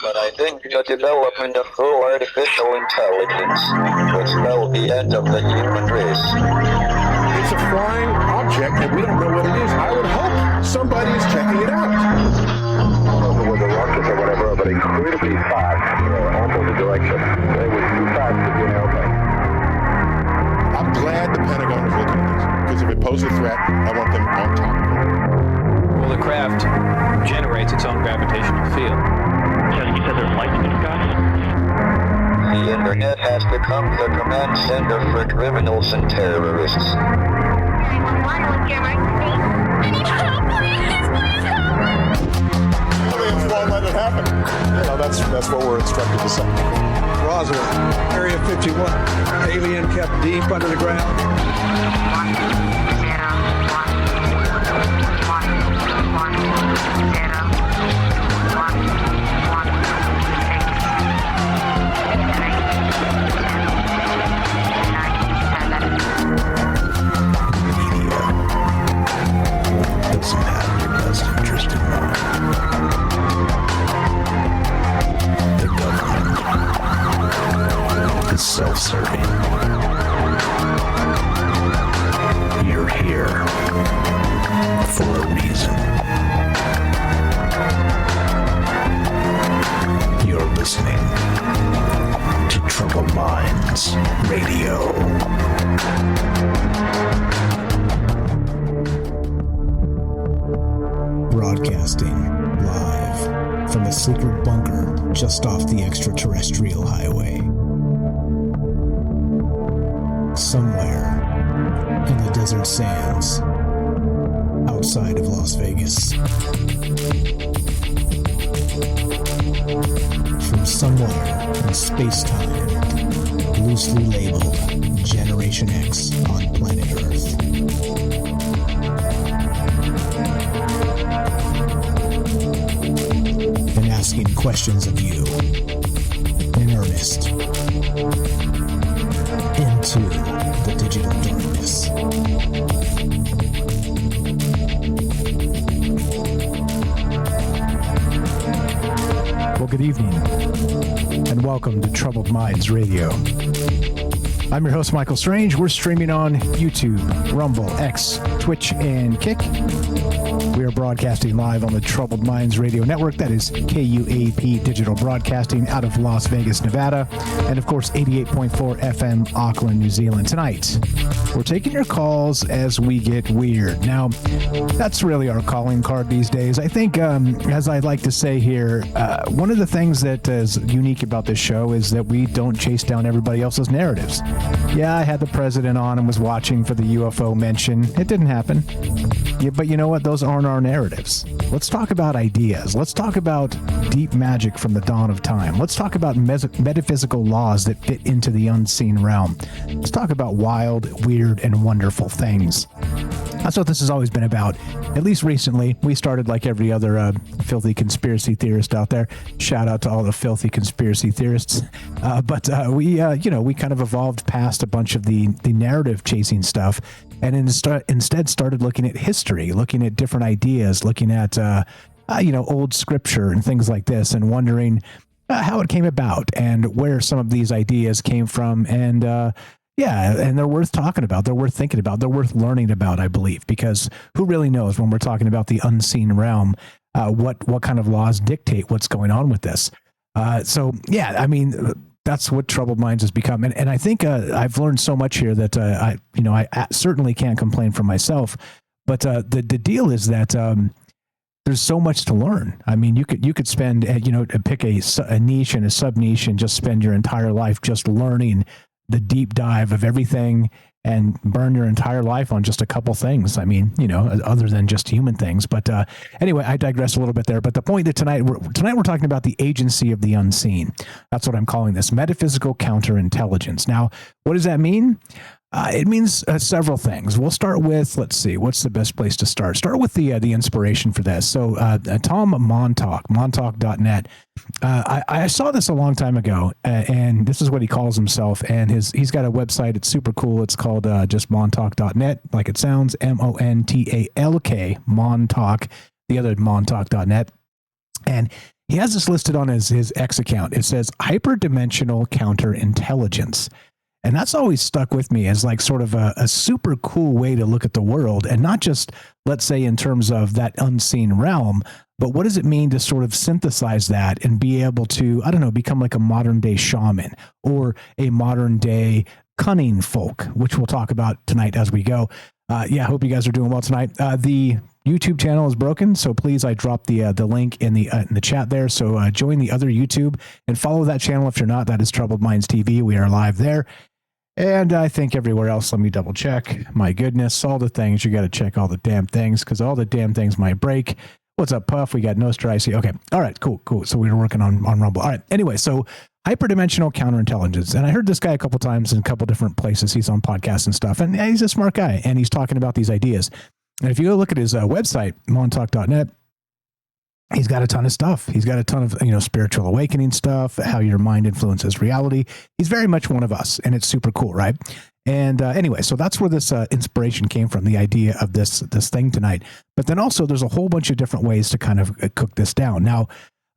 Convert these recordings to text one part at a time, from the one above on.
But I think the development of full artificial intelligence will spell the end of the human race. It's a flying object, and we don't know what it is. I would hope somebody's checking it out. I don't know whether rockets or whatever, but incredibly fast, opposite direction. They were too fast to be okay. I'm glad the Pentagon is looking at this, because if it poses a threat, I want them on top of it. Well, the craft generates its own gravitational field. He said there's lightning in the sky? The internet has become the command center for criminals and terrorists. 911, what's your emergency? I need help, please help! Aliens won't let it happen. You know, that's what we're instructed to say. Roswell, Area 51. Alien kept deep under the ground. 1, 0, doesn't have your best interest in mind. The government is self-serving. You're here for a reason. You're listening to Troubled Minds Radio. Broadcasting live from a secret bunker just off the extraterrestrial highway. Somewhere in the desert sands outside of Las Vegas. From somewhere in space-time, loosely labeled Generation X on planet Earth. And asking questions of you in earnest into the digital darkness. Well, good evening, and welcome to Troubled Minds Radio. I'm your host, Michael Strange. We're streaming on YouTube, Rumble, X, Twitch, and Kick. We are broadcasting live on the Troubled Minds Radio Network. That is KUAP Digital Broadcasting out of Las Vegas, Nevada. And, of course, 88.4 FM, Auckland, New Zealand. Tonight, we're taking your calls as we get weird. Now, that's really our calling card these days. I think, as I like to say here, one of the things that is unique about this show is that we don't chase down everybody else's narratives. Yeah, I had the president on and was watching for the UFO mention. It didn't happen. Yeah, but you know what? Those aren't our narratives. Let's talk about ideas. Let's talk about deep magic from the dawn of time. Let's talk about metaphysical laws that fit into the unseen realm. Let's talk about wild, weird, and wonderful things. That's what this has always been about. At least recently, we started like every other filthy conspiracy theorist out there. Shout out to all the filthy conspiracy theorists. But we kind of evolved past a bunch of the narrative chasing stuff, and instead started looking at history, looking at different ideas, looking at old scripture and things like this, and wondering how it came about and where some of these ideas came from, and they're worth talking about. They're worth thinking about. They're worth learning about, I believe, because who really knows when we're talking about the unseen realm, what kind of laws dictate what's going on with this. That's what Troubled Minds has become. And I think I've learned so much here that I certainly can't complain for myself. But the deal is that there's so much to learn. I mean, you could spend, pick a niche and a sub niche and just spend your entire life just learning the deep dive of everything and burn your entire life on just a couple things. I mean, other than just human things. But anyway, I digress a little bit there. But the point that tonight we're talking about the agency of the unseen. That's what I'm calling this, metaphysical counterintelligence. Now, what does that mean? It means several things. We'll start with, let's see, what's the best place to start? Start with the inspiration for this. So Tom Montauk.net, I saw this a long time ago, and this is what he calls himself. And he's got a website. It's super cool. It's called just Montauk.net, like it sounds, Montalk, Montauk, the other Montauk.net. And he has this listed on his X account. It says hyperdimensional counterintelligence. And that's always stuck with me as like sort of a super cool way to look at the world, and not just, let's say, in terms of that unseen realm, but what does it mean to sort of synthesize that and be able to, I don't know, become like a modern day shaman or a modern day cunning folk, which we'll talk about tonight as we go. I hope you guys are doing well tonight. The YouTube channel is broken, so please, I dropped the link in the chat there. So join the other YouTube and follow that channel if you're not. That is Troubled Minds TV. We are live there. And I think everywhere else, let me double check. My goodness, all the things. You got to check all the damn things because all the damn things might break. What's up, Puff? We got Nostra IC. Okay. All right, cool. So we were working on Rumble. All right. Anyway, so hyperdimensional counterintelligence. And I heard this guy a couple times in a couple different places. He's on podcasts and stuff. And he's a smart guy. And he's talking about these ideas. And if you go look at his website, montauk.net, he's got a ton of stuff. He's got a ton of, spiritual awakening stuff, how your mind influences reality. He's very much one of us, and it's super cool, right? And anyway, so that's where this inspiration came from, the idea of this thing tonight. But then also there's a whole bunch of different ways to kind of cook this down. Now,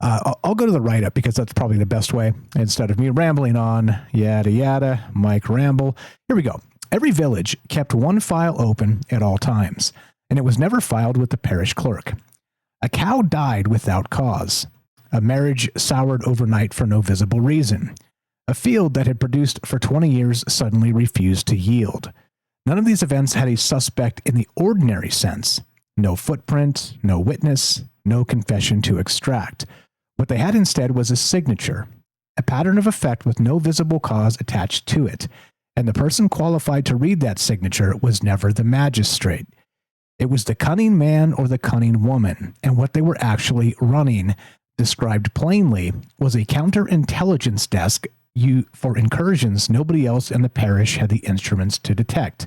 I'll go to the write-up because that's probably the best way. Instead of me rambling on, yada, yada, Mike ramble. Here we go. Every village kept one file open at all times, and it was never filed with the parish clerk. A cow died without cause. A marriage soured overnight for no visible reason. A field that had produced for 20 years suddenly refused to yield. None of these events had a suspect in the ordinary sense. No footprint, no witness, no confession to extract. What they had instead was a signature, a pattern of effect with no visible cause attached to it. And the person qualified to read that signature was never the magistrate. It was the cunning man or the cunning woman, and what they were actually running, described plainly, was a counterintelligence desk for incursions nobody else in the parish had the instruments to detect.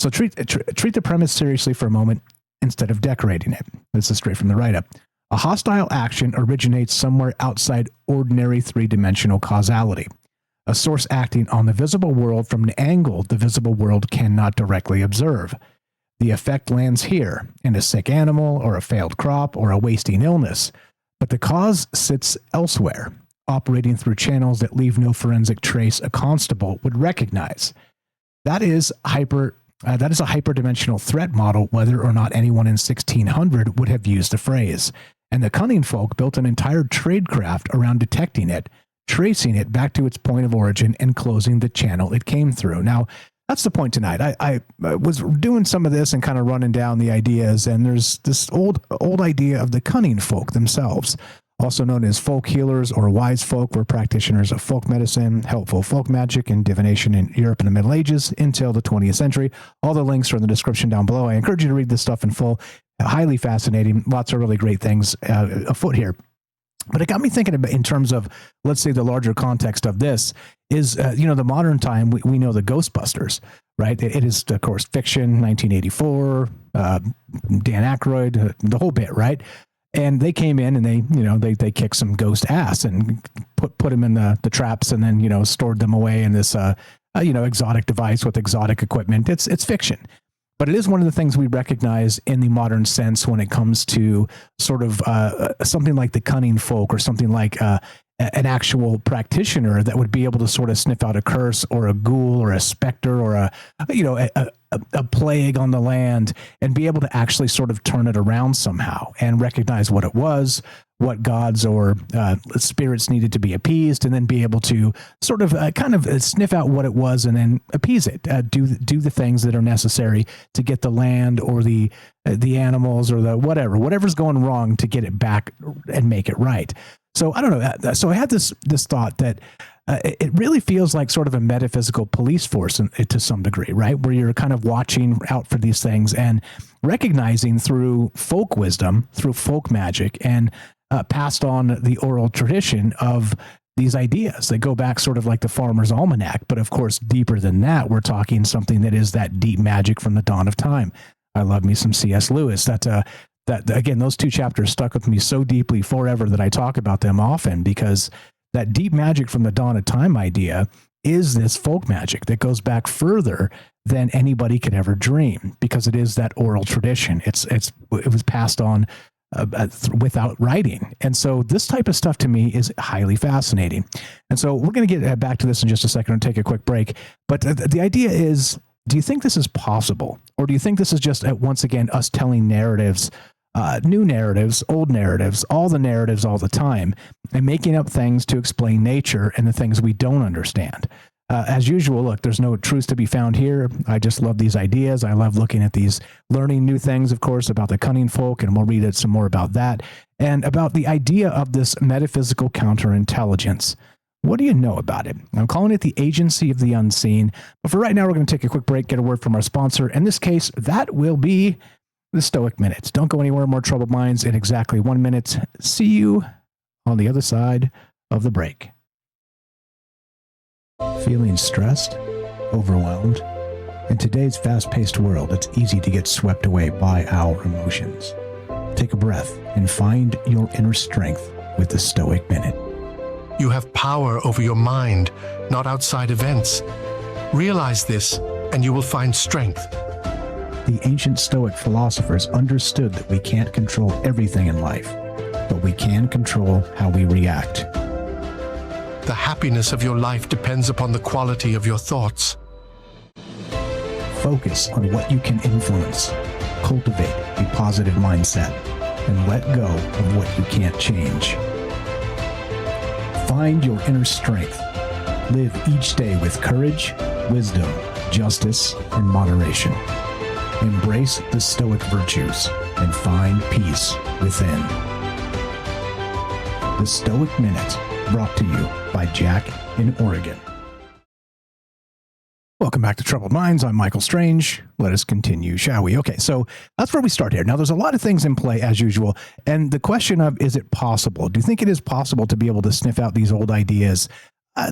So treat the premise seriously for a moment instead of decorating it. This is straight from the write-up. A hostile action originates somewhere outside ordinary three-dimensional causality. A source acting on the visible world from an angle the visible world cannot directly observe. The effect lands here, in a sick animal, or a failed crop, or a wasting illness. But the cause sits elsewhere, operating through channels that leave no forensic trace a constable would recognize. That is a hyperdimensional threat model, whether or not anyone in 1600 would have used the phrase. And the cunning folk built an entire tradecraft around detecting it, tracing it back to its point of origin, and closing the channel it came through. Now, that's the point tonight. I was doing some of this and kind of running down the ideas, and there's this old idea of the cunning folk themselves, also known as folk healers or wise folk, were practitioners of folk medicine, helpful folk magic, and divination in Europe in the Middle Ages until the 20th century. All the links are in the description down below. I encourage you to read this stuff in full. Highly fascinating. Lots of really great things afoot here. But it got me thinking about, in terms of, let's say, the larger context of this is, the modern time, we know the Ghostbusters, right? It is, of course, fiction, 1984, Dan Aykroyd, the whole bit, right? And they came in and they kicked some ghost ass and put them in the traps and then, stored them away in this, exotic device with exotic equipment. It's fiction. But it is one of the things we recognize in the modern sense when it comes to sort of something like the cunning folk, or something like an actual practitioner that would be able to sort of sniff out a curse or a ghoul or a specter or a plague on the land, and be able to actually sort of turn it around somehow and recognize what it was, what gods or spirits needed to be appeased, and then be able to sort of kind of sniff out what it was and then appease it, do the things that are necessary to get the land or the animals or the whatever's going wrong to get it back and make it right. So I don't know. So I had this thought that it really feels like sort of a metaphysical police force to some degree, right? Where you're kind of watching out for these things and recognizing through folk wisdom, through folk magic, and passed on the oral tradition of these ideas that go back sort of like the Farmer's Almanac. But of course, deeper than that, we're talking something that is that deep magic from the dawn of time. I love me some C.S. Lewis. That again, those two chapters stuck with me so deeply forever that I talk about them often, because that deep magic from the dawn of time idea is this folk magic that goes back further than anybody could ever dream, because it is that oral tradition. It was passed on without writing. And so this type of stuff to me is highly fascinating. And so we're going to get back to this in just a second and take a quick break. But the idea is, do you think this is possible? Or do you think this is just, once again, us telling narratives, new narratives, old narratives, all the narratives all the time, and making up things to explain nature and the things we don't understand? As usual, look, there's no truth to be found here. I just love these ideas. I love looking at these, learning new things, of course, about the cunning folk, and we'll read some more about that, and about the idea of this metaphysical counterintelligence. What do you know about it? I'm calling it the agency of the unseen. But for right now, we're going to take a quick break, get a word from our sponsor. In this case, that will be the Stoic Minute. Don't go anywhere. More Troubled Minds in exactly 1 minute. See you on the other side of the break. Feeling stressed, overwhelmed? In today's fast-paced world, it's easy to get swept away by our emotions. Take a breath and find your inner strength with the Stoic Minute. You have power over your mind, not outside events. Realize this, and you will find strength. The ancient Stoic philosophers understood that we can't control everything in life, but we can control how we react. The happiness of your life depends upon the quality of your thoughts. Focus on what you can influence. Cultivate a positive mindset and let go of what you can't change. Find your inner strength. Live each day with courage, wisdom, justice, and moderation. Embrace the Stoic virtues and find peace within. The Stoic Minute, brought to you by Jack in Oregon. Welcome back to Troubled Minds. I'm Michael Strange. Let us continue, shall we? Okay, so that's where we start here. Now, there's a lot of things in play, as usual, and the question of, is it possible? Do you think it is possible to be able to sniff out these old ideas,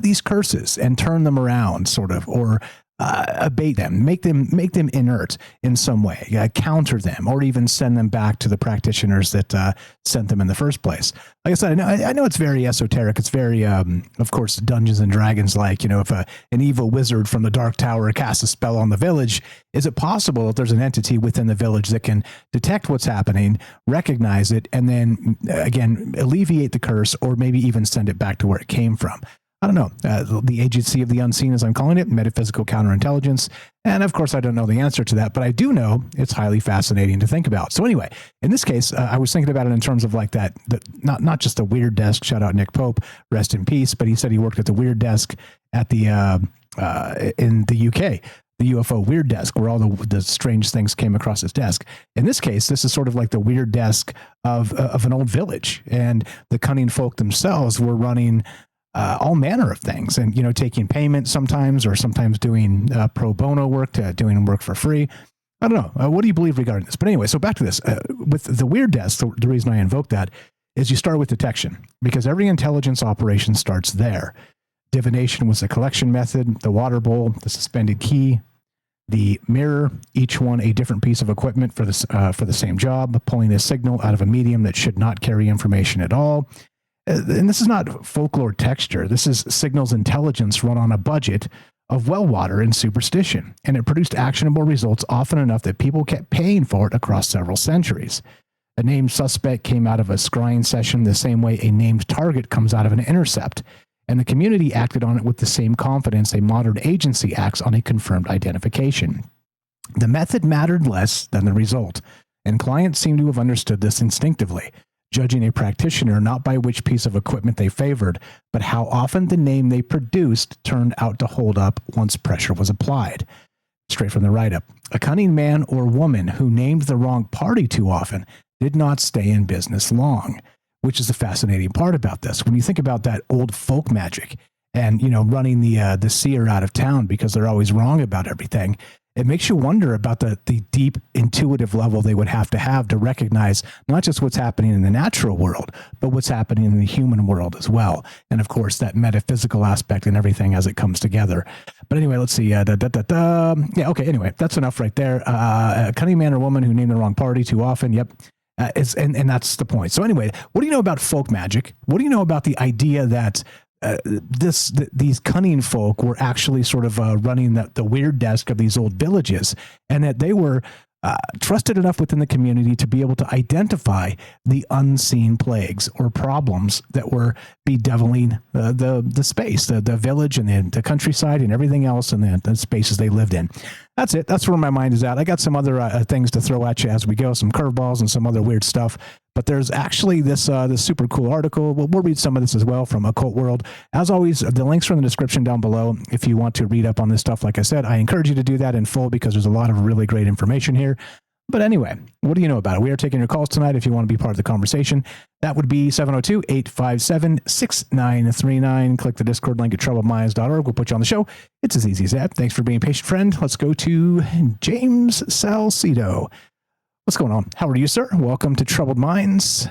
these curses, and turn them around, sort of, or abate them, make them inert in some way, counter them, or even send them back to the practitioners that sent them in the first place? Like I said, I know it's very esoteric. It's very, of course, Dungeons and Dragons like, if an evil wizard from the Dark Tower casts a spell on the village, is it possible that there's an entity within the village that can detect what's happening, recognize it, and then, again, alleviate the curse, or maybe even send it back to where it came from? I don't know. The agency of the unseen, as I'm calling it, metaphysical counterintelligence. And of course, I don't know the answer to that, but I do know it's highly fascinating to think about. So anyway, in this case, I was thinking about it in terms of like that, not just a weird desk, shout out Nick Pope, rest in peace, but he said he worked at the weird desk at the in the UK, the UFO weird desk, where all the strange things came across his desk. In this case, this is sort of like the weird desk of an old village, and the cunning folk themselves were running all manner of things, and taking payment sometimes, or sometimes doing pro bono work, doing work for free. I don't know. What do you believe regarding this? But anyway, so back to this. With the weird desk, the reason I invoke that is you start with detection, because every intelligence operation starts there. Divination was a collection method, the water bowl, the suspended key, the mirror, each one a different piece of equipment for the same job, pulling a signal out of a medium that should not carry information at all. And this is not folklore texture. This is signals intelligence run on a budget of well water and superstition. And it produced actionable results often enough that people kept paying for it across several centuries. A named suspect came out of a scrying session the same way a named target comes out of an intercept. And the community acted on it with the same confidence a modern agency acts on a confirmed identification. The method mattered less than the result, and clients seem to have understood this instinctively, judging a practitioner not by which piece of equipment they favored, but how often the name they produced turned out to hold up once pressure was applied. Straight from the write-up. A cunning man or woman who named the wrong party too often did not stay in business long, which is the fascinating part about this. When you think about that old folk magic and, running the seer out of town because they're always wrong about everything, it makes you wonder about the deep intuitive level they would have to recognize not just what's happening in the natural world, but what's happening in the human world as well. And of course, that metaphysical aspect and everything as it comes together. But anyway, let's see. Yeah, okay, anyway, that's enough right there. A cunning man or woman who named the wrong party too often. Yep. And that's the point. So anyway, what do you know about folk magic? What do you know about the idea that these cunning folk were actually sort of running the weird desk of these old villages, and that they were trusted enough within the community to be able to identify the unseen plagues or problems that were bedeviling the space, the village and the countryside and everything else in the spaces they lived in. That's it. That's where my mind is at. I got some other things to throw at you as we go, some curveballs and some other weird stuff. But there's actually this super cool article. We'll read some of this as well from Occult World. As always, the links are in the description down below. If you want to read up on this stuff, like I said, I encourage you to do that in full because there's a lot of really great information here. But anyway, what do you know about it? We are taking your calls tonight if you want to be part of the conversation. That would be 702-857-6939. Click the Discord link at troubledminds.org. We'll put you on the show. It's as easy as that. Thanks for being a patient friend. Let's go to James Salcedo. What's going on? How are you, sir? Welcome to Troubled Minds.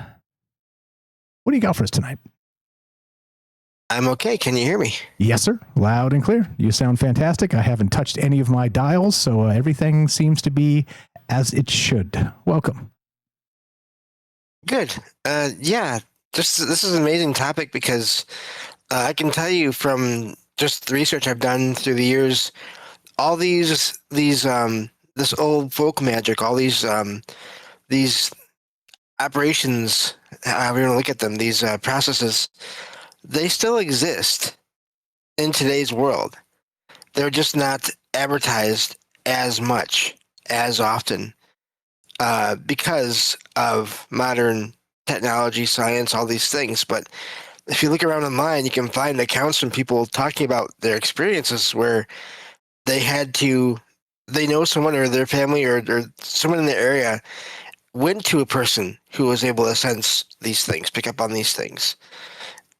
What do you got for us tonight? I'm okay. Can you hear me? Yes, sir. Loud and clear. You sound fantastic. I haven't touched any of my dials, so everything seems to be as it should. Welcome. Good. Yeah, this is an amazing topic because I can tell you from just the research I've done through the years, all these this old folk magic, all these operations, however you want to look at them, these processes, they still exist in today's world. They're just not advertised as much, as often, because of modern technology, science, all these things. But if you look around online, you can find accounts from people talking about their experiences where they know someone or their family or someone in the area went to a person who was able to sense these things, pick up on these things,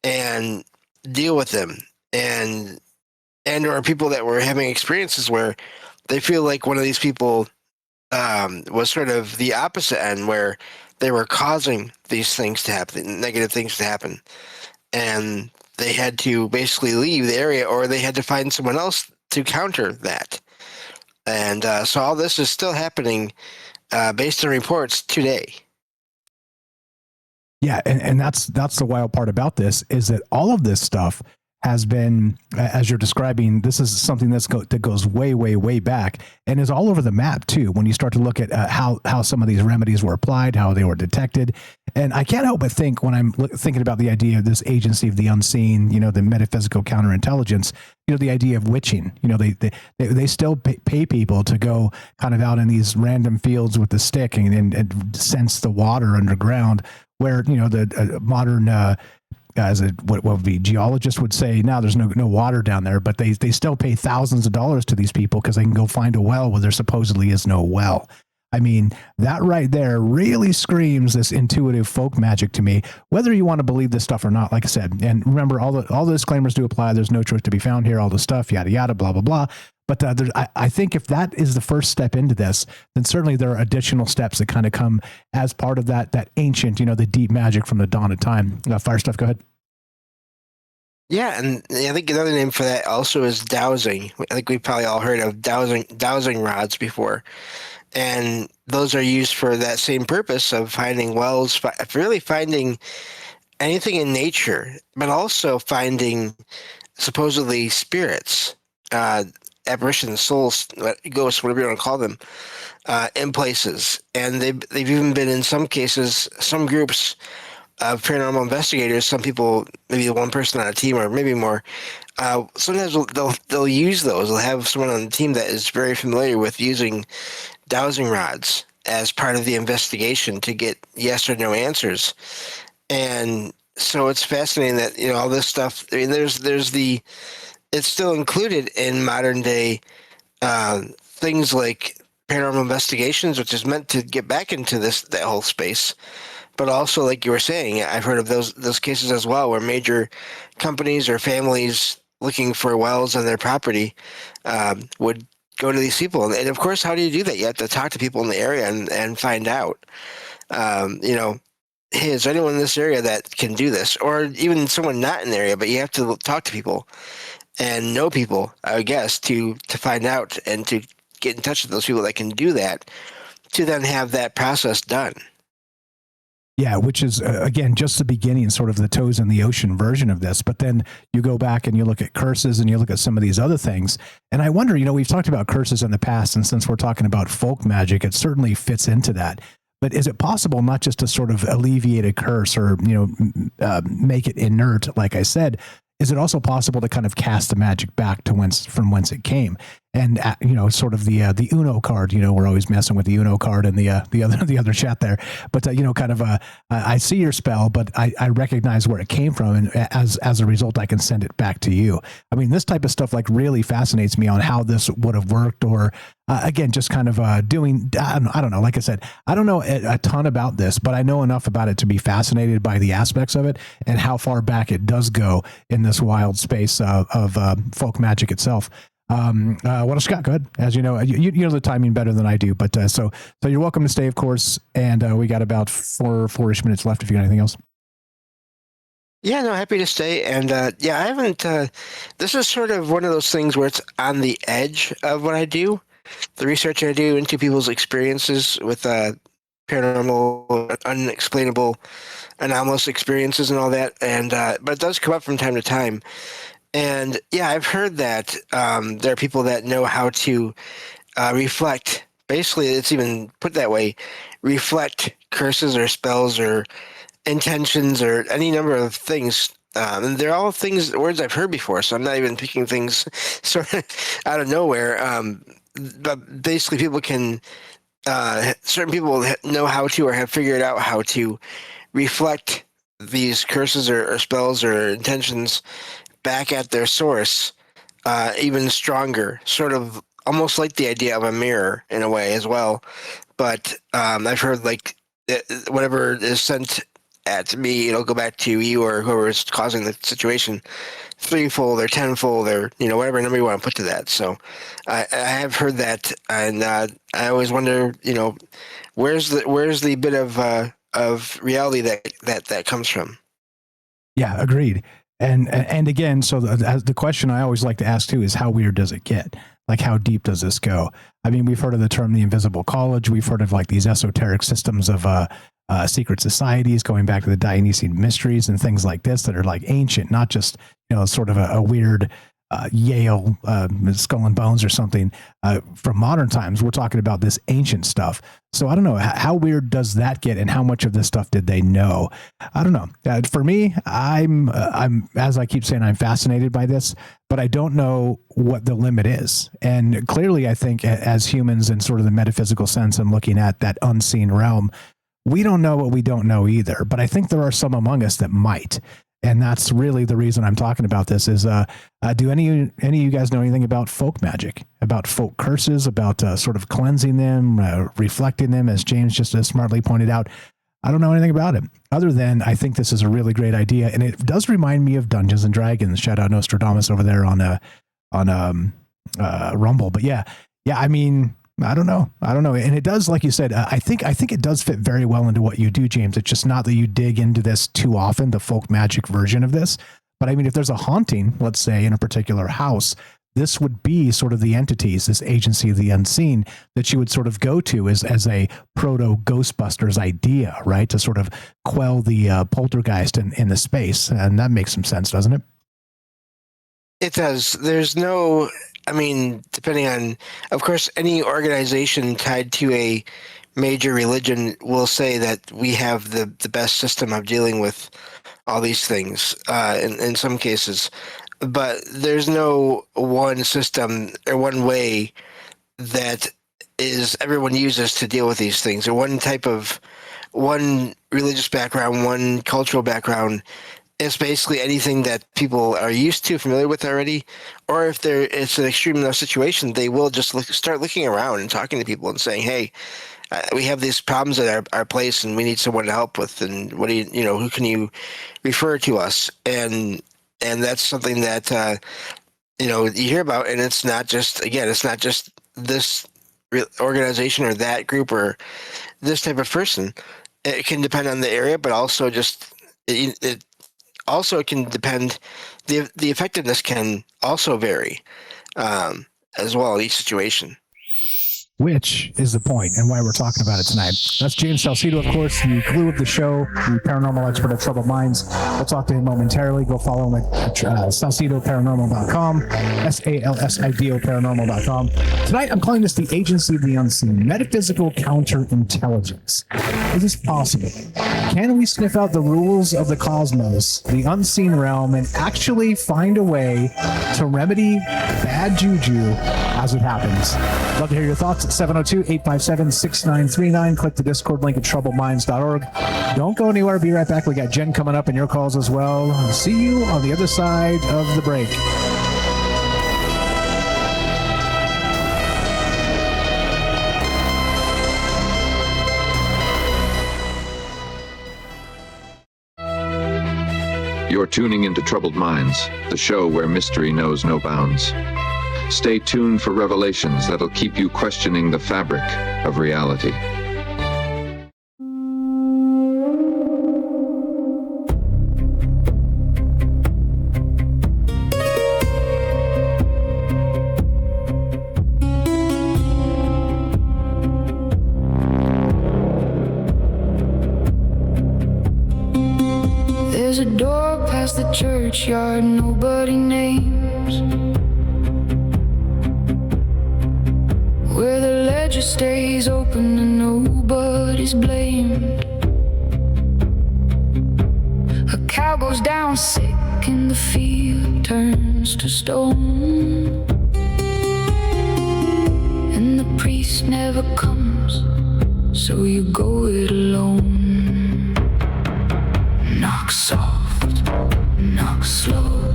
and deal with them, and or people that were having experiences where they feel like one of these people was sort of the opposite end, where they were causing these things to happen, negative things to happen, and they had to basically leave the area, or they had to find someone else to counter that. And so all this is still happening based on reports today. Yeah, and that's the wild part about this is that all of this stuff has been, as you're describing, this is something that goes way, way, way back and is all over the map too. When you start to look at how some of these remedies were applied, how they were detected, and I can't help but think when I'm thinking about the idea of this agency of the unseen, the metaphysical counterintelligence, the idea of witching. They still pay people to go kind of out in these random fields with the stick and sense the water underground, where the modern what would be geologists would say, now there's no water down there, but they still pay thousands of dollars to these people because they can go find a well where there supposedly is no well. I mean, that right there really screams this intuitive folk magic to me, whether you want to believe this stuff or not, like I said. And remember, all the disclaimers do apply. There's no truth to be found here, all the stuff, yada, yada, blah, blah, blah. But I think if that is the first step into this, then certainly there are additional steps that kind of come as part of that ancient, the deep magic from the dawn of time. Fire stuff, go ahead. Yeah, and I think another name for that also is dowsing. I think we've probably all heard of dowsing rods before. And those are used for that same purpose of finding wells, really finding anything in nature, but also finding supposedly spirits, apparitions, souls, ghosts, whatever you want to call them, in places. And they've even been, in some cases, some groups of paranormal investigators, some people, maybe one person on a team or maybe more, sometimes they'll use those. They'll have someone on the team that is very familiar with using dowsing rods as part of the investigation to get yes or no answers. And so it's fascinating that, all this stuff, I mean, it's still included in modern day things like paranormal investigations, which is meant to get back into that whole space. But also, like you were saying, I've heard of those cases as well, where major companies or families looking for wells on their property would go to these people. And of course, how do you do that? You have to talk to people in the area and find out, hey, is there anyone in this area that can do this? Or even someone not in the area, but you have to talk to people and know people, I guess, to find out and to get in touch with those people that can do that, to then have that process done. Yeah, which is, again, just the beginning, sort of the toes in the ocean version of this. But then you go back and you look at curses and you look at some of these other things. And I wonder, we've talked about curses in the past, and since we're talking about folk magic, it certainly fits into that. But is it possible not just to sort of alleviate a curse or, make it inert, like I said, is it also possible to kind of cast the magic back to from whence it came? And sort of the Uno card. We're always messing with the Uno card and the other chat there. But kind of I see your spell, but I recognize where it came from, and as a result, I can send it back to you. I mean, this type of stuff like really fascinates me on how this would have worked, or again, just kind of doing. I don't know. Like I said, I don't know a ton about this, but I know enough about it to be fascinated by the aspects of it and how far back it does go in this wild space of folk magic itself. What else, Scott? Go ahead. As you know the timing better than I do, but so you're welcome to stay, of course. And we got about four-ish minutes left. If you got anything else. Yeah, no, happy to stay. And I haven't. This is sort of one of those things where it's on the edge of what I do. The research I do into people's experiences with paranormal, unexplainable, anomalous experiences and all that. And but it does come up from time to time. And yeah, I've heard that there are people that know how to reflect. Basically, it's even put that way: reflect curses or spells or intentions or any number of things. And they're all words I've heard before. So I'm not even picking things sort of out of nowhere. But basically, people can. Certain people know how to, or have figured out how to reflect these curses or spells or intentions back at their source, even stronger, sort of almost like the idea of a mirror in a way as well. But I've heard like whatever is sent at me, it'll go back to you or whoever is causing the situation, threefold or tenfold or whatever number you want to put to that. So I have heard that, and I always wonder, where's the bit of reality that comes from. Yeah, agreed. And again, so the question I always like to ask too is, how weird does it get? Like, how deep does this go? I mean, we've heard of the term the invisible college. We've heard of like these esoteric systems of secret societies going back to the Dionysian mysteries and things like this that are like ancient, not just sort of a weird Yale skull and bones or something from modern times. We're talking about this ancient stuff. So I don't know, how weird does that get, and how much of this stuff did they know? I don't know. For me, I'm as I keep saying, I'm fascinated by this, but I don't know what the limit is. And clearly, I think as humans in sort of the metaphysical sense and looking at that unseen realm, we don't know what we don't know either. But I think there are some among us that might. And that's really the reason I'm talking about this is, do any of you guys know anything about folk magic, about folk curses, about sort of cleansing them, reflecting them, as James just smartly pointed out? I don't know anything about it, other than I think this is a really great idea. And it does remind me of Dungeons and Dragons. Shout out Nostradamus over there on Rumble. But yeah, I mean, I don't know. And it does, like you said, I think it does fit very well into what you do, James. It's just not that you dig into this too often, the folk magic version of this. But I mean, if there's a haunting, let's say in a particular house, this would be sort of the entities, this agency of the unseen that you would sort of go to as a proto Ghostbusters idea, right? To sort of quell the poltergeist in the space. And that makes some sense, doesn't it? It does. There's no, I mean, depending on, of course, any organization tied to a major religion will say that we have the best system of dealing with all these things in some cases. But there's no one system or one way that everyone uses to deal with these things, or one religious background, one cultural background. It's basically anything that people are used to, familiar with already, or if it's an extreme enough situation, they will just start looking around and talking to people and saying, "Hey, we have these problems at our place, and we need someone to help with. And what do who can you refer to us?" And that's something that you hear about, and it's not just this organization or that group or this type of person. It can depend on the area, but also just it also can depend. The effectiveness can also vary as well in each situation. which is the point and why we're talking about it tonight. That's James Salcedo, of course, the glue of the show, the paranormal expert at Troubled Minds. We'll talk to him momentarily. Go follow him at salcedoparanormal.com, SALSIDO paranormal.com. Tonight, I'm calling this the Agency of the Unseen, Metaphysical Counter-Intelligence. Is this possible? Can we sniff out the rules of the cosmos, the unseen realm, and actually find a way to remedy bad juju as it happens? Love to hear your thoughts at 702-857-6939. Click the Discord link at troubledminds.org. Don't go anywhere. Be right back. We got Jen coming up and your calls as well. See you on the other side of the break. You're tuning into Troubled Minds, the show where mystery knows no bounds. Stay tuned for revelations that'll keep you questioning the fabric of reality. There's a door past the churchyard nobody names, where the ledger stays open and nobody's blamed. A cow goes down sick and the field turns to stone, and the priest never comes, so you go it alone. Knock soft, knock slow.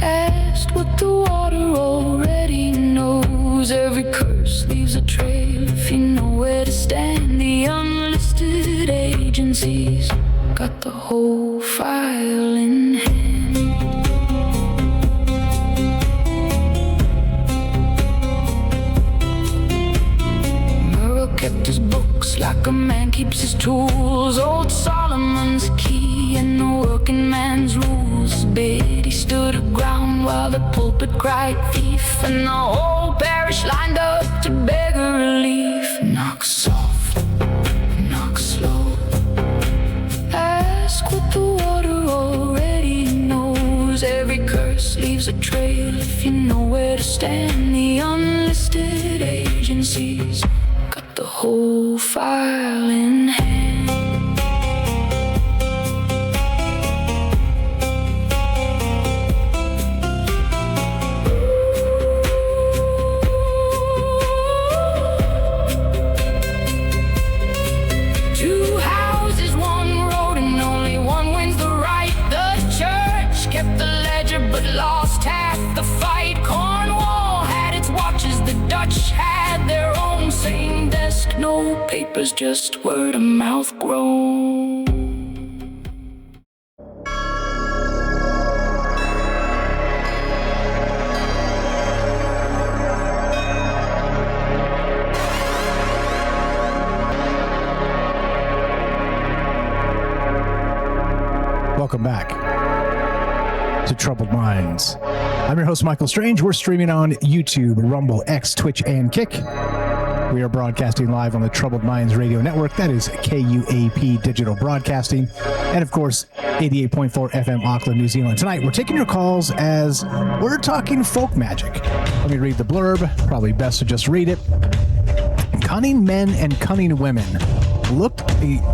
Ask what the water already knows. Every curse leaves a trail if you know where to stand. The unlisted agencies got the whole file in hand. Murrow kept his books like a man keeps his tools. Old Solomon's key and the working man's rules. Betty stood her ground while the pulpit cried thief, and the whole parish lined up to beg her relief. Knock soft, knock slow. Ask what the water already knows. Every curse leaves a trail if you know where to stand. The unlisted agencies got the whole file in hand. Two houses, one road, and only one wins the right. The church kept the ledger but lost half the fight. Cornwall had its watches, the Dutch had their own. Same desk, no papers, just word of mouth grown. Welcome back to Troubled Minds. I'm your host, Michael Strange. We're streaming on YouTube, Rumble, X, Twitch, and Kick. We are broadcasting live on the Troubled Minds Radio Network. That is KUAP Digital Broadcasting. And, of course, 88.4 FM Auckland, New Zealand. Tonight, we're taking your calls as we're talking folk magic. Let me read the blurb. Probably best to just read it. Cunning men and cunning women looked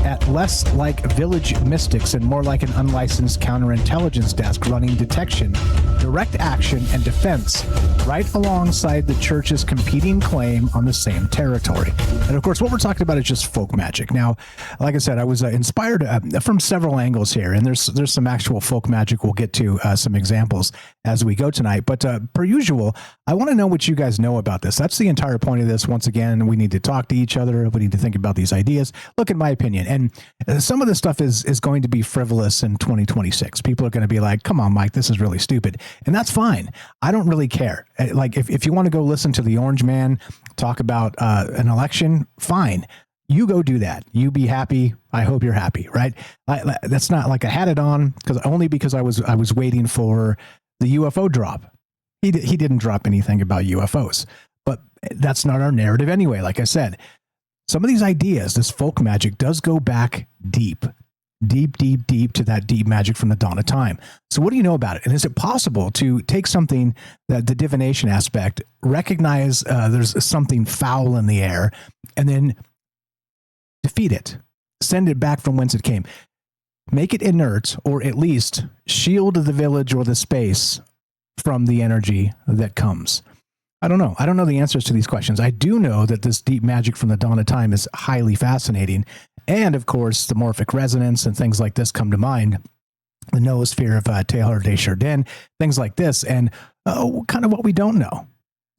at less like village mystics and more like an unlicensed counterintelligence desk running detection, direct action, and defense right alongside the church's competing claim on the same territory. And of course, what we're talking about is just folk magic. Now, like I said, I was inspired from several angles here, and there's some actual folk magic. We'll get to some examples as we go tonight. But per usual, I want to know what you guys know about this. That's the entire point of this. Once again, we need to talk to each other. We need to think about these ideas. Look, in my opinion, and some of this stuff is going to be frivolous in 2026. People are going to be like, come on, Mike, this is really stupid. And that's fine. I don't really care. Like, if you want to go listen to the Orange Man talk about an election, fine. You go do that. You be happy. I hope you're happy, right? That's not like I had it on because I was waiting for the UFO drop. He didn't drop anything about UFOs. But that's not our narrative anyway. Like I said, some of these ideas, this folk magic does go back deep to that deep magic from the dawn of time. So what do you know about it? And is it possible to take something that the divination aspect, recognize there's something foul in the air, and then defeat it, send it back from whence it came, make it inert, or at least shield the village or the space from the energy that comes? I don't know. I don't know the answers to these questions. I do know that this deep magic from the dawn of time is highly fascinating. And of course, the morphic resonance and things like this come to mind. The noosphere of Teilhard de Chardin, things like this, and kind of what we don't know.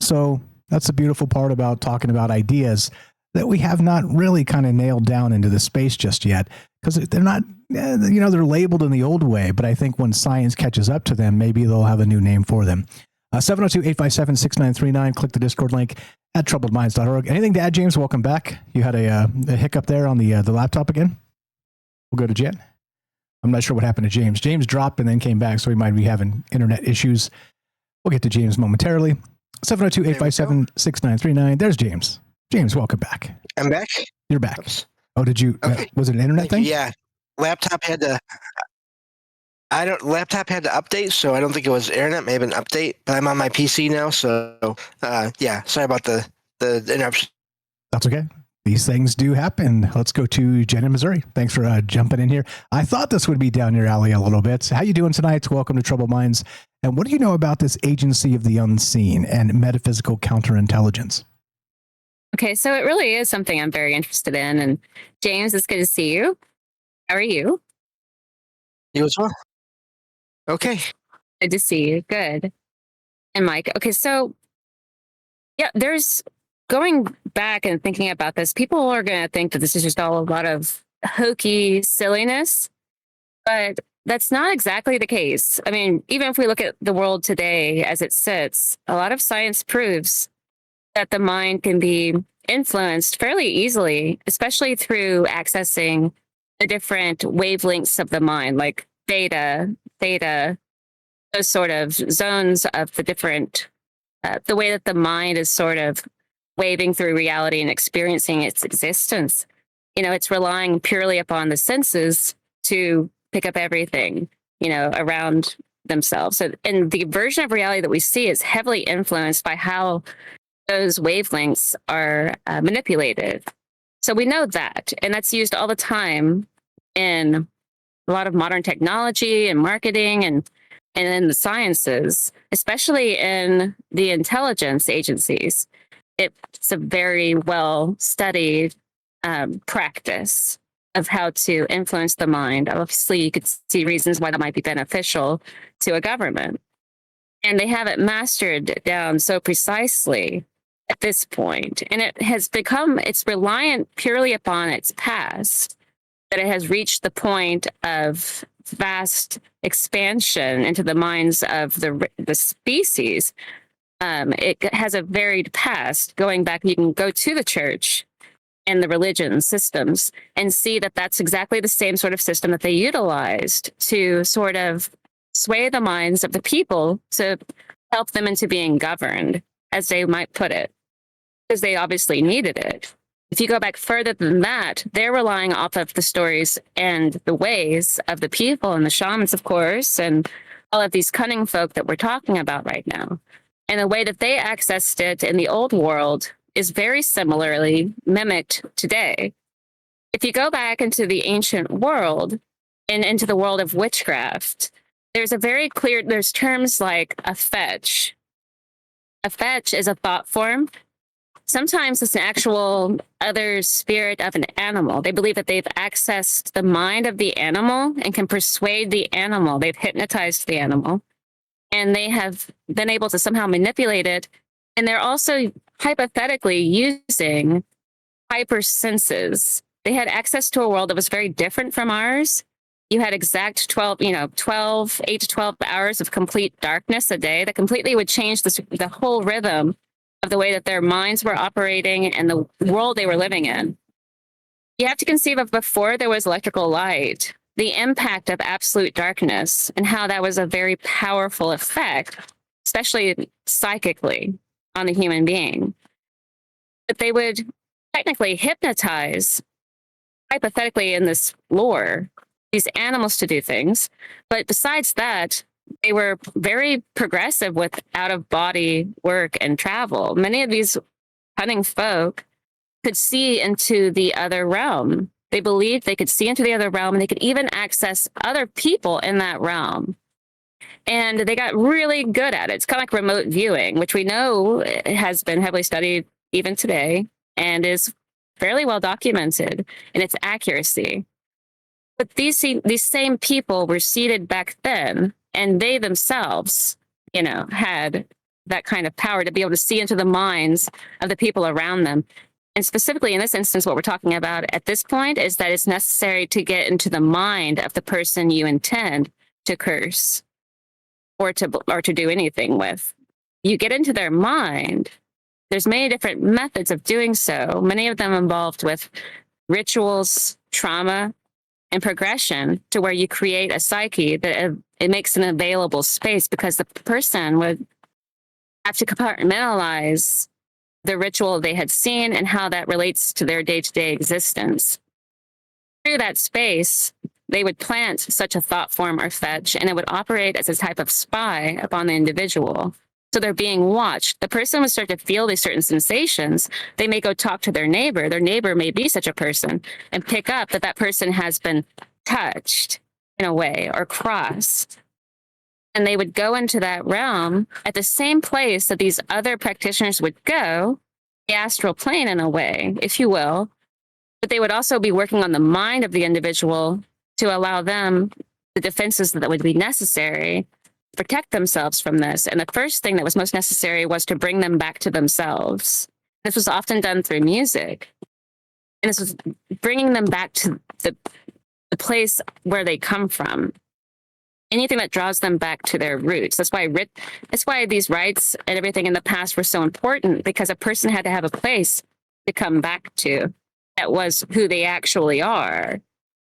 So that's the beautiful part about talking about ideas that we have not really kind of nailed down into the space just yet, because they're not, they're labeled in the old way. But I think when science catches up to them, maybe they'll have a new name for them. 702-857-6939. Click the Discord link at troubledminds.org. Anything to add, James? Welcome back. You had a hiccup there on the laptop again. We'll go to Jen. I'm not sure what happened to James. James dropped and then came back, so he might be having internet issues. We'll get to James momentarily. 702-857-6939. There's James. James, welcome back. I'm back. You're back. Oops. Oh, did you? Okay. Was it an internet thing? Yeah. Laptop had to update, so I don't think it was internet, maybe an update, but I'm on my PC now, so sorry about the interruption. That's okay. These things do happen. Let's go to Jen in Missouri. Thanks for jumping in here. I thought this would be down your alley a little bit. How you doing tonight? Welcome to Troubled Minds. And what do you know about this agency of the unseen and metaphysical counterintelligence? Okay, so it really is something I'm very interested in. And James, it's good to see you. How are you? You as well. Okay. Good to see you. Good. And Mike, okay, so yeah, there's going back and thinking about this, people are going to think that this is just all a lot of hokey silliness, but that's not exactly the case. I mean, even if we look at the world today as it sits, a lot of science proves that the mind can be influenced fairly easily, especially through accessing the different wavelengths of the mind, like theta, those sort of zones of the different, the way that the mind is sort of waving through reality and experiencing its existence. It's relying purely upon the senses to pick up everything, around themselves. So, and the version of reality that we see is heavily influenced by how those wavelengths are manipulated. So we know that, and that's used all the time in a lot of modern technology and marketing and in the sciences, especially in the intelligence agencies. It's a very well studied practice of how to influence the mind. Obviously, you could see reasons why that might be beneficial to a government. And they have it mastered down so precisely at this point. And it's reliant purely upon its past, that it has reached the point of vast expansion into the minds of the species. It has a varied past. Going back, you can go to the church and the religion systems and see that that's exactly the same sort of system that they utilized to sort of sway the minds of the people to help them into being governed, as they might put it, because they obviously needed it. If you go back further than that, they're relying off of the stories and the ways of the people and the shamans, of course, and all of these cunning folk that we're talking about right now. And the way that they accessed it in the old world is very similarly mimicked today. If you go back into the ancient world and into the world of witchcraft, there's terms like a fetch. A fetch is a thought form. Sometimes it's an actual other spirit of an animal. They believe that they've accessed the mind of the animal and can persuade the animal. They've hypnotized the animal, and they have been able to somehow manipulate it. And they're also hypothetically using hypersenses. They had access to a world that was very different from ours. You had exact 8 to 12 hours of complete darkness a day that completely would change the whole rhythm of the way that their minds were operating and the world they were living in. You have to conceive of before there was electrical light, the impact of absolute darkness and how that was a very powerful effect, especially psychically, on the human being. But they would technically hypnotize, hypothetically in this lore, these animals to do things. But besides that, they were very progressive with out-of-body work and travel. Many of these cunning folk could see into the other realm. They believed they could see into the other realm, and they could even access other people in that realm. And they got really good at it. It's kind of like remote viewing, which we know has been heavily studied even today and is fairly well documented in its accuracy. But these same people were seated back then, and they themselves, had that kind of power to be able to see into the minds of the people around them. And specifically in this instance, what we're talking about at this point is that it's necessary to get into the mind of the person you intend to curse or to do anything with. You get into their mind. There's many different methods of doing so, many of them involved with rituals, trauma, and progression, to where you create a psyche that it makes an available space, because the person would have to compartmentalize the ritual they had seen and how that relates to their day-to-day existence. Through that space, they would plant such a thought form or fetch, and it would operate as a type of spy upon the individual. So they're being watched. The person would start to feel these certain sensations. They may go talk to their neighbor. Their neighbor may be such a person, and pick up that that person has been touched in a way or crossed. And they would go into that realm at the same place that these other practitioners would go, the astral plane in a way, if you will. But they would also be working on the mind of the individual to allow them the defenses that would be necessary to protect themselves from this. And the first thing that was most necessary was to bring them back to themselves. This was often done through music. And this was bringing them back to the place where they come from. Anything that draws them back to their roots. That's why these rites and everything in the past were so important, because a person had to have a place to come back to that was who they actually are.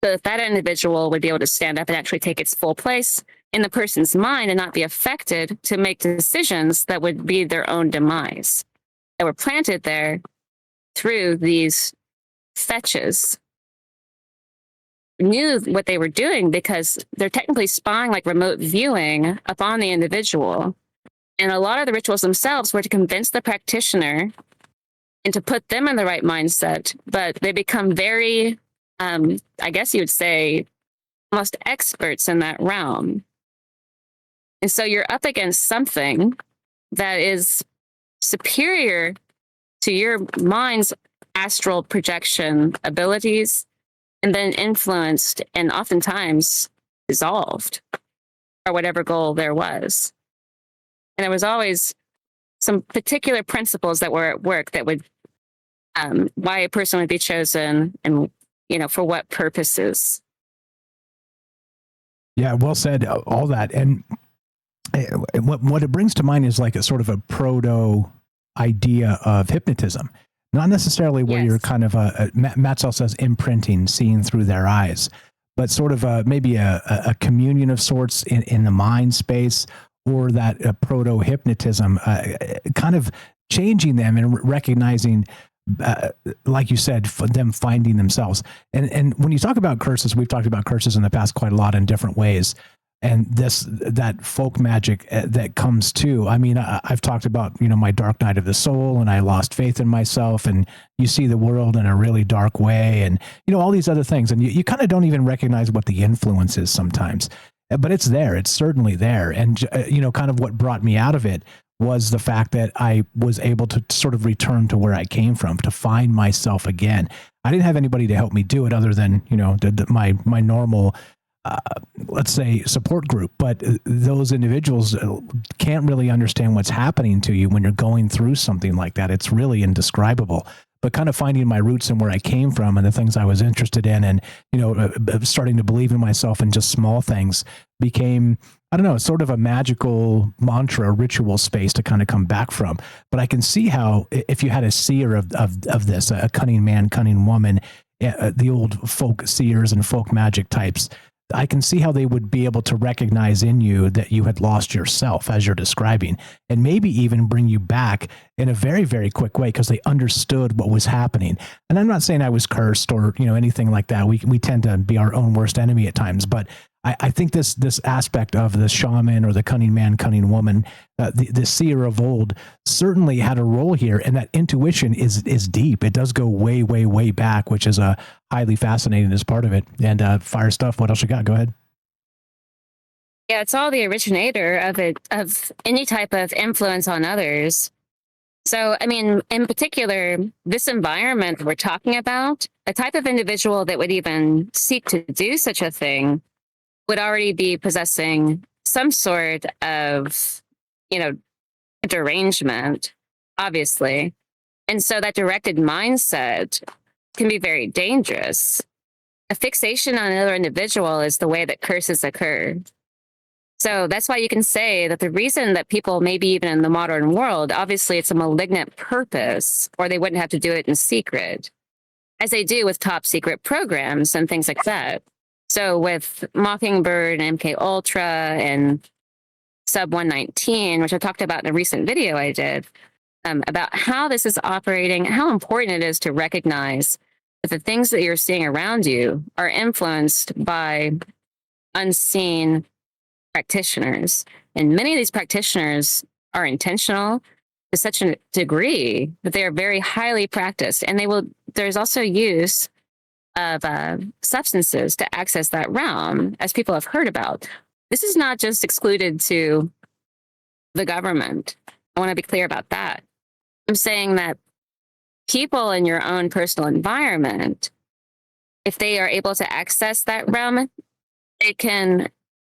So that individual would be able to stand up and actually take its full place in the person's mind and not be affected to make decisions that would be their own demise, that were planted there through these fetches. Knew what they were doing because they're technically spying, like remote viewing, upon the individual. And a lot of the rituals themselves were to convince the practitioner and to put them in the right mindset, but they become very, I guess you would say, almost experts in that realm. And so you're up against something that is superior to your mind's astral projection abilities, and then influenced and oftentimes dissolved for whatever goal there was. And there was always some particular principles that were at work that would, why a person would be chosen and, for what purposes. Yeah, well said, all that. And what it brings to mind is like a sort of a proto idea of hypnotism. Not necessarily where you're kind of Matzel says imprinting, seeing through their eyes, but sort of maybe a communion of sorts in the mind space, or that proto-hypnotism, kind of changing them and recognizing, like you said, them finding themselves. And when you talk about curses, we've talked about curses in the past quite a lot in different ways. And that folk magic that comes too. I mean, I've talked about, my dark night of the soul, and I lost faith in myself, and you see the world in a really dark way, and, all these other things. And you kind of don't even recognize what the influence is sometimes, but it's there. It's certainly there. And, kind of what brought me out of it was the fact that I was able to sort of return to where I came from, to find myself again. I didn't have anybody to help me do it other than, my normal, let's say, support group, but those individuals can't really understand what's happening to you when you're going through something like that. It's really indescribable. But kind of finding my roots and where I came from and the things I was interested in, and starting to believe in myself in just small things became, I don't know, sort of a magical mantra, ritual space to kind of come back from. But I can see how if you had a seer of this, a cunning man, cunning woman, the old folk seers and folk magic types, I can see how they would be able to recognize in you that you had lost yourself, as you're describing, and maybe even bring you back in a very, very quick way because they understood what was happening. And I'm not saying I was cursed or, anything like that. We tend to be our own worst enemy at times, but I think this aspect of the shaman or the cunning man, cunning woman, the seer of old certainly had a role here. And that intuition is deep. It does go way, way, way back, which is highly fascinating as part of it. And fire stuff. What else you got? Go ahead. Yeah, it's all the originator of any type of influence on others. So, I mean, in particular, this environment we're talking about, a type of individual that would even seek to do such a thing would already be possessing some sort of, derangement, obviously. And so that directed mindset can be very dangerous. A fixation on another individual is the way that curses occur. So that's why you can say that the reason that people, maybe even in the modern world, obviously it's a malignant purpose, or they wouldn't have to do it in secret, as they do with top secret programs and things like that. So with Mockingbird and MK Ultra and Sub 119, which I talked about in a recent video I did, about how this is operating, how important it is to recognize that the things that you're seeing around you are influenced by unseen practitioners. And many of these practitioners are intentional to such a degree that they are very highly practiced. And there's also use of substances to access that realm, as people have heard about. This is not just excluded to the government. I want to be clear about that. I'm saying that people in your own personal environment, if they are able to access that realm, they can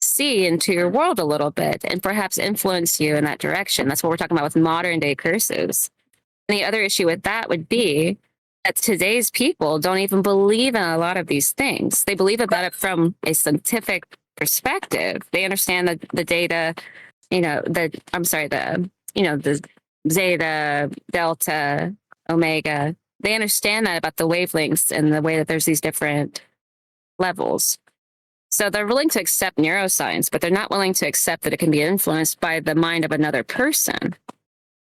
see into your world a little bit and perhaps influence you in that direction. That's what we're talking about with modern day curses. And the other issue with that would be that today's people don't even believe in a lot of these things. They believe about it from a scientific perspective. They understand the data, the zeta, delta, omega. They understand that about the wavelengths and the way that there's these different levels. So they're willing to accept neuroscience, but they're not willing to accept that it can be influenced by the mind of another person,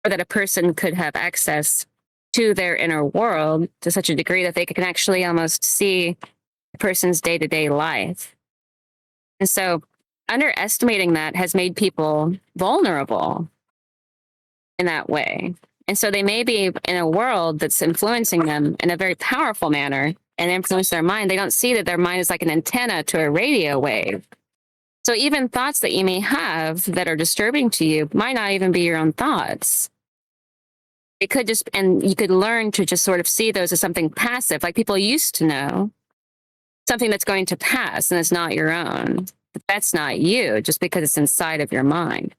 or that a person could have access to their inner world to such a degree that they can actually almost see a person's day-to-day life. And so underestimating that has made people vulnerable in that way. And so they may be in a world that's influencing them in a very powerful manner and influence their mind. They don't see that their mind is like an antenna to a radio wave. So even thoughts that you may have that are disturbing to you might not even be your own thoughts. It could just, and you could learn to just sort of see those as something passive, like people used to know, something that's going to pass and it's not your own. But that's not you, just because it's inside of your mind.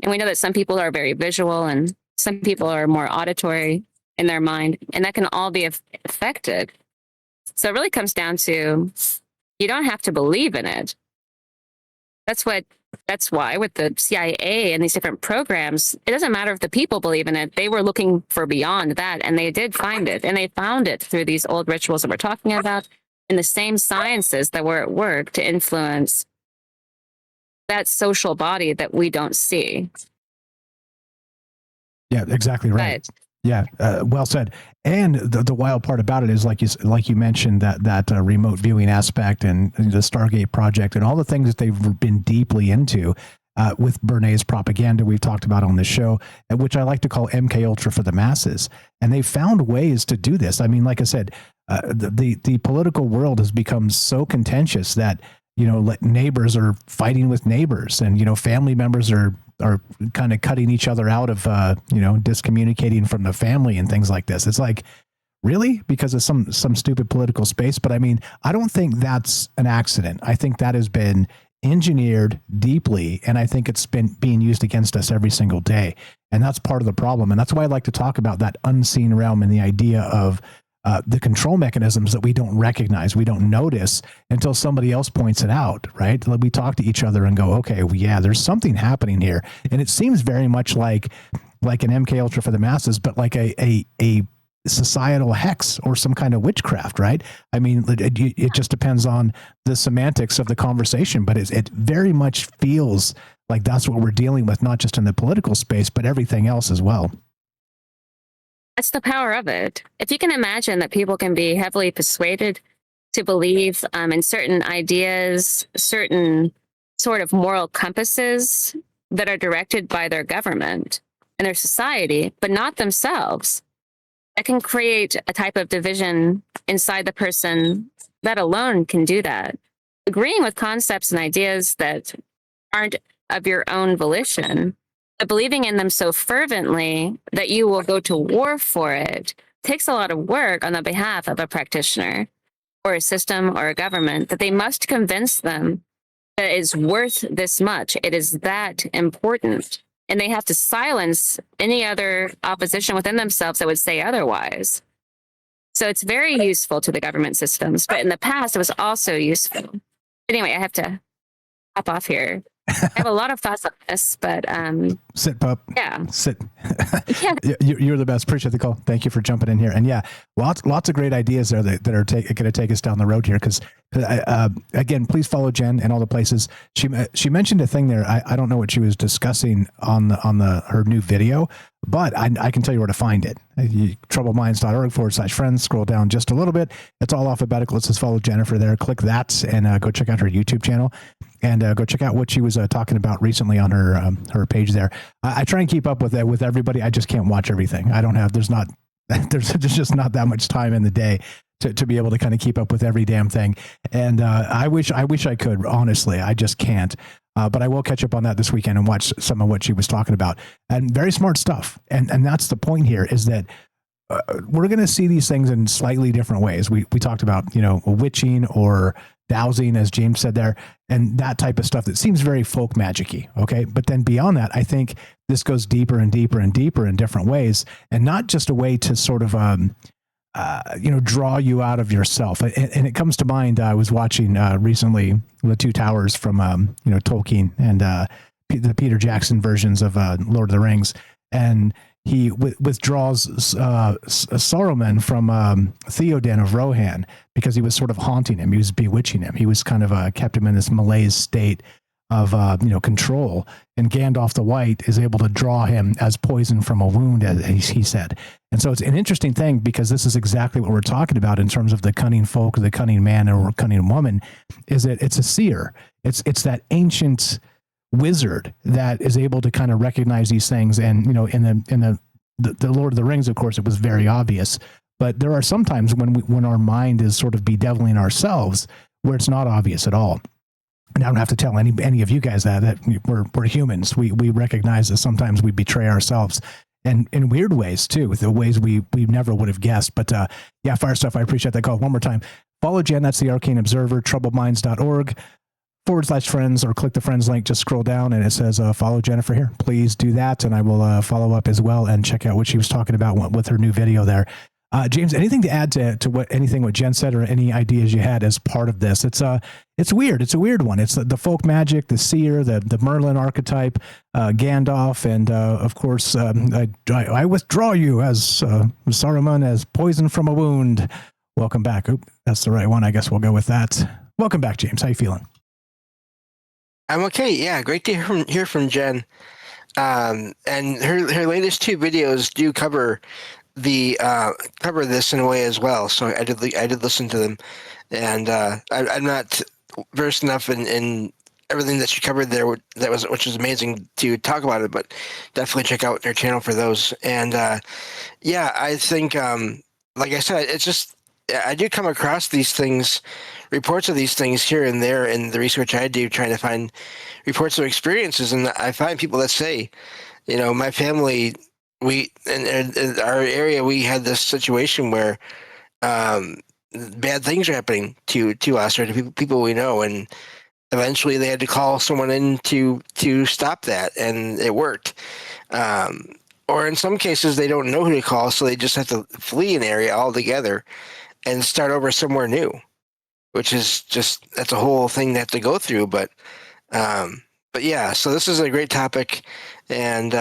And we know that some people are very visual and some people are more auditory in their mind, and that can all be affected. So it really comes down to, you don't have to believe in it. That's why with the CIA and these different programs, it doesn't matter if the people believe in it. They were looking for beyond that, and they did find it. And they found it through these old rituals that we're talking about, and the same sciences that were at work to influence that social body that we don't see. Yeah, exactly right. Yeah, well said. And the wild part about it is, like you mentioned, that remote viewing aspect and the Stargate project and all the things that they've been deeply into with Bernays propaganda we've talked about on this show, which I like to call MK Ultra for the masses. And they found ways to do this. I mean, like I said, the political world has become so contentious that neighbors are fighting with neighbors, and family members are kind of cutting each other out of discommunicating from the family and things like this. It's like, really? Because of some stupid political space? But I mean, I don't think that's an accident. I think that has been engineered deeply, and I think it's been being used against us every single day. And that's part of the problem. And that's why I like to talk about that unseen realm and the idea of the control mechanisms that we don't recognize, we don't notice until somebody else points it out, right? We talk to each other and go, okay, well, yeah, there's something happening here. And it seems very much like an MK Ultra for the masses, but like a societal hex or some kind of witchcraft, right? I mean, it just depends on the semantics of the conversation, but it very much feels like that's what we're dealing with, not just in the political space, but everything else as well. That's the power of it. If you can imagine that people can be heavily persuaded to believe in certain ideas, certain sort of moral compasses that are directed by their government and their society, but not themselves, that can create a type of division inside the person. That alone can do that. Agreeing with concepts and ideas that aren't of your own volition, but believing in them so fervently that you will go to war for it, takes a lot of work on the behalf of a practitioner or a system or a government, that they must convince them that it's worth this much. It is that important. And they have to silence any other opposition within themselves that would say otherwise. So it's very useful to the government systems, but in the past, it was also useful. Anyway, I have to hop off here. I have a lot of thoughts on this, but sit, pup. Yeah, sit. Yeah. You're the best. Appreciate the call. Thank you for jumping in here. And yeah, lots of great ideas there that are going to take us down the road here. Because again, please follow Jen and all the places. She mentioned a thing there. I don't know what she was discussing on her new video, but I can tell you where to find it. troubledminds.org/friends. Scroll down just a little bit. It's all alphabetical. It says follow Jennifer there. Click that and go check out her YouTube channel. And go check out what she was talking about recently on her page there. I try and keep up with everybody. I just can't watch everything. There's just not that much time in the day to be able to kind of keep up with every damn thing. And I wish I could, honestly. I just can't. But I will catch up on that this weekend and watch some of what she was talking about. And very smart stuff. And that's the point here, is that we're going to see these things in slightly different ways. We talked about, witching or dowsing, as James said there, and that type of stuff that seems very folk magic-y. Okay. But then beyond that, I think this goes deeper and deeper and deeper in different ways, and not just a way to sort of, draw you out of yourself. And it comes to mind, I was watching recently the Two Towers from, Tolkien and the Peter Jackson versions of Lord of the Rings. And he withdraws Saruman from Theoden of Rohan because he was sort of haunting him. He was bewitching him. He was kind of kept him in this malaise state of control. And Gandalf the White is able to draw him as poison from a wound, as he said. And so it's an interesting thing, because this is exactly what we're talking about in terms of the cunning folk, the cunning man or cunning woman, is that it's a seer. It's that ancient wizard that is able to kind of recognize these things. And in the Lord of the Rings, of course, it was very obvious, but there are some times when our mind is sort of bedeviling ourselves where it's not obvious at all. And I don't have to tell any of you guys that we're humans. We recognize that sometimes we betray ourselves, and in weird ways too, the ways we never would have guessed. But yeah, fire stuff. I appreciate that call. One more time, follow Jen. That's the Arcane Observer. troubledminds.org/friends, or click the friends link. Just scroll down and it says follow Jennifer here. Please do that, and I will follow up as well and check out what she was talking about with her new video there. James, anything to add to what Jen said, or any ideas you had as part of this? It's weird. It's a weird one. It's the folk magic, the seer, the Merlin archetype, Gandalf, and of course, I withdraw you as Saruman as poison from a wound. Welcome back. Oop, that's the right one. I guess we'll go with that. Welcome back, James. How you feeling? I'm okay. Yeah, great to hear from Jen. And her latest two videos do cover this in a way as well. So I did listen to them, and I'm not versed enough in everything that she covered there, which was amazing to talk about it. But definitely check out her channel for those. And yeah, I think like I said, it's just I do come across these things, reports of these things here and there in the research I do, trying to find reports of experiences, and I find people that say, my family. We in our area, we had this situation where bad things are happening to us or to people we know, and eventually they had to call someone in to stop that, and it worked. Or in some cases, they don't know who to call, so they just have to flee an area altogether and start over somewhere new, which is that's a whole thing they have to go through. But yeah, so this is a great topic, and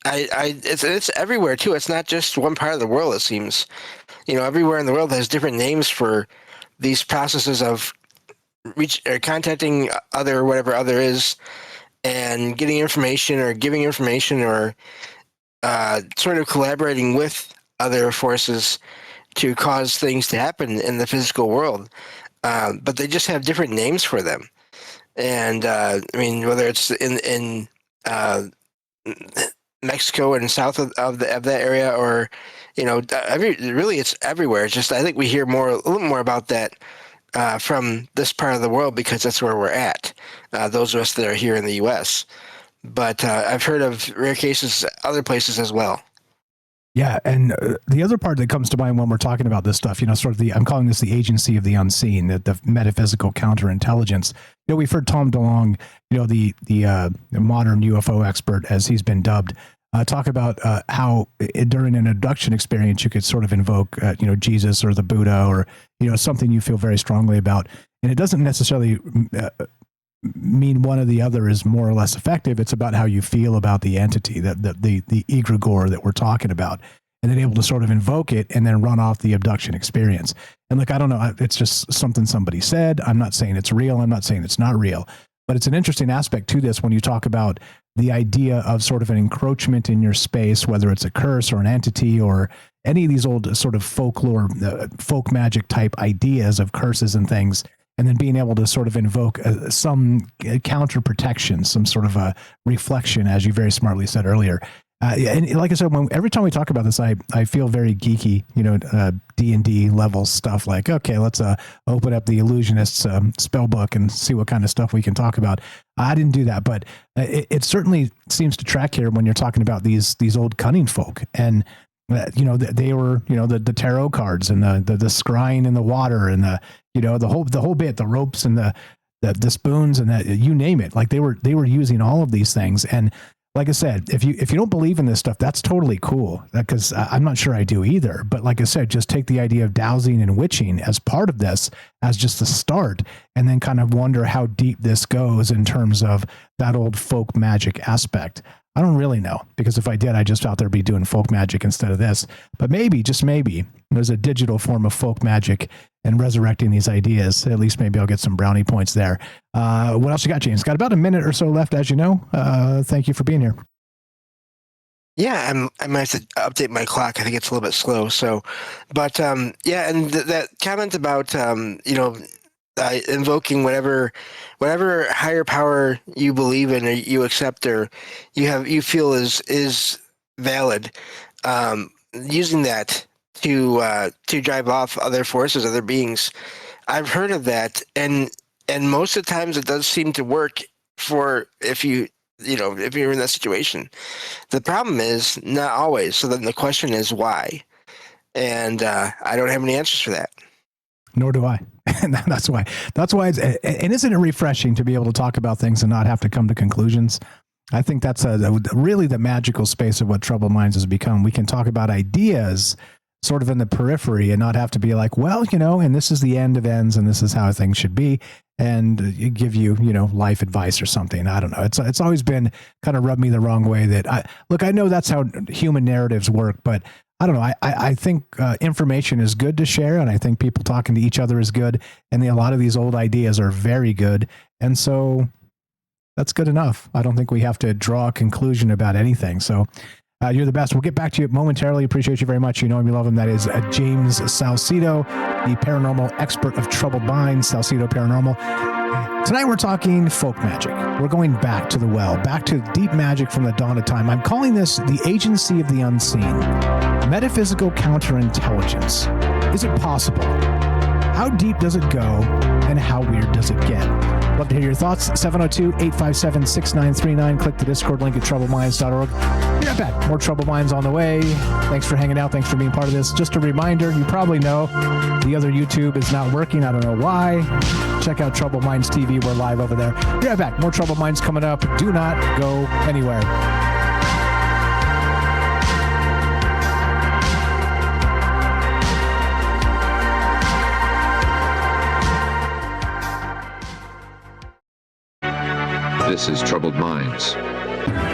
It's everywhere too. It's not just one part of the world. It seems, everywhere in the world has different names for these processes of contacting other, whatever other is, and getting information or giving information or sort of collaborating with other forces to cause things to happen in the physical world. But they just have different names for them. And whether it's in Mexico and south of that area, or really it's everywhere. It's just I think we hear a little more about that from this part of the world because that's where we're at. Those of us that are here in the U.S. But I've heard of rare cases other places as well. Yeah, and the other part that comes to mind when we're talking about this stuff, sort of I'm calling this the agency of the unseen, the metaphysical counterintelligence. We've heard Tom DeLonge, the modern UFO expert, as he's been dubbed, talk about how during an abduction experience you could sort of invoke, Jesus or the Buddha or something you feel very strongly about, and it doesn't necessarily mean one or the other is more or less effective. It's about how you feel about the entity, the egregore that we're talking about, and then able to sort of invoke it and then run off the abduction experience. And look, I don't know, it's just something somebody said. I'm not saying it's real. I'm not saying it's not real, but it's an interesting aspect to this when you talk about the idea of sort of an encroachment in your space, whether it's a curse or an entity or any of these old sort of folklore, folk magic type ideas of curses and things. And then being able to sort of invoke some counter protection, some sort of a reflection, as you very smartly said earlier. And like I said, every time we talk about this, I feel very geeky, D&D level stuff like, okay, let's open up the illusionist's spell book and see what kind of stuff we can talk about. I didn't do that, but it certainly seems to track here when you're talking about these old cunning folk. And they were, the tarot cards and the scrying in the water and the whole bit, the ropes and the spoons and that, you name it. Like they were using all of these things. And like I said, if you don't believe in this stuff, that's totally cool, because I'm not sure I do either. But like I said, just take the idea of dowsing and witching as part of this, as just the start, and then kind of wonder how deep this goes in terms of that old folk magic aspect. I don't really know, because if I did, I'd just out there be doing folk magic instead of this. But maybe, just maybe, there's a digital form of folk magic and resurrecting these ideas. At least maybe I'll get some brownie points there. What else you got, James? Got about a minute or so left, as you know. Thank you for being here. Yeah, I might have to update my clock. I think it's a little bit slow. So, but yeah, and that comment about invoking whatever higher power you believe in or you accept or you feel is valid, using that to drive off other forces, other beings. I've heard of that, and most of the times it does seem to work for if you're in that situation. The problem is not always. So then the question is why, and I don't have any answers for that. Nor do I. And that's why it's, and isn't it refreshing to be able to talk about things and not have to come to conclusions? I think that's really the magical space of what Troubled Minds has become. We can talk about ideas sort of in the periphery and not have to be like, well, and this is the end of ends and this is how things should be, and give you, life advice or something. I don't know. It's always been kind of rubbed me the wrong way that I know that's how human narratives work, but I don't know. I think information is good to share, and I think people talking to each other is good. And a lot of these old ideas are very good. And so that's good enough. I don't think we have to draw a conclusion about anything. So you're the best. We'll get back to you momentarily. Appreciate you very much. You know him, you love him. That is James Salcedo, the paranormal expert of Troubled Minds, Salcedo Paranormal. Tonight we're talking folk magic. We're going back to the well, back to deep magic from the dawn of time. I'm calling this the agency of the unseen. Metaphysical counterintelligence. Is it possible? How deep does it go? And how weird does it get? Love to hear your thoughts. 702-857-6939. Click the Discord link at troubledminds.org. Be right back. More Troubled Minds on the way. Thanks for hanging out. Thanks for being part of this. Just a reminder, you probably know the other YouTube is not working. I don't know why. Check out Troubled Minds TV. We're live over there. Be right back. More Troubled Minds coming up. Do not go anywhere. This is Troubled Minds.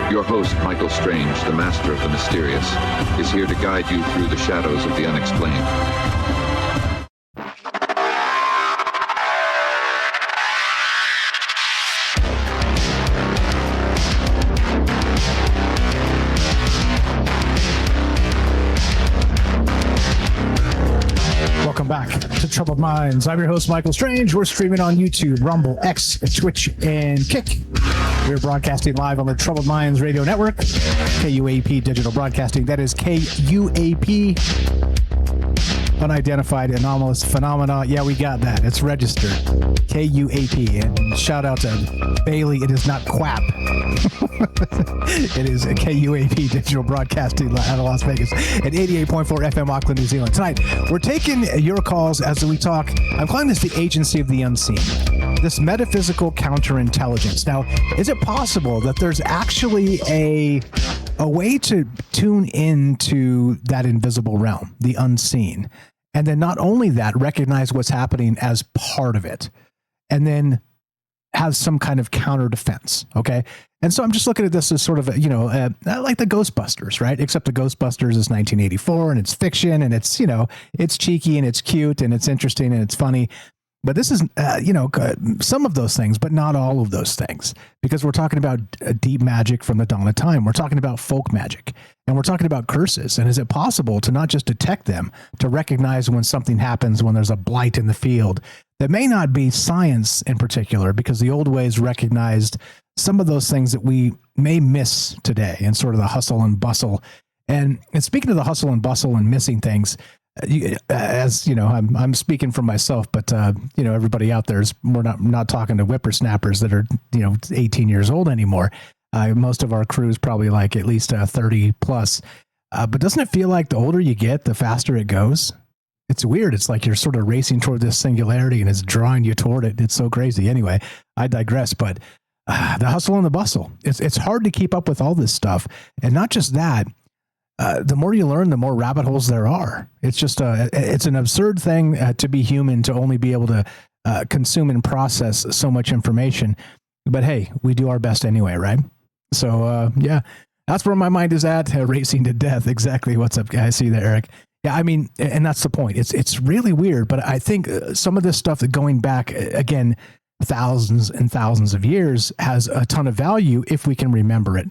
Your host, Michael Strange, the master of the mysterious, is here to guide you through the shadows of the unexplained. Welcome back to Troubled Minds. I'm your host, Michael Strange. We're streaming on YouTube, Rumble, X, Twitch, and Kick. We're broadcasting live on the Troubled Minds Radio Network, KUAP Digital Broadcasting. That is KUAP, Unidentified Anomalous Phenomena. Yeah, we got that. It's registered. KUAP. And shout out to Bailey. It is not QAP. It is a KUAP Digital Broadcasting out of Las Vegas at 88.4 FM Auckland, New Zealand. Tonight, we're taking your calls as we talk. I'm calling this the agency of the unseen. This metaphysical counterintelligence. Now, is it possible that there's actually a way to tune into that invisible realm, the unseen, and then not only that, recognize what's happening as part of it, and then have some kind of counter defense? Okay. And so I'm just looking at this as sort of, like the Ghostbusters, right? Except the Ghostbusters is 1984 and it's fiction and it's, it's cheeky and it's cute and it's interesting and it's funny. But this is, some of those things, but not all of those things, because we're talking about deep magic from the dawn of time. We're talking about folk magic, and we're talking about curses. And is it possible to not just detect them, to recognize when something happens, when there's a blight in the field that may not be science in particular, because the old ways recognized some of those things that we may miss today in sort of the hustle and bustle. And speaking of the hustle and bustle and missing things, as you know, I'm speaking for myself, but everybody out there we're not talking to whippersnappers that are 18 years old anymore. Most of our crew is probably like at least 30 plus. But doesn't it feel like the older you get, the faster it goes? It's weird. It's like you're sort of racing toward this singularity and it's drawing you toward it. It's so crazy. Anyway, I digress. But the hustle and the bustle. It's hard to keep up with all this stuff, and not just that. The more you learn, the more rabbit holes there are. It's just it's an absurd thing to be human, to only be able to consume and process so much information. But hey, we do our best anyway, right? So yeah, that's where my mind is at, racing to death. Exactly. What's up, guys? See you there, Eric. Yeah, I mean, and that's the point. It's really weird, but I think some of this stuff that going back again thousands and thousands of years has a ton of value if we can remember it.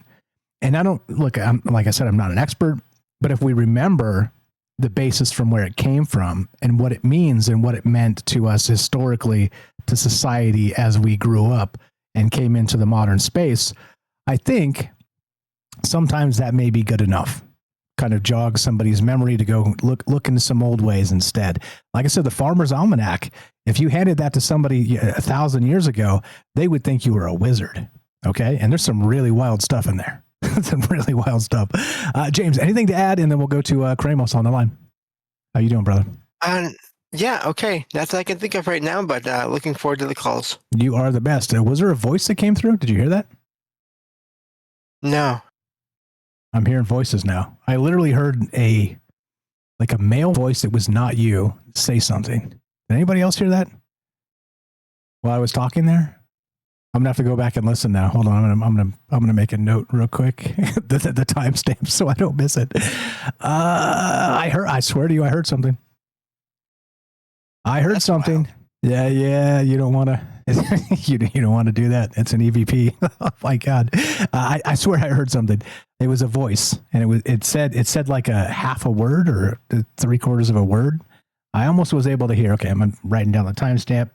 And I don't look, like I said, I'm not an expert, but if we remember the basis from where it came from and what it means and what it meant to us historically, to society as we grew up and came into the modern space, I think sometimes that may be good enough. Kind of jog somebody's memory to go look into some old ways instead. Like I said, the Farmer's Almanac, if you handed that to somebody 1,000 years ago, they would think you were a wizard. Okay. And there's some really wild stuff in there. Some really wild stuff. James, anything to add? And then we'll go to Kramos on the line. How you doing, brother? Yeah, okay. That's all I can think of right now, but looking forward to the calls. You are the best. Was there a voice that came through? Did you hear that? No. I'm hearing voices now. I literally heard a male voice that was not you say something. Did anybody else hear that while I was talking there? I'm gonna have to go back and listen now. Hold on, I'm gonna make a note real quick, the timestamp, so I don't miss it. I swear to you, I heard something. That's something. Wild. Yeah. You don't want to. You don't want to do that. It's an EVP. Oh my God. I swear I heard something. It was a voice, and it said like a half a word or 3/4 of a word. I almost was able to hear. Okay, I'm writing down the timestamp.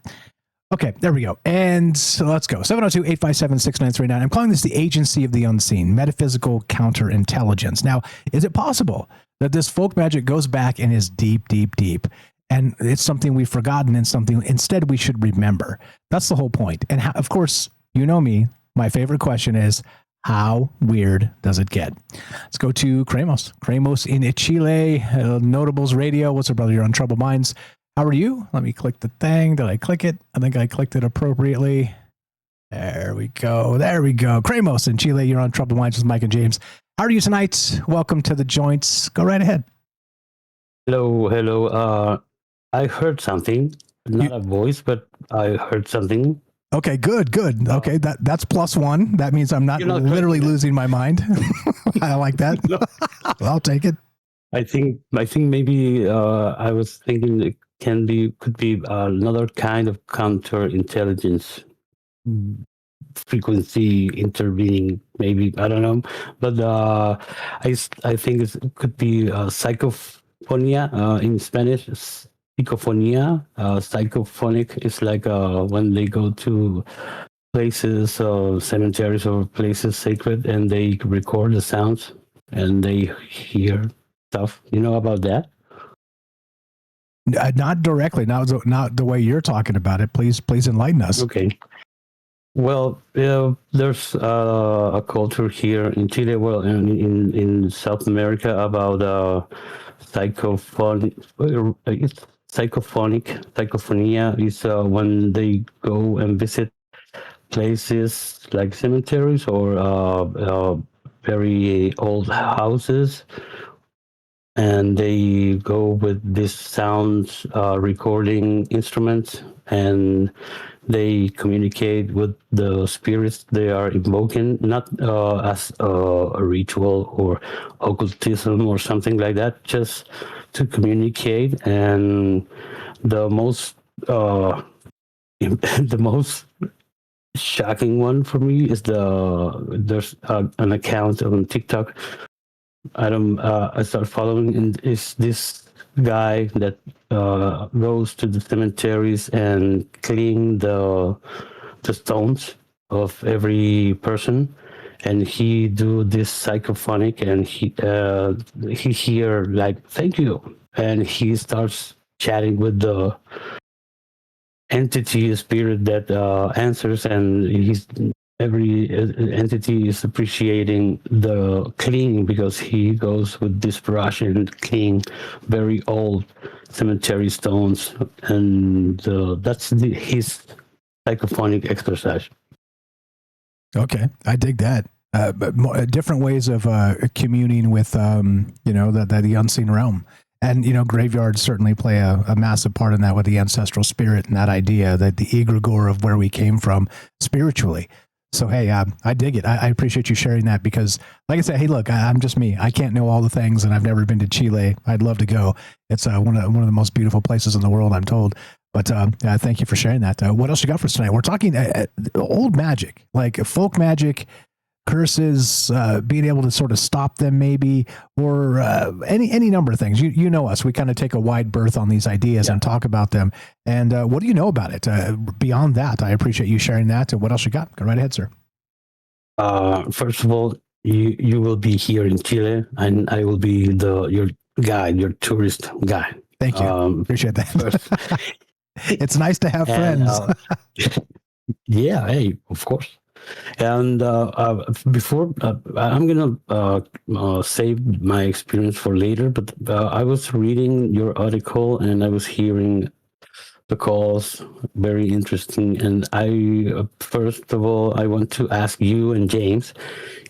Okay, there we go. And so let's go. 702-857-6939. I'm calling this the agency of the unseen, metaphysical counterintelligence. Now, is it possible that this folk magic goes back and is deep, deep, deep? And it's something we've forgotten and something instead we should remember. That's the whole point. And of course, you know me, my favorite question is, how weird does it get? Let's go to Kramos. Kramos in Chile, Notables Radio. What's up, brother? You're on Troubled Minds. How are you? Let me click the thing. Did I click it? I think I clicked it appropriately. There we go. Kramos in Chile. You're on Troubled Minds with Mike and James. How are you tonight? Welcome to the joints. Go right ahead. Hello. I heard something. Not a voice, but I heard something. Okay, good. Okay, that's +1. That means I'm not literally losing my mind. I like that. I'll take it. I think maybe I was thinking it could be another kind of counterintelligence frequency intervening. Maybe I don't know, but I think it could be psychophonia in Spanish. Psychophonia, psychophonic is like when they go to places, cemeteries or places sacred, and they record the sounds and they hear stuff. You know about that? Not directly, not the way you're talking about it. Please enlighten us. Okay. Well, there's a culture here in Chile, well, in South America about psychophonia is when they go and visit places like cemeteries or very old houses, and they go with these sounds recording instruments, and they communicate with the spirits they are invoking, not as a ritual or occultism or something like that, just to communicate. And the most the most shocking one for me is there's an account on TikTok I start following, and is this guy that goes to the cemeteries and clean the stones of every person, and he do this psychophonic, and he hear like "thank you," and he starts chatting with the entity spirit that answers, and every entity is appreciating the cleaning because he goes with this brush and clean very old cemetery stones, and that's his psychophonic exercise. Okay, I dig that. But different ways of communing with, the unseen realm. And, graveyards certainly play a massive part in that with the ancestral spirit and that idea that the egregore of where we came from spiritually. So, hey, I dig it. I appreciate you sharing that because, like I said, hey, look, I'm just me. I can't know all the things, and I've never been to Chile. I'd love to go. It's one of the most beautiful places in the world, I'm told. But thank you for sharing that. What else you got for us tonight? We're talking old magic, like folk magic, curses, being able to sort of stop them maybe, or any number of things. You know us. We kind of take a wide berth on these ideas and talk about them. And what do you know about it? Beyond that, I appreciate you sharing that. What else you got? Go right ahead, sir. First of all, you will be here in Chile, and I will be your guide, your tourist guide. Thank you. Appreciate that. It's nice to have friends. Yeah, hey, of course. And before, I'm going to save my experience for later, but I was reading your article and I was hearing the calls, very interesting. And first of all, I want to ask you and James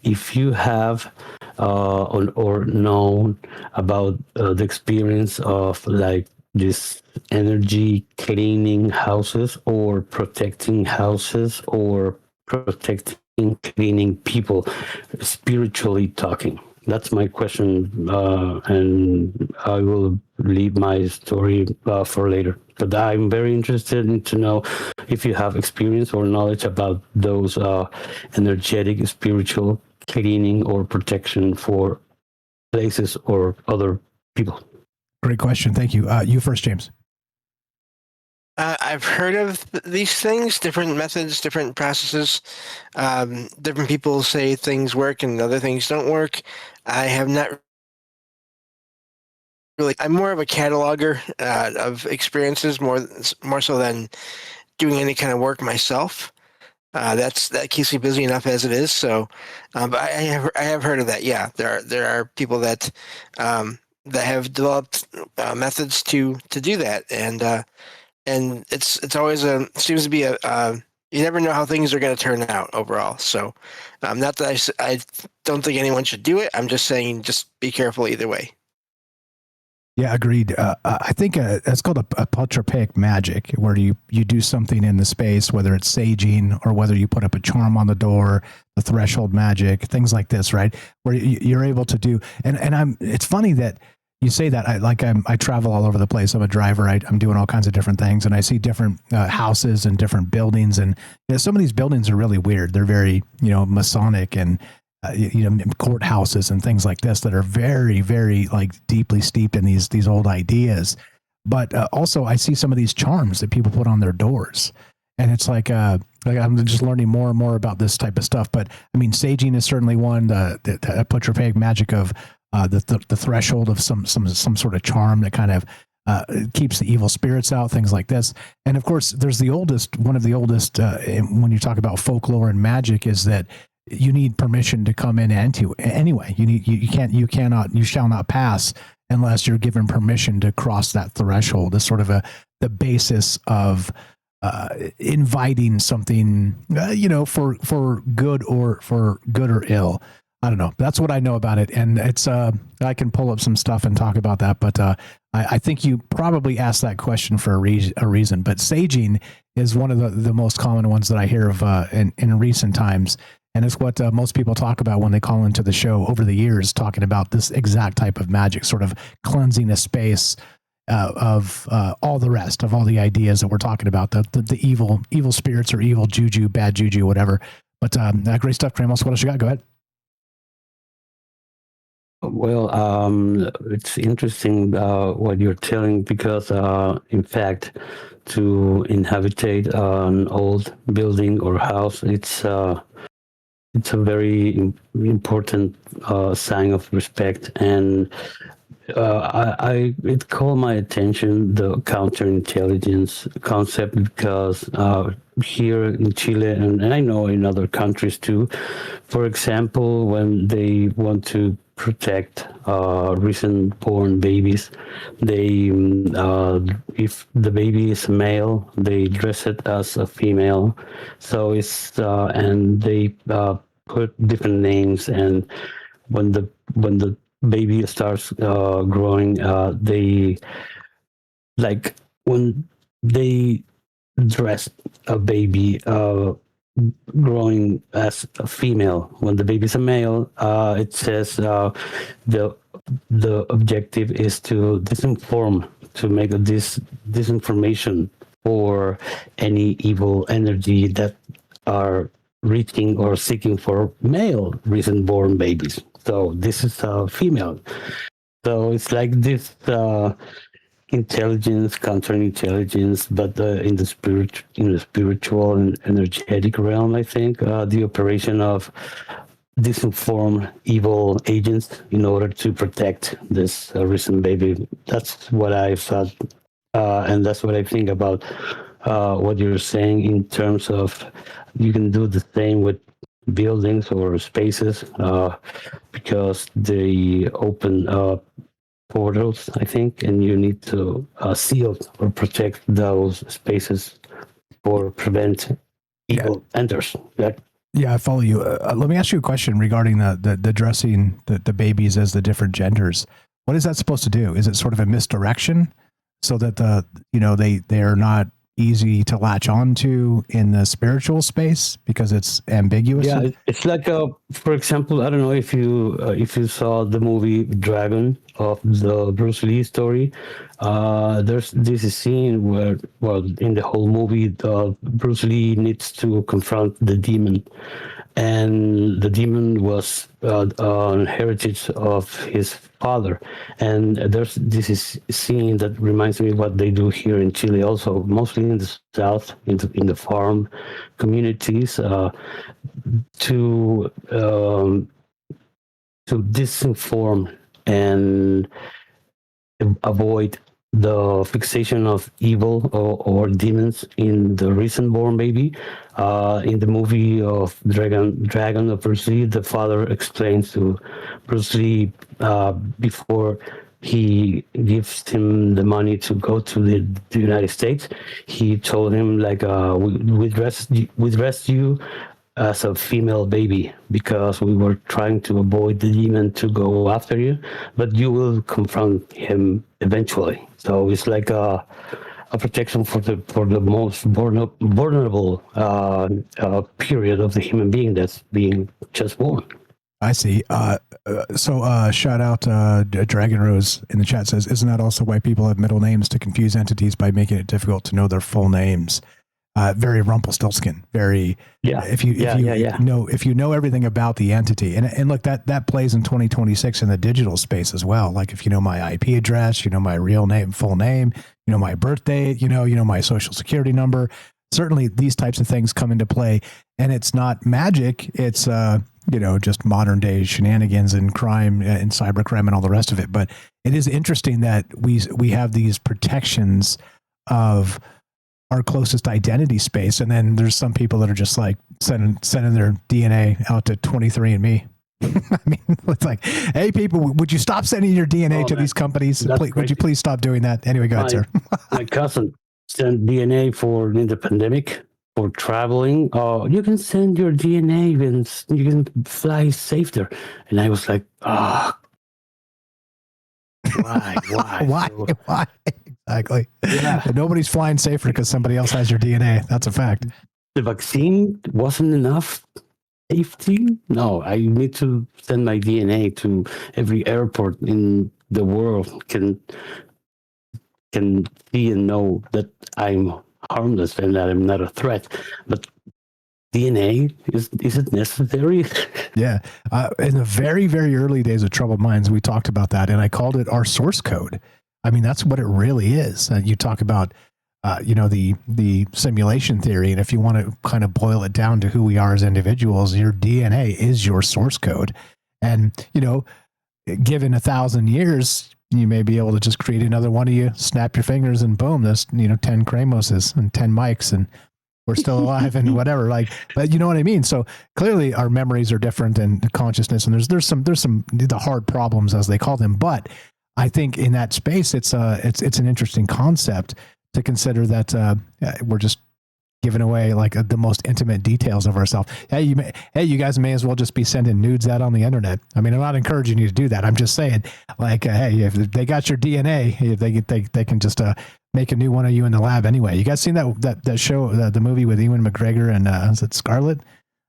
if you have or known about the experience of like this energy cleaning houses or protecting houses or protecting, cleaning people, spiritually talking. That's my question, and I will leave my story for later. But I'm very interested to know if you have experience or knowledge about those energetic, spiritual cleaning or protection for places or other people. Great question. Thank you. You first, James. I've heard of these things, different methods, different processes. Different people say things work and other things don't work. I have not really. I'm more of a cataloger of experiences, more so than doing any kind of work myself. That keeps me busy enough as it is. So, but I have heard of that. Yeah, there are people that have developed methods to do that, and it's always seems to be you never know how things are going to turn out overall. So, not that I don't think anyone should do it. I'm just saying, just be careful either way. Yeah, agreed. I think it's called a apotropaic magic, where you do something in the space, whether it's saging or whether you put up a charm on the door, the threshold magic, things like this, right? Where you're able to do, and it's funny that you say that. I travel all over the place. I'm a driver. I'm doing all kinds of different things, and I see different houses and different buildings, and some of these buildings are really weird. They're very Masonic and courthouses and things like this that are very, very like deeply steeped in these old ideas. But also, I see some of these charms that people put on their doors, and it's like I'm just learning more and more about this type of stuff. But I mean, saging is certainly one. The apotropaic magic of the threshold of some sort of charm that kind of keeps the evil spirits out, things like this. And of course, there's one of the oldest when you talk about folklore and magic, is that you need permission to come in anyway. You shall not pass unless you're given permission to cross that threshold. It's sort of the basis of inviting something, for good or ill. I don't know. That's what I know about it. And it's, I can pull up some stuff and talk about that, but I think you probably asked that question for a reason, but saging is one of the most common ones that I hear of in recent times. And it's what most people talk about when they call into the show over the years, talking about this exact type of magic, sort of cleansing a space of all the rest of all the ideas that we're talking about, the evil spirits or evil juju, bad juju, whatever. But great stuff, Kramos. What else you got? Go ahead. Well, it's interesting what you're telling, because in fact, to inhabit an old building or house, it's a very important sign of respect. And it called my attention, the counterintelligence concept, because here in Chile, and I know in other countries too, for example, when they want to protect recent born babies, they if the baby is a male, they dress it as a female. So it's and they put different names, and when the baby starts growing, they, like, when they dress a baby growing as a female, when the baby's a male, it says the objective is to disinform, to make this disinformation for any evil energy that are reaching or seeking for male recent born babies. So this is a female. So it's like this intelligence, counterintelligence, but in the spiritual and energetic realm, I think the operation of disinform evil agents in order to protect this recent baby. That's what I thought, and that's what I think about what you're saying in terms of you can do the same with buildings or spaces, because they open portals, I think, and you need to seal or protect those spaces or prevent evil enters. Yeah, I follow you. Let me ask you a question regarding the dressing the babies as the different genders. What is that supposed to do? Is it sort of a misdirection so that they are not easy to latch on to in the spiritual space because it's ambiguous? Yeah, it's like for example, I don't know if you saw the movie Dragon of the Bruce Lee story. There's this scene where, well, in the whole movie, Bruce Lee needs to confront the demon, and the demon was an heritage of his father. And there's this scene that reminds me of what they do here in Chile, also mostly in the south, in the farm communities, to disinform and avoid the fixation of evil or demons in the recent born baby. In the movie of Dragon of Bruce Lee, the father explains to Bruce Lee before he gives him the money to go to the United States. He told him, like, we dress you as a female baby because we were trying to avoid the demon to go after you, but you will confront him eventually. So it's like a protection for the most vulnerable period of the human being that's being just born. I see. So shout out Dragon Rose in the chat says, isn't that also why people have middle names to confuse entities by making it difficult to know their full names? Very Rumpelstiltskin. Very. Yeah. If you know everything about the entity, and look, that plays in 2026 in the digital space as well. Like if you know my IP address, you know my real name, full name, you know my birth date, you know my social security number. Certainly, these types of things come into play, and it's not magic. It's just modern day shenanigans and crime and cybercrime and all the rest of it. But it is interesting that we have these protections of our closest identity space, and then there's some people that are just like sending their DNA out to 23andMe. I mean, it's like, hey, people, would you stop sending your DNA to these companies? Would you please stop doing that? Anyway, go ahead, sir. My cousin sent DNA in the pandemic for traveling. You can send your DNA and you can fly safer. And I was like, why? Why? Exactly. Yeah. But nobody's flying safer because somebody else has your DNA. That's a fact. The vaccine wasn't enough safety. No, I need to send my DNA to every airport in the world can see and know that I'm harmless and that I'm not a threat. But DNA, is it necessary? Yeah. In the very, very early days of Troubled Minds, we talked about that, and I called it our source code. I mean, that's what it really is. You talk about, the simulation theory, and if you want to kind of boil it down to who we are as individuals, your DNA is your source code. And, given 1,000 years, you may be able to just create another one of you, snap your fingers, and boom, there's 10 Kramoses and 10 Mikes, and we're still alive and whatever. But you know what I mean? So clearly our memories are different and consciousness, and there's some the hard problems, as they call them. But I think in that space, it's an interesting concept to consider that we're just giving away like the most intimate details of ourselves. Hey, you guys may as well just be sending nudes out on the internet. I mean, I'm not encouraging you to do that. I'm just saying, like, hey, if they got your DNA, they can just make a new one of you in the lab anyway. You guys seen that show, the movie with Ewan McGregor and is it Scarlett?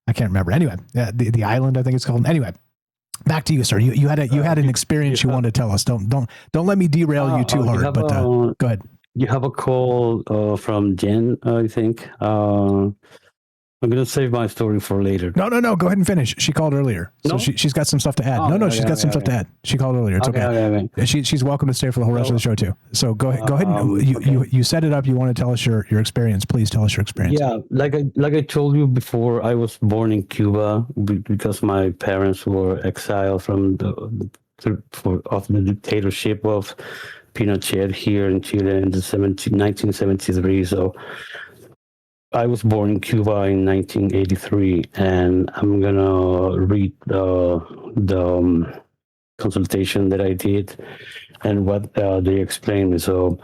I can't remember. Anyway, the Island, I think it's called. Anyway. Back to you, sir. You had an experience you wanted to tell us. Don't let me derail you too hard. But go ahead. You have a call from Jen, I think. I'm going to save my story for later. No. Go ahead and finish. She called earlier. So she's got some stuff to add. She's got some stuff to add. She called earlier. It's okay. She's welcome to stay for the whole rest of the show too. So go ahead. And you set it up. You want to tell us your experience. Please tell us your experience. Yeah. Like I told you before, I was born in Cuba because my parents were exiled from the dictatorship of Pinochet here in Chile in the 1973. So I was born in Cuba in 1983, and I'm gonna read the consultation that I did and what they explained. So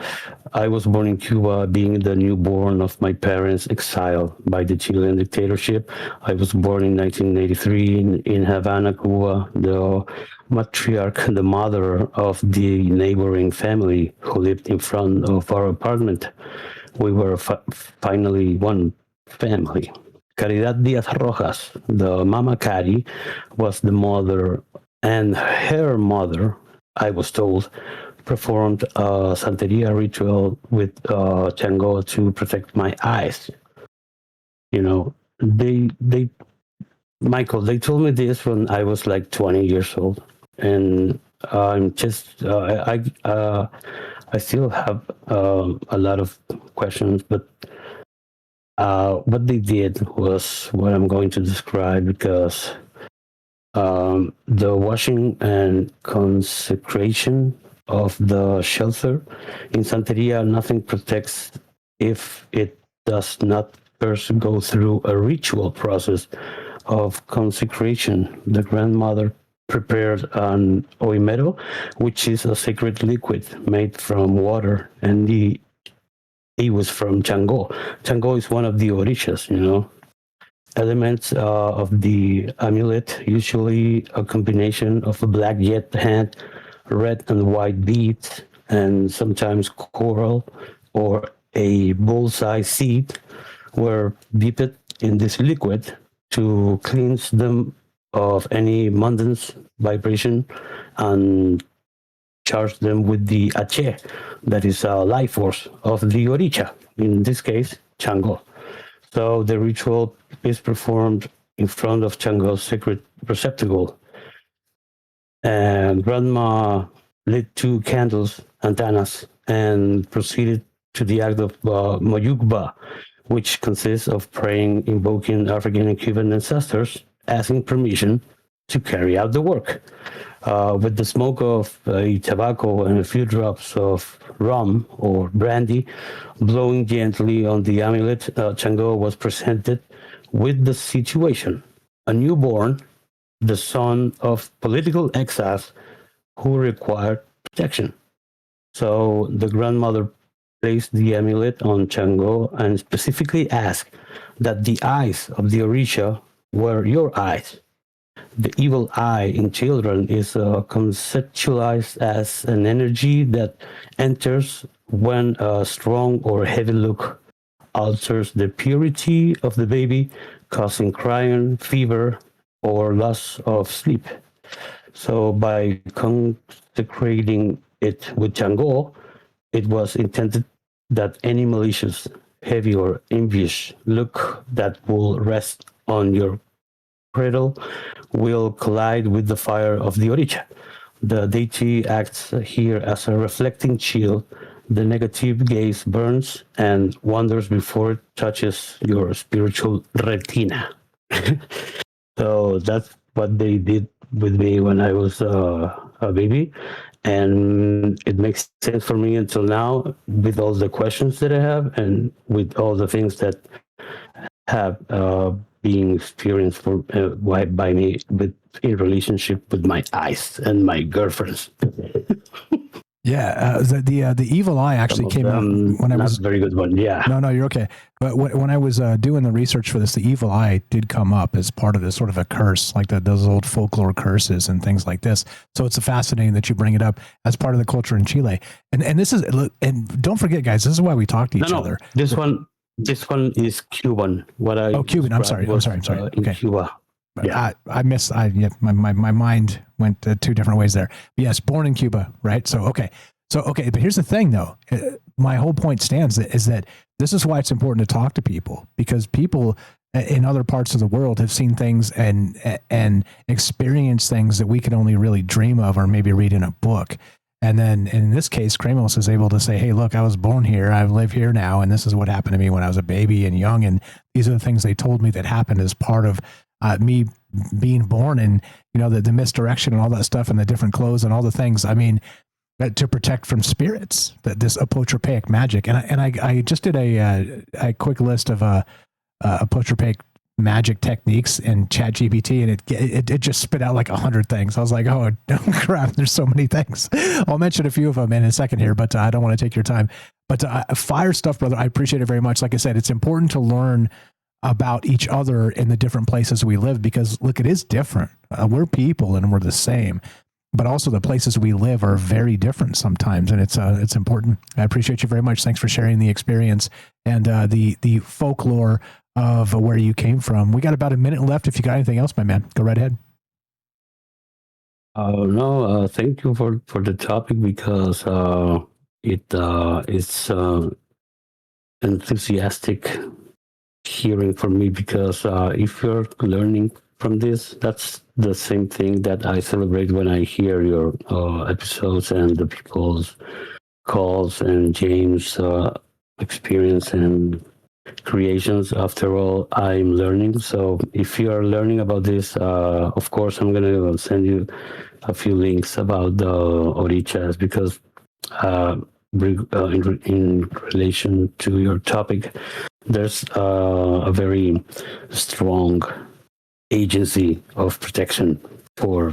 I was born in Cuba, being the newborn of my parents exiled by the Chilean dictatorship. I was born in 1983 in Havana, Cuba. The matriarch, the mother of the neighboring family who lived in front of our apartment. We were finally one family. Caridad Diaz Rojas, the Mama Cari, was the mother, and her mother, I was told, performed a Santeria ritual with Chango to protect my eyes. You know, Michael, they told me this when I was like 20 years old, and I'm just, I still have a lot of questions, but what they did was what I'm going to describe, because the washing and consecration of the shelter in Santeria, nothing protects if it does not first go through a ritual process of consecration. The grandmother prepared an oimero, which is a sacred liquid made from water, and it was from Chango. Chango is one of the orishas, you know, elements of the amulet, usually a combination of a black jet hand, red and white beads, and sometimes coral or a bullseye seed, were dipped in this liquid to cleanse them of any mundane vibration and charge them with the ache, that is a life force of the Orisha, in this case, Chango. So the ritual is performed in front of Chango's sacred receptacle. And Grandma lit 2 candles, antanas, and proceeded to the act of Moyugba, which consists of praying, invoking African and Cuban ancestors, asking permission to carry out the work. With the smoke of tobacco and a few drops of rum or brandy blowing gently on the amulet, Chango was presented with the situation: a newborn, the son of political exiles who required protection. So the grandmother placed the amulet on Chango and specifically asked that the eyes of the Orisha were your eyes. The evil eye in children is conceptualized as an energy that enters when a strong or heavy look alters the purity of the baby, causing crying, fever, or loss of sleep. So by consecrating it with Chango, it was intended that any malicious, heavy, or envious look that will rest on your cradle will collide with the fire of the Orisha. The deity acts here as a reflecting shield. The negative gaze burns and wanders before it touches your spiritual retina. So that's what they did with me when I was a baby. And it makes sense for me until now, with all the questions that I have and with all the things that have being experienced by me in relationship with my eyes and my girlfriends. Yeah, the evil eye actually came out when I was a very good one. Yeah. No, you're okay. But when I was doing the research for this, the evil eye did come up as part of this sort of a curse, like those old folklore curses and things like this. So it's fascinating that you bring it up as part of the culture in Chile. And this is, and don't forget, guys, this is why we talk to each other. This one is Cuban. Cuban. I'm sorry. In Okay. Cuba. Yeah. My mind went 2 different ways there. But yes, born in Cuba, right? So okay. But here's the thing, though. My whole point stands is that this is why it's important to talk to people, because people in other parts of the world have seen things and experienced things that we can only really dream of or maybe read in a book. And then in this case, Kramos is able to say, hey, look, I was born here. I live here now. And this is what happened to me when I was a baby and young. And these are the things they told me that happened as part of me being born, and, you know, the misdirection and all that stuff and the different clothes and all the things. I mean, to protect from spirits, this apotropaic magic. And I just did a quick list of apotropaic magic techniques in ChatGPT, and it just spit out like 100 things. I was like, oh crap, there's so many things. I'll mention a few of them in a second here, but I don't want to take your time. But fire stuff, brother, I appreciate it very much. Like I said, it's important to learn about each other in the different places we live, because look, it is different. We're people and we're the same, but also the places we live are very different sometimes, and it's important. I appreciate you very much. Thanks for sharing the experience and the folklore of where you came from. We got about a minute left. If you got anything else, my man, go right ahead. No, thank you for the topic, because it's enthusiastic hearing from me, because if you're learning from this, that's the same thing that I celebrate when I hear your episodes and the people's calls and James' experience and creations. After all, I'm learning. So if you are learning about this, of course, I'm going to send you a few links about the Orishas, because in relation to your topic, there's a very strong agency of protection for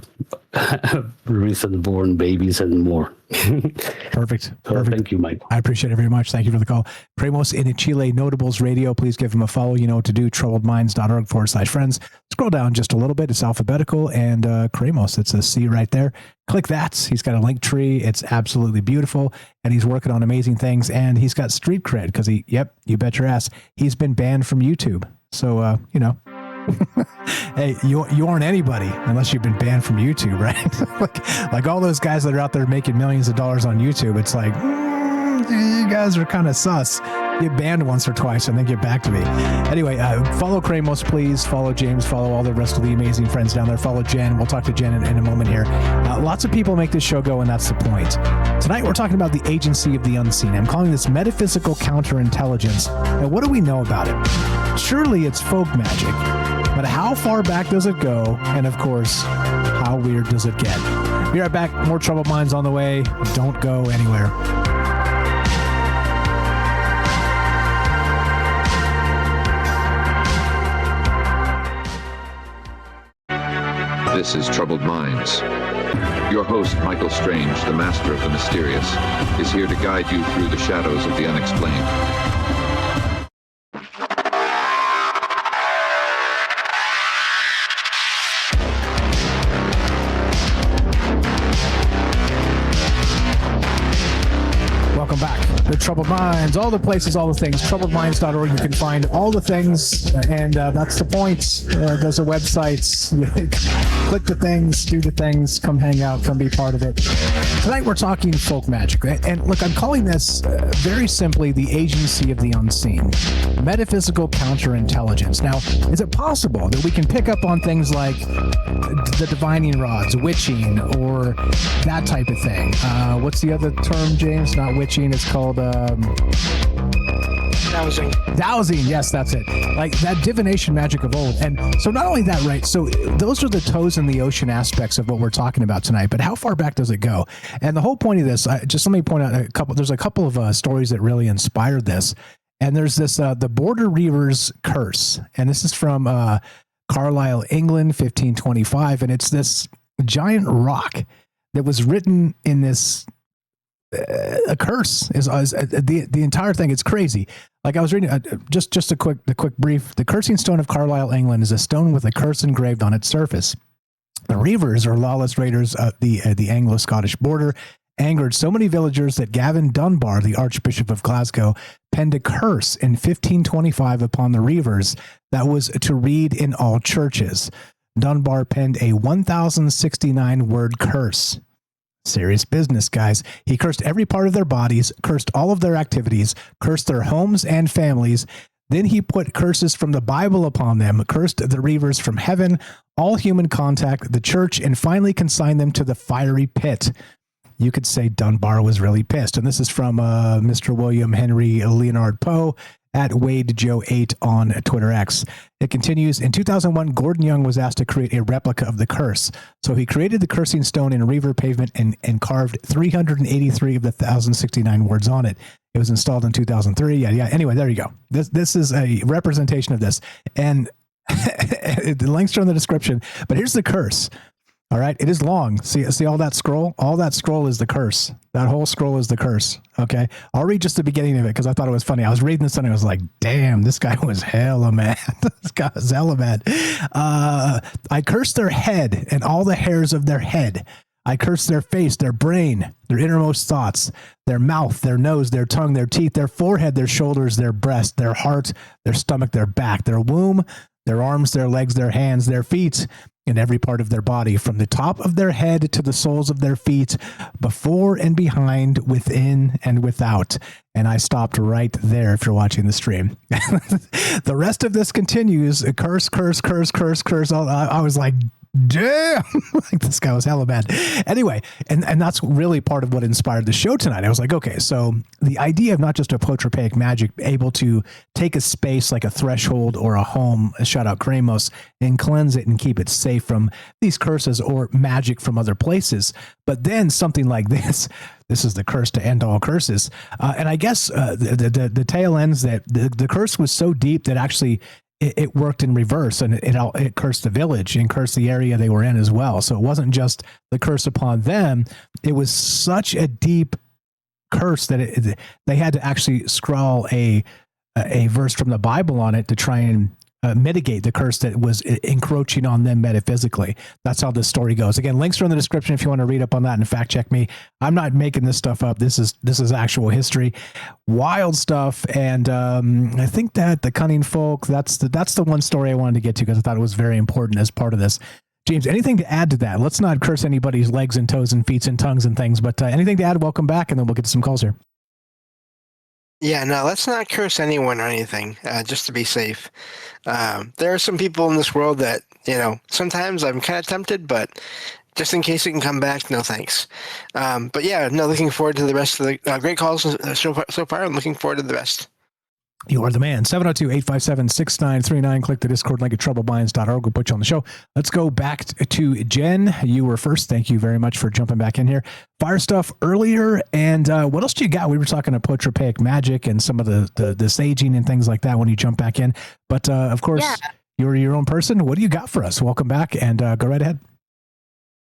recent born babies and more. Perfect. Thank you, Mike. I appreciate it very much. Thank you for the call. Cremos in Chile Notables Radio. Please give him a follow. You know what to do. troubledminds.org/friends. Scroll down just a little bit. It's alphabetical. And Cremos, it's a C right there. Click that. He's got a link tree. It's absolutely beautiful. And he's working on amazing things. And he's got street cred because you bet your ass, he's been banned from YouTube. So, hey, you aren't anybody unless you've been banned from YouTube, right? like all those guys that are out there making millions of dollars on YouTube. It's like, you guys are kind of sus. Get banned once or twice and then get back to me. Anyway, follow Cremos, please. Follow James. Follow all the rest of the amazing friends down there. Follow Jen. We'll talk to Jen in a moment here. Lots of people make this show go, and that's the point. Tonight, we're talking about the agency of the unseen. I'm calling this metaphysical counterintelligence. Now, what do we know about it? Surely it's folk magic. But how far back does it go? And of course, how weird does it get? Be right back. More Troubled Minds on the way. Don't go anywhere. This is Troubled Minds. Your host, Michael Strange, the master of the mysterious, is here to guide you through the shadows of the unexplained. Welcome back to Troubled Minds. All the places, all the things. Troubledminds.org. You can find all the things, and that's the point. There's a website. Click the things, do the things, come hang out, come be part of it. Tonight we're talking folk magic. And look, I'm calling this very simply the agency of the unseen. Metaphysical counterintelligence. Now, is it possible that we can pick up on things like the divining rods, witching, or that type of thing? What's the other term, James? Not witching. It's called dowsing. Dowsing, yes, that's it. Like that divination magic of old. And so not only that, right? So those are the toes in the ocean aspects of what we're talking about tonight. But how far back does it go? And the whole point of this, just let me point out a couple. There's a couple of stories that really inspired this. And there's this the Border Reivers curse, and this is from Carlisle, England, 1525, and it's this giant rock that was written in this. A curse is the entire thing. It's crazy. Like I was reading, just a quick brief. The cursing stone of Carlisle, England, is a stone with a curse engraved on its surface. The Reivers, or lawless raiders of the Anglo-Scottish border, angered so many villagers that Gavin Dunbar, the Archbishop of Glasgow, penned a curse in 1525 upon the Reivers that was to read in all churches. Dunbar penned a 1,069-word curse. Serious business, guys. He cursed every part of their bodies, cursed all of their activities, cursed their homes and families. Then he put curses from the Bible upon them, cursed the Reivers from heaven, all human contact, the church, and finally consigned them to the fiery pit. You could say Dunbar was really pissed. And this is from Mr. William Henry Leonard Poe at WadeJoe8 on Twitter X. It continues, in 2001, Gordon Young was asked to create a replica of the curse. So he created the cursing stone in Reiver pavement and carved 383 of the 1,069 words on it. It was installed in 2003. Yeah. Anyway, there you go. This is a representation of this. And the links are in the description. But here's the curse. All right. It is long. See all that scroll? All that scroll is the curse. That whole scroll is the curse. Okay. I'll read just the beginning of it because I thought it was funny. I was reading this and I was like, damn, this guy was hella mad. This guy was hella mad. I curse their head and all the hairs of their head. I curse their face, their brain, their innermost thoughts, their mouth, their nose, their tongue, their teeth, their forehead, their shoulders, their breast, their heart, their stomach, their back, their womb, their arms, their legs, their hands, their feet, in every part of their body, from the top of their head to the soles of their feet, before and behind, within and without. And I stopped right there if you're watching the stream. The rest of this continues. Curse, curse, curse, curse, curse. I was like, damn, like this guy was hella bad. Anyway, and that's really part of what inspired the show tonight. I was like, okay, so the idea of not just a apotropaic magic able to take a space like a threshold or a home, shout out Cremos, and cleanse it and keep it safe from these curses or magic from other places. But then something like this is the curse to end all curses. And I guess the tail ends that the curse was so deep that actually it worked in reverse, and it cursed the village and cursed the area they were in as well. So it wasn't just the curse upon them; it was such a deep curse that they had to actually scrawl a verse from the Bible on it to try and mitigate the curse that was encroaching on them metaphysically. That's how this story goes. Again, links are in the description if you want to read up on that and fact check me. I'm not making this stuff up. This is actual history, wild stuff. And I think that the cunning folk, that's the one story I wanted to get to because I thought it was very important as part of this. James, anything to add to that? Let's not curse anybody's legs and toes and feet and tongues and things, but anything to add? Welcome back, and then we'll get to some calls here. Yeah, no, let's not curse anyone or anything, just to be safe. There are some people in this world that, sometimes I'm kind of tempted, but just in case it can come back, no thanks. But yeah, no, looking forward to the rest of the great calls so far. I'm looking forward to the rest. You are the man. 702-857-6939. Click the Discord link at troubledminds.org. We'll put you on the show. Let's go back to Jen. You were first. Thank you very much for jumping back in here. Fire stuff earlier. And what else do you got? We were talking apotropaic magic and some of the saging and things like that when you jump back in. But of course, you're your own person. What do you got for us? Welcome back and go right ahead.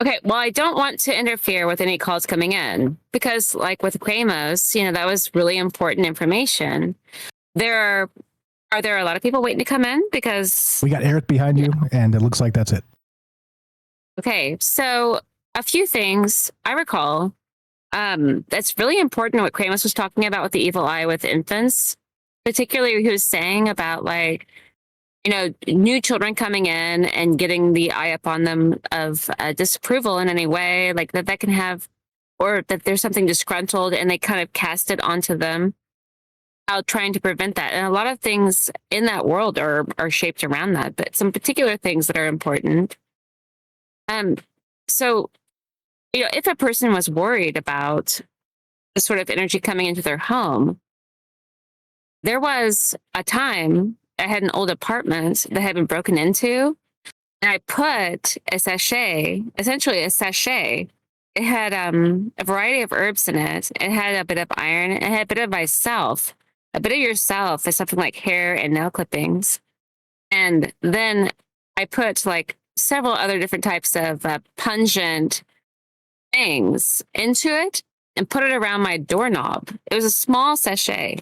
Okay, well, I don't want to interfere with any calls coming in because like with Kramos, that was really important information. Are there a lot of people waiting to come in? Because we got Eric behind you, and it looks like that's it. Okay, so a few things I recall. That's really important what Kramos was talking about with the evil eye with infants, particularly he was saying about new children coming in and getting the eye upon them of disapproval in any way, like that can have, or that there's something disgruntled and they kind of cast it onto them. Out trying to prevent that. And a lot of things in that world are shaped around that, but some particular things that are important. So, if a person was worried about the sort of energy coming into their home, there was a time I had an old apartment that had been broken into, and I put a sachet, essentially a sachet. It had a variety of herbs in it. It had a bit of iron. It had a bit of myself. A bit of yourself is something like hair and nail clippings. And then I put like several other different types of pungent things into it and put it around my doorknob. It was a small sachet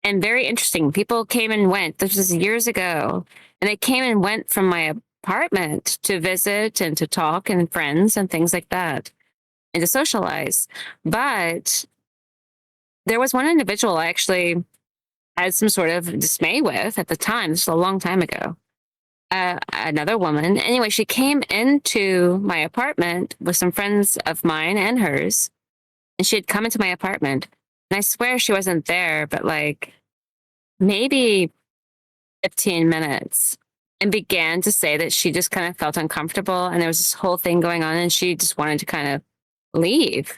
and very interesting. People came and went. This was years ago. And they came and went from my apartment to visit and to talk and friends and things like that and to socialize. But there was one individual I actually had some sort of dismay with at the time. This was a long time ago. Another woman. Anyway, she came into my apartment with some friends of mine and hers. And she had come into my apartment. And I swear she wasn't there, but like maybe 15 minutes. And began to say that she just kind of felt uncomfortable. And there was this whole thing going on. And she just wanted to kind of leave.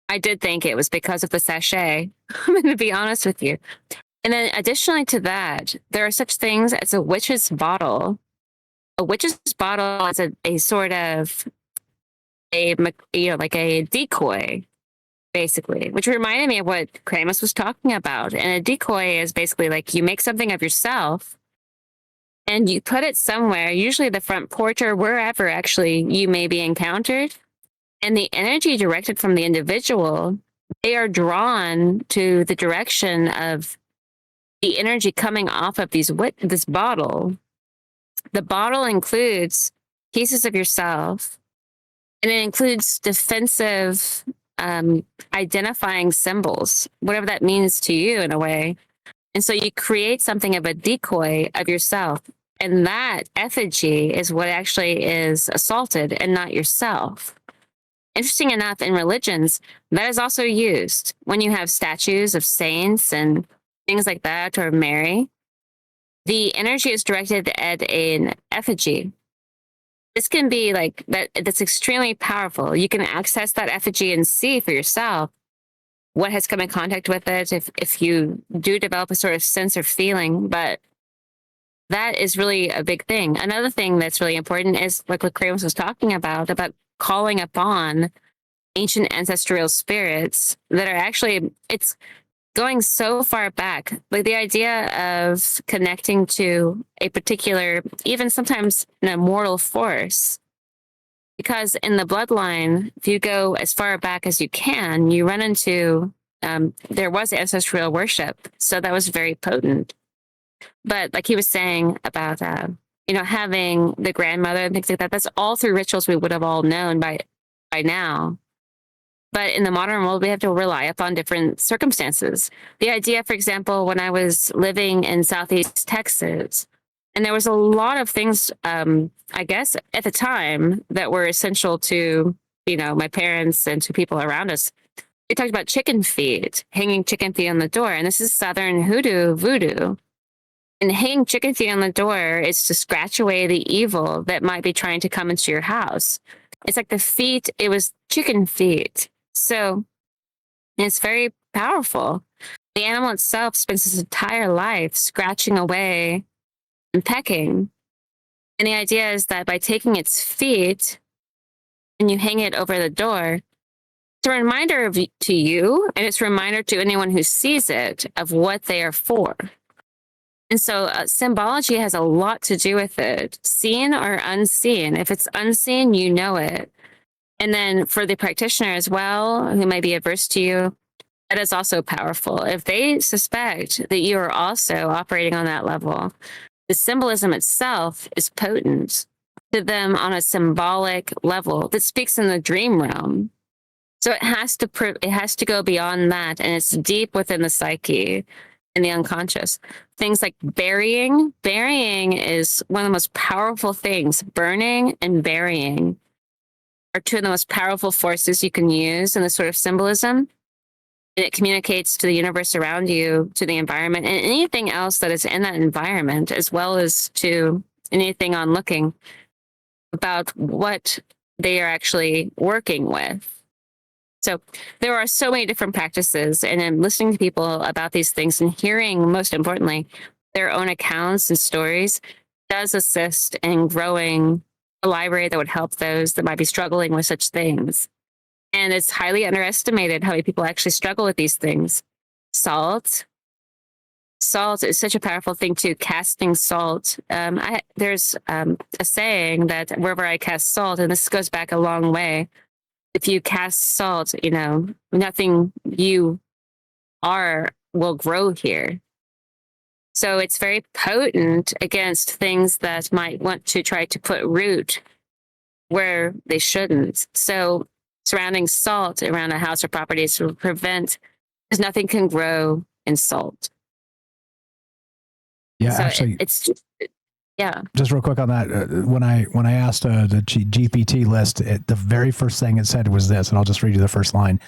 I did think it was because of the sachet. I'm going to be honest with you. And then additionally to that, there are such things as a witch's bottle. A witch's bottle is a sort of like a decoy, basically, which reminded me of what Kramos was talking about. And a decoy is basically like you make something of yourself and you put it somewhere, usually the front porch or wherever actually you may be encountered. And the energy directed from the individual, they are drawn to the direction of the energy coming off of this bottle. The bottle includes pieces of yourself, and it includes defensive, identifying symbols, whatever that means to you in a way. And so you create something of a decoy of yourself, and that effigy is what actually is assaulted and not yourself. Interesting enough, in religions, that is also used when you have statues of saints and things like that, or Mary. The energy is directed at an effigy. This can be like that. That's extremely powerful. You can access that effigy and see for yourself what has come in contact with it if you do develop a sort of sense or feeling. But that is really a big thing. Another thing that's really important is like what Kramos was talking about calling upon ancient ancestral spirits that are actually, going so far back, like the idea of connecting to a particular, even sometimes an immortal force. Because in the bloodline, if you go as far back as you can, you run into, there was ancestral worship. So that was very potent. But like he was saying about, having the grandmother and things like that, that's all through rituals we would have all known by now. But in the modern world, we have to rely upon different circumstances. The idea, for example, when I was living in Southeast Texas, and there was a lot of things, I guess, at the time that were essential to, my parents and to people around us. We talked about chicken feet, hanging chicken feet on the door. And this is Southern voodoo. And hanging chicken feet on the door is to scratch away the evil that might be trying to come into your house. It's like the feet, it was chicken feet. So it's very powerful. The animal itself spends its entire life scratching away and pecking. And the idea is that by taking its feet and you hang it over the door, it's a reminder to you, and it's a reminder to anyone who sees it of what they are for. And so symbology has a lot to do with it, seen or unseen. If it's unseen, you know it. And then for the practitioner as well, who may be averse to you, that is also powerful. If they suspect that you are also operating on that level, the symbolism itself is potent to them on a symbolic level that speaks in the dream realm. So it has to go beyond that, and it's deep within the psyche and the unconscious. Things like burying. Burying is one of the most powerful things. Burning and burying are two of the most powerful forces you can use in this sort of symbolism. And it communicates to the universe around you, to the environment, and anything else that is in that environment, as well as to anything onlooking, about what they are actually working with. So there are so many different practices, and I'm listening to people about these things and hearing, most importantly, their own accounts and stories does assist in growing a library that would help those that might be struggling with such things. And it's highly underestimated how many people actually struggle with these things. Salt is such a powerful thing too. Casting salt. There's a saying that wherever I cast salt, and this goes back a long way, if you cast salt, nothing you are will grow here. So it's very potent against things that might want to try to put root where they shouldn't. So surrounding salt around a house or property to prevent, because nothing can grow in salt. Yeah, so actually, it's just, yeah. Just real quick on that, when I asked the GPT list, the very first thing it said was this, and I'll just read you the first line: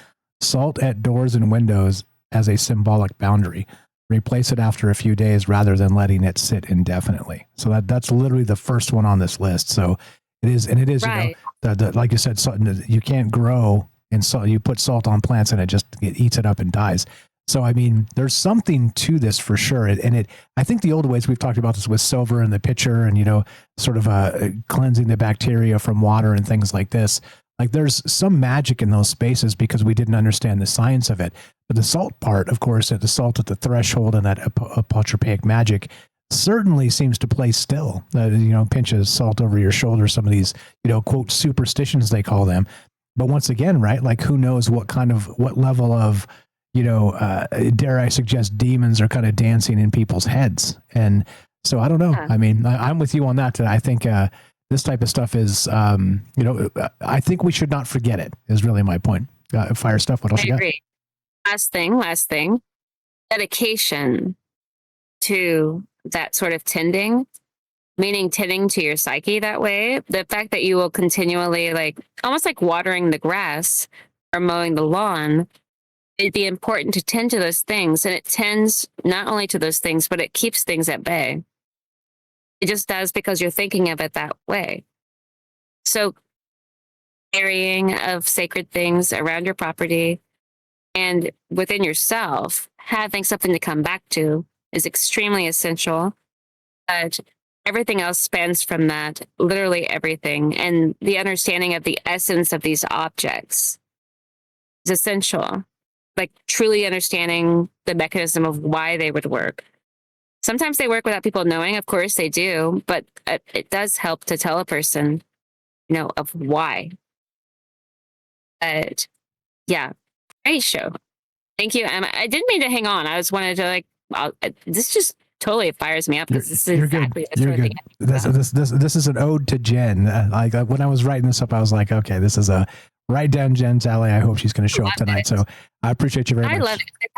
salt at doors and windows as a symbolic boundary. Replace it after a few days rather than letting it sit indefinitely. So that's literally the first one on this list. So it is, and it is, right. Like you said, salt, you can't grow in salt. You put salt on plants and it eats it up and dies. So, I mean, there's something to this for sure. I think the old ways, we've talked about this with silver in the pitcher and, sort of cleansing the bacteria from water and things like this. Like there's some magic in those spaces because we didn't understand the science of it. But the salt part, of course, the salt at the threshold and that apotropaic magic certainly seems to play still. Pinch of salt over your shoulder, some of these, quote, superstitions, they call them. But once again, right, like who knows what level of, dare I suggest, demons are kind of dancing in people's heads. And so I don't know. Yeah. I mean, I'm with you on that. I think this type of stuff is, I think we should not forget it, is really my point. Fire stuff. What else you got? I agree. Last thing, dedication to that sort of tending, meaning tending to your psyche that way. The fact that you will continually, almost like watering the grass or mowing the lawn, it'd be important to tend to those things. And it tends not only to those things, but it keeps things at bay. It just does because you're thinking of it that way. So carrying of sacred things around your property and within yourself, having something to come back to is extremely essential. But everything else spans from that, literally everything. And the understanding of the essence of these objects is essential. like truly understanding the mechanism of why they would work. Sometimes they work without people knowing, of course they do, but it does help to tell a person, of why. But yeah, great show. Thank you. I didn't mean to hang on. I just wanted to this just totally fires me up. This is exactly the sort of thing. This is an ode to Jen. When I was writing this up, I was like, okay, this is a right down Jen's alley. I hope she's going to show up tonight. So I appreciate you very much. I love it.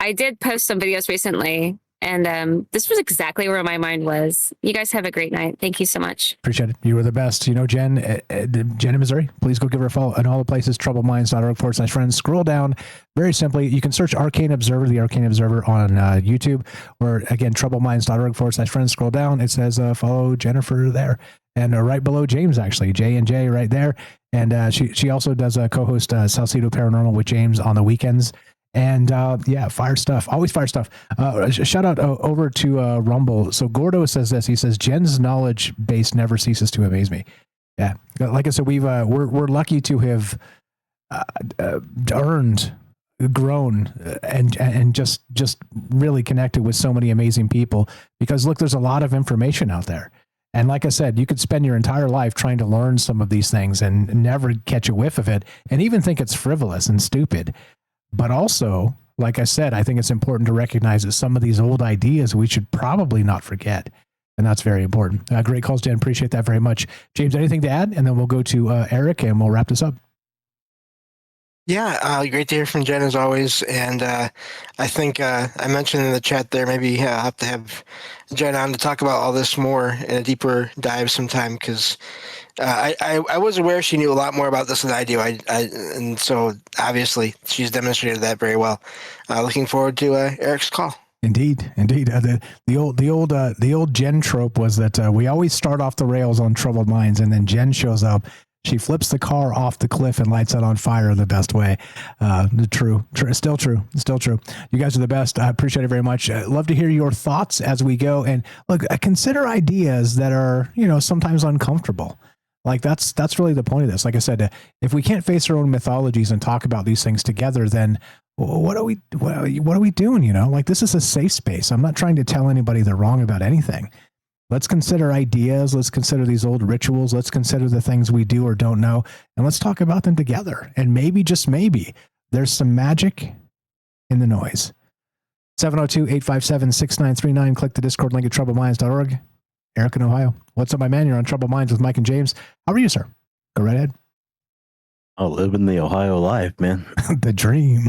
I did post some videos recently, and this was exactly where my mind was. You guys have a great night. Thank you so much. Appreciate it. You were the best. Jen in Missouri, please go give her a follow on all the places, troubledminds.org/friends. Scroll down very simply. You can search Arcane Observer, the Arcane Observer on YouTube, or again, troubledminds.org/friends. Scroll down. It says follow Jennifer there. And right below James, actually, J&J right there. And she also does co-host Salcedo Paranormal with James on the weekends. And fire stuff. Always fire stuff. Shout out over to Rumble. So Gordo says this. He says, Jen's knowledge base never ceases to amaze me. Yeah. Like I said, we're lucky to have earned, grown, and just really connected with so many amazing people, because look, there's a lot of information out there. And like I said, you could spend your entire life trying to learn some of these things and never catch a whiff of it and even think it's frivolous and stupid. But also, like I said, I think it's important to recognize that some of these old ideas we should probably not forget. And that's very important. Great calls, Jen. Appreciate that very much. James, anything to add? And then we'll go to Eric and we'll wrap this up. Yeah, great to hear from Jen as always. And I think I mentioned in the chat there, maybe I'll have to have Jen on to talk about all this more in a deeper dive sometime, because I was aware she knew a lot more about this than I do. And so obviously she's demonstrated that very well. Looking forward to Eric's call. Indeed. The old Jen trope was that we always start off the rails on Troubled Minds, and then Jen shows up. She flips the car off the cliff and lights it on fire in the best way. Still true. You guys are the best. I appreciate it very much. Love to hear your thoughts as we go. And look, consider ideas that are, sometimes uncomfortable. Like that's really the point of this. Like I said, if we can't face our own mythologies and talk about these things together, then what are we doing? Like, this is a safe space. I'm not trying to tell anybody they're wrong about anything. Let's consider ideas. Let's consider these old rituals. Let's consider the things we do or don't know, and let's talk about them together. And maybe, just maybe, there's some magic in the noise. 702-857-6939. Click the Discord link at troubledminds.org. Eric in Ohio. What's up, my man? You're on Troubled Minds with Mike and James. How are you, sir? Go right ahead. Oh, living the Ohio life, man. The dream.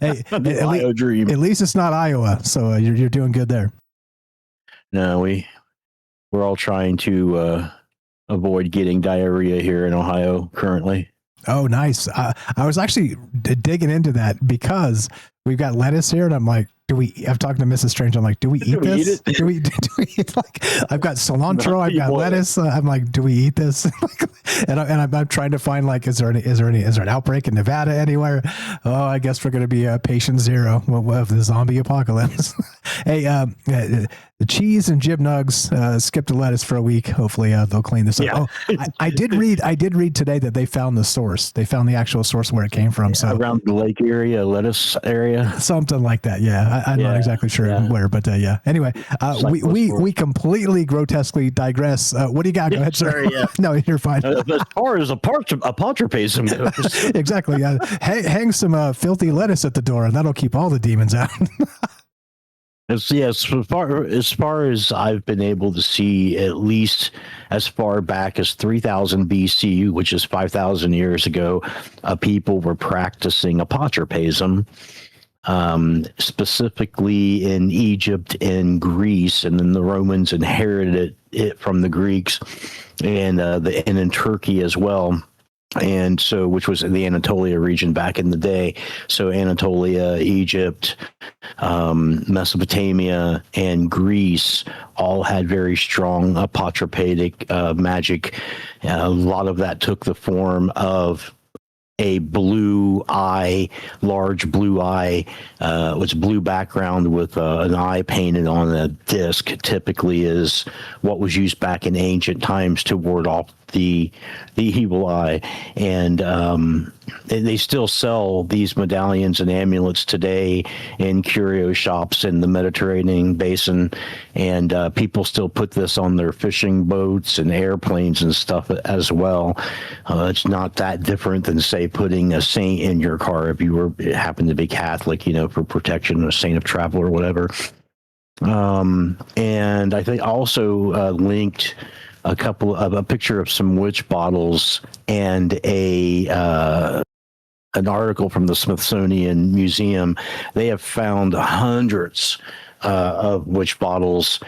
Hey, Ohio dream. At least it's not Iowa, so you're doing good there. No, we're all trying to avoid getting diarrhea here in Ohio currently. Oh, nice. I was actually digging into that because we've got lettuce here, and I'm like, I'm talking to Mrs. Strange. I'm like, do we eat this? Do we eat, like, I've got cilantro, I've got lettuce. I'm like, do we eat this? and I'm trying to find, like, is there an outbreak in Nevada anywhere? Oh, I guess we're going to be patient zero of the zombie apocalypse. Hey, the cheese and Jib Nugs skipped the lettuce for a week. Hopefully they'll clean this up. Yeah. Oh, I did read today that they found the source. They found the actual source where it came from. Yeah, so around the lake area, lettuce area, something like that. Yeah. I'm not exactly sure where, but yeah. Anyway, we completely grotesquely digress. What do you got? Go ahead, sir. Sorry, yeah. No, you're fine. As far as apotropism goes. Exactly. Hang some filthy lettuce at the door, and that'll keep all the demons out. As far as I've been able to see, at least as far back as 3000 BC, which is 5,000 years ago, people were practicing apotropism. Specifically in Egypt and Greece, and then the Romans inherited it from the Greeks, and in Turkey as well. And so, which was the Anatolia region back in the day. So Anatolia, Egypt, Mesopotamia, and Greece all had very strong apotropatic magic. A lot of that took the form of a large blue eye, with blue background with an eye painted on a disc, typically is what was used back in ancient times to ward off the evil eye, and they still sell these medallions and amulets today in curio shops in the Mediterranean basin, and people still put this on their fishing boats and airplanes and stuff as well. It's not that different than, say, putting a saint in your car if you happen to be Catholic, for protection, a saint of travel or whatever. And I think also linked a picture of some witch bottles and an article from the Smithsonian Museum. They have found hundreds of witch bottles,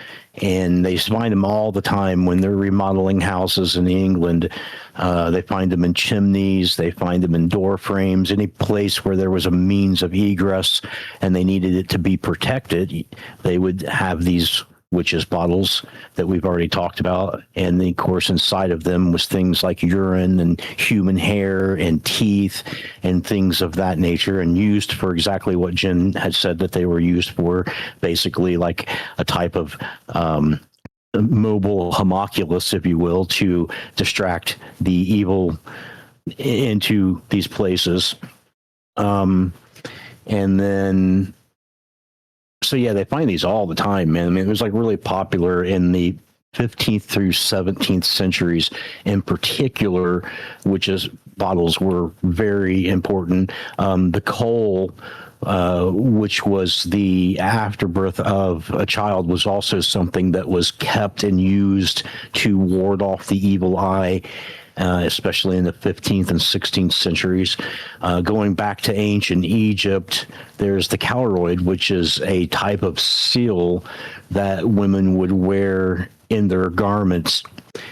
and they find them all the time when they're remodeling houses in England. They find them in chimneys, they find them in door frames, any place where there was a means of egress and they needed it to be protected. They would have these witches bottles that we've already talked about, and of course inside of them was things like urine and human hair and teeth and things of that nature, and used for exactly what Jen had said that they were used for, basically like a type of mobile homunculus, if you will, to distract the evil into these places. And then so yeah, they find these all the time, man. I mean, it was like really popular in the 15th through 17th centuries in particular, witches bottles were very important. The coal, which was the afterbirth of a child, was also something that was kept and used to ward off the evil eye, especially in the 15th and 16th centuries. Going back to ancient Egypt, there's the cauroid, which is a type of seal that women would wear in their garments,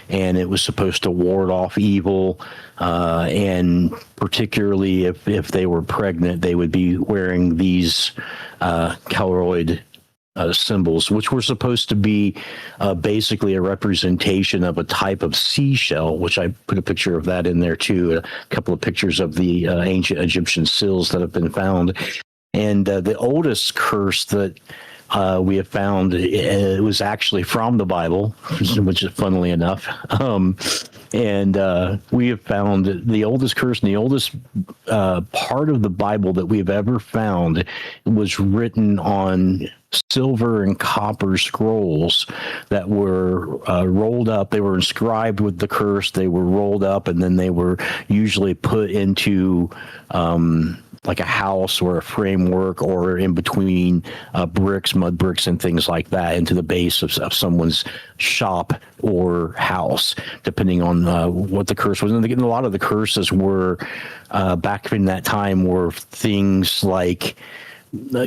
and it was supposed to ward off evil, and particularly if they were pregnant, they would be wearing these cauroid symbols, which were supposed to be basically a representation of a type of seashell, which I put a picture of that in there too, a couple of pictures of the ancient Egyptian seals that have been found. And the oldest curse that we have found, it was actually from the Bible, which is funnily enough. And we have found the oldest curse and the oldest part of the Bible that we've ever found was written on silver and copper scrolls that were rolled up. They were inscribed with the curse. They were rolled up, and then they were usually put into like a house or a framework, or in between bricks, mud bricks, and things like that, into the base of someone's shop or house, depending on what the curse was. And a lot of the curses were, back in that time, were things like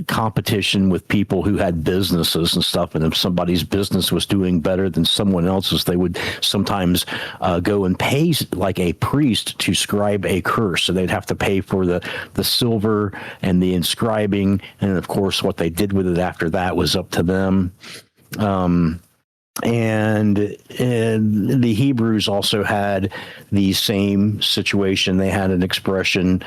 competition with people who had businesses and stuff, and if somebody's business was doing better than someone else's, they would sometimes go and pay like a priest to scribe a curse. So they'd have to pay for the silver and the inscribing, and of course what they did with it after that was up to them. And the Hebrews also had the same situation. They had an expression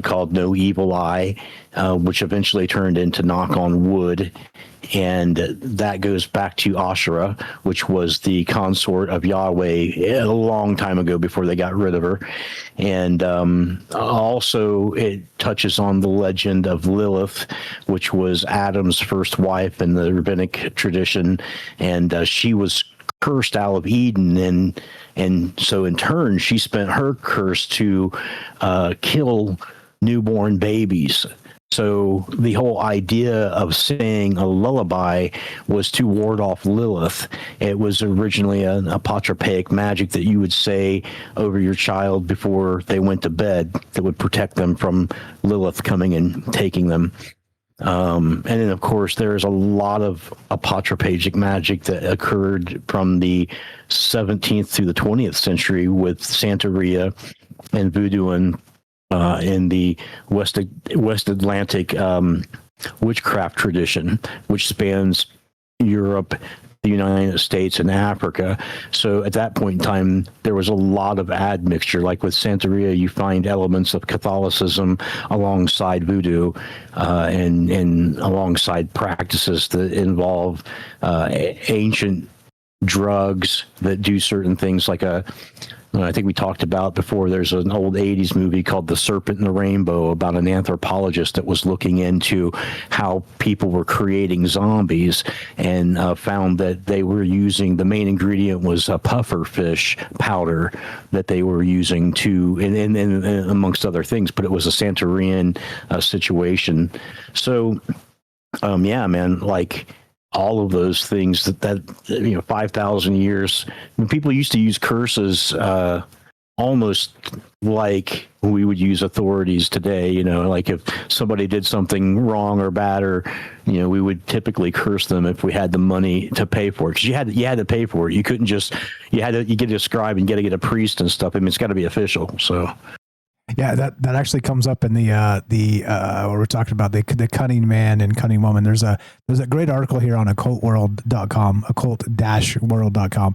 called "no evil eye," which eventually turned into "knock on wood." And that goes back to Asherah, which was the consort of Yahweh a long time ago before they got rid of her. And also it touches on the legend of Lilith, which was Adam's first wife in the rabbinic tradition. And she was cursed out of Eden. And so in turn, she spent her curse to kill newborn babies. So the whole idea of saying a lullaby was to ward off Lilith. It was originally an apotropaic magic that you would say over your child before they went to bed that would protect them from Lilith coming and taking them. And then, of course, there's a lot of apotropaic magic that occurred from the 17th through the 20th century with Santeria and voodoo and in the West Atlantic witchcraft tradition, which spans Europe, the United States, and Africa. So at that point in time, there was a lot of admixture. Like with Santeria, you find elements of Catholicism alongside voodoo, and alongside practices that involve ancient drugs that do certain things, like I think we talked about before, there's an old 80s movie called The Serpent and the Rainbow about an anthropologist that was looking into how people were creating zombies and found that they were using, the main ingredient was a puffer fish powder that they were using to, and amongst other things, but it was a Santorian situation. So, yeah, man, like, all of those things that 5,000 years, when people used to use curses almost like we would use authorities today, like if somebody did something wrong or bad, or we would typically curse them if we had the money to pay for it, because you had to pay for it. You couldn't just, you get a scribe and get a priest and stuff. I mean, it's got to be official. So yeah, that actually comes up in the what we're talking about, the cunning man and cunning woman. There's a great article here on occultworld.com, occult-world.com.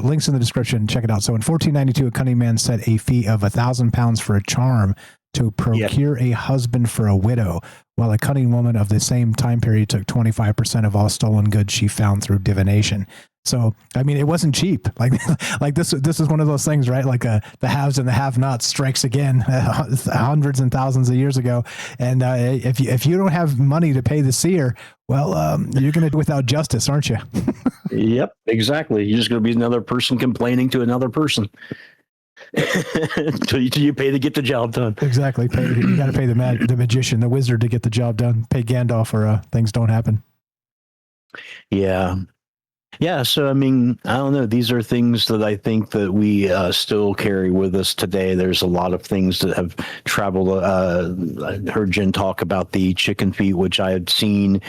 Links in the description. Check it out. So in 1492, a cunning man set a fee of £1,000 for a charm to procure a husband for a widow, while a cunning woman of the same time period took 25% of all stolen goods she found through divination. So, I mean, it wasn't cheap. Like this is one of those things, right? Like the haves and the have-nots strikes again, hundreds and thousands of years ago. And if you don't have money to pay the seer, well, you're going to do without justice, aren't you? Yep, exactly. You're just going to be another person complaining to another person. Until you pay to get the job done. Exactly. You got to pay the magician, the wizard, to get the job done. Pay Gandalf, or things don't happen. Yeah. Yeah. So, I mean, I don't know. These are things that I think that we still carry with us today. There's a lot of things that have traveled. I heard Jen talk about the chicken feet, which I had seen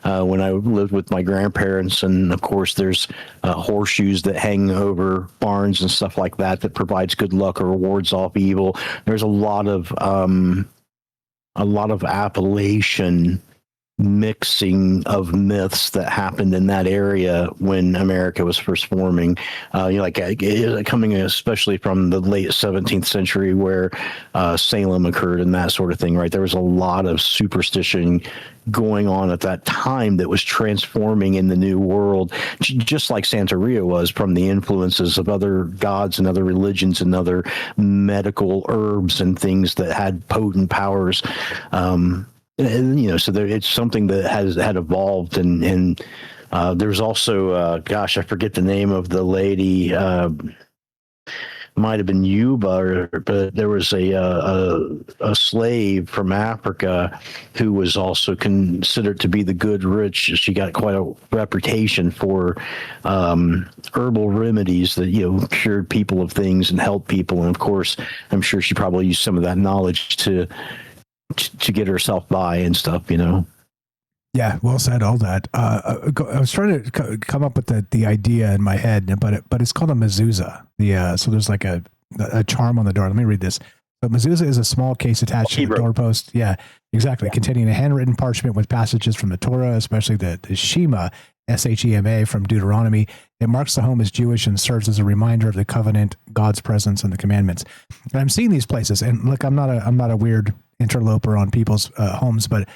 when I lived with my grandparents. And of course, there's horseshoes that hang over barns and stuff like that provides good luck or wards off evil. There's a lot of Appalachian mixing of myths that happened in that area when America was first forming, coming especially from the late 17th century, where Salem occurred and that sort of thing, right? There was a lot of superstition going on at that time that was transforming in the New World, just like Santeria was, from the influences of other gods and other religions and other medical herbs and things that had potent powers. So it's something that had evolved, and there's also, I forget the name of the lady. Might have been Yuba, but there was a slave from Africa who was also considered to be the good rich. She got quite a reputation for herbal remedies that cured people of things and helped people. And of course, I'm sure she probably used some of that knowledge to get herself by and stuff, Yeah, well said. All that. I was trying to come up with the idea in my head, but it's called a mezuzah. So there's like a charm on the door. Let me read this. So mezuzah is a small case attached to the doorpost. Yeah, exactly. Yeah. Containing a handwritten parchment with passages from the Torah, especially the Shema, Shema from Deuteronomy. It marks the home as Jewish and serves as a reminder of the covenant, God's presence, and the commandments. And I'm seeing these places, and look, I'm not a weird interloper on people's homes, but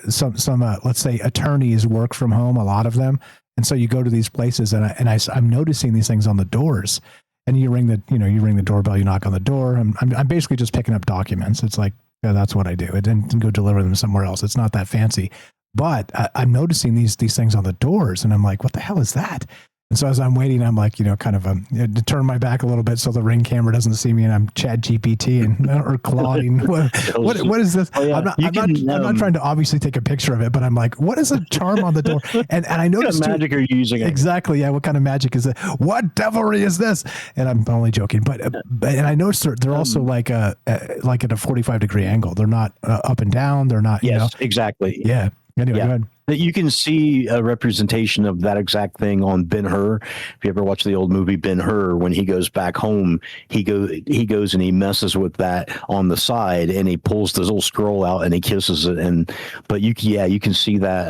some let's say attorneys work from home, a lot of them, and so you go to these places, and I'm noticing these things on the doors, and you ring the doorbell, you knock on the door. I'm basically just picking up documents. It's like, yeah, that's what I do. And then go deliver them somewhere else. It's not that fancy. But I'm noticing these things on the doors, and I'm like, what the hell is that? And so as I'm waiting, I'm like, kind of to turn my back a little bit so the Ring camera doesn't see me, and I'm Chat GPT or Clauding. What is this? Oh, yeah. I'm not trying to obviously take a picture of it, but I'm like, what is a charm on the door? And I noticed what kind of magic are you using? Exactly. Yeah. What kind of magic is it? What devilry is this? And I'm only joking, but I noticed they're also like at a 45-degree angle. They're not up and down. They're not. Yes, exactly. Yeah. Anyway, go ahead. You can see a representation of that exact thing on Ben-Hur. If you ever watch the old movie Ben-Hur, when he goes back home, he goes and he messes with that on the side, and he pulls this little scroll out and he kisses it. But you can see that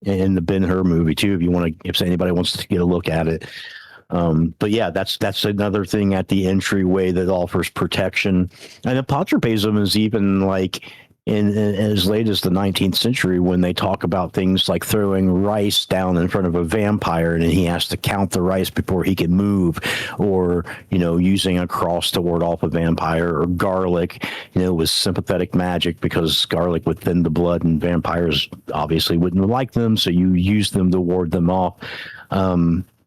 in the Ben-Hur movie too, if anybody wants to get a look at it. But yeah, that's another thing at the entryway that offers protection. And apotropism is even like in as late as the 19th century when they talk about things like throwing rice down in front of a vampire and he has to count the rice before he can move, or using a cross to ward off a vampire, or garlic was sympathetic magic because garlic would thin the blood and vampires obviously wouldn't like them, so you use them to ward them off.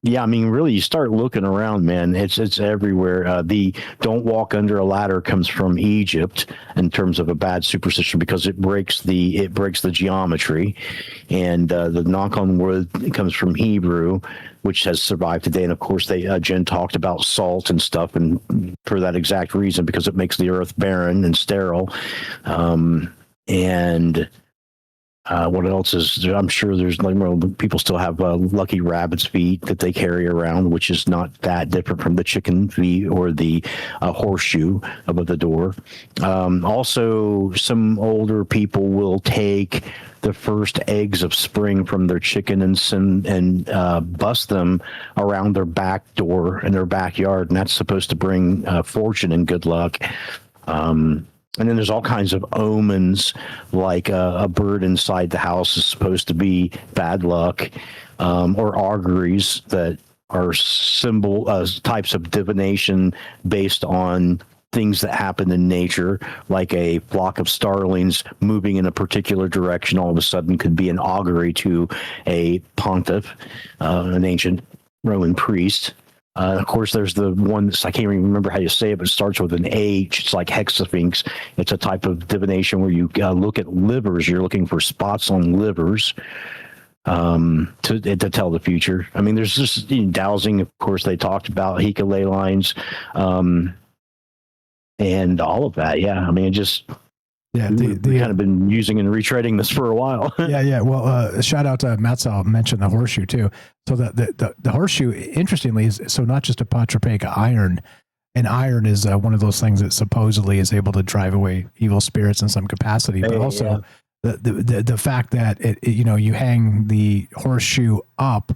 Yeah, I mean, really, you start looking around, man. It's everywhere. The "don't walk under a ladder" comes from Egypt in terms of a bad superstition because it breaks the geometry, and the knock on wood comes from Hebrew, which has survived today. And of course, Jen talked about salt and stuff, and for that exact reason, because it makes the earth barren and sterile, and. What else is there? I'm sure there's people still have lucky rabbit's feet that they carry around, which is not that different from the chicken feet or the horseshoe above the door. Also, some older people will take the first eggs of spring from their chicken and bust them around their back door in their backyard, and that's supposed to bring fortune and good luck. And then there's all kinds of omens, like a bird inside the house is supposed to be bad luck, or auguries that are types of divination based on things that happen in nature, like a flock of starlings moving in a particular direction all of a sudden could be an augury to a pontiff, an ancient Roman priest. Of course, there's the one I can't even remember how you say it, but it starts with an H. It's like hexaphinx. It's a type of divination where you look at livers. You're looking for spots on livers to tell the future. I mean, there's just dowsing. Of course, they talked about Hika ley lines and all of that. Yeah, I mean, we've kind of been using and retreading this for a while. Yeah. Well, shout out to Matzal mentioned the horseshoe too. So the horseshoe, interestingly, is so not just a Patrapeka iron. And iron is one of those things that supposedly is able to drive away evil spirits in some capacity, but also the fact that you hang the horseshoe up,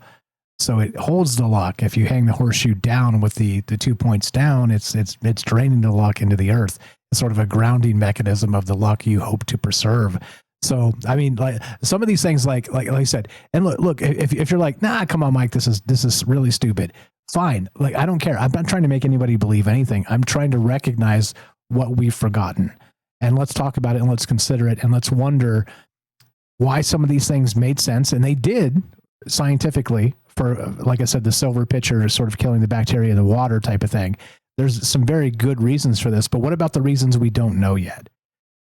so it holds the luck. If you hang the horseshoe down with the 2 points down, it's draining the luck into the earth. It's sort of a grounding mechanism of the luck you hope to preserve. So, I mean, like some of these things, like I said, and look, if you're like, nah, come on, Mike, this is really stupid. Fine. Like, I don't care. I'm not trying to make anybody believe anything. I'm trying to recognize what we've forgotten, and let's talk about it, and let's consider it, and let's wonder why some of these things made sense. And they did scientifically for, like I said, the silver pitcher is sort of killing the bacteria in the water type of thing. There's some very good reasons for this, but what about the reasons we don't know yet?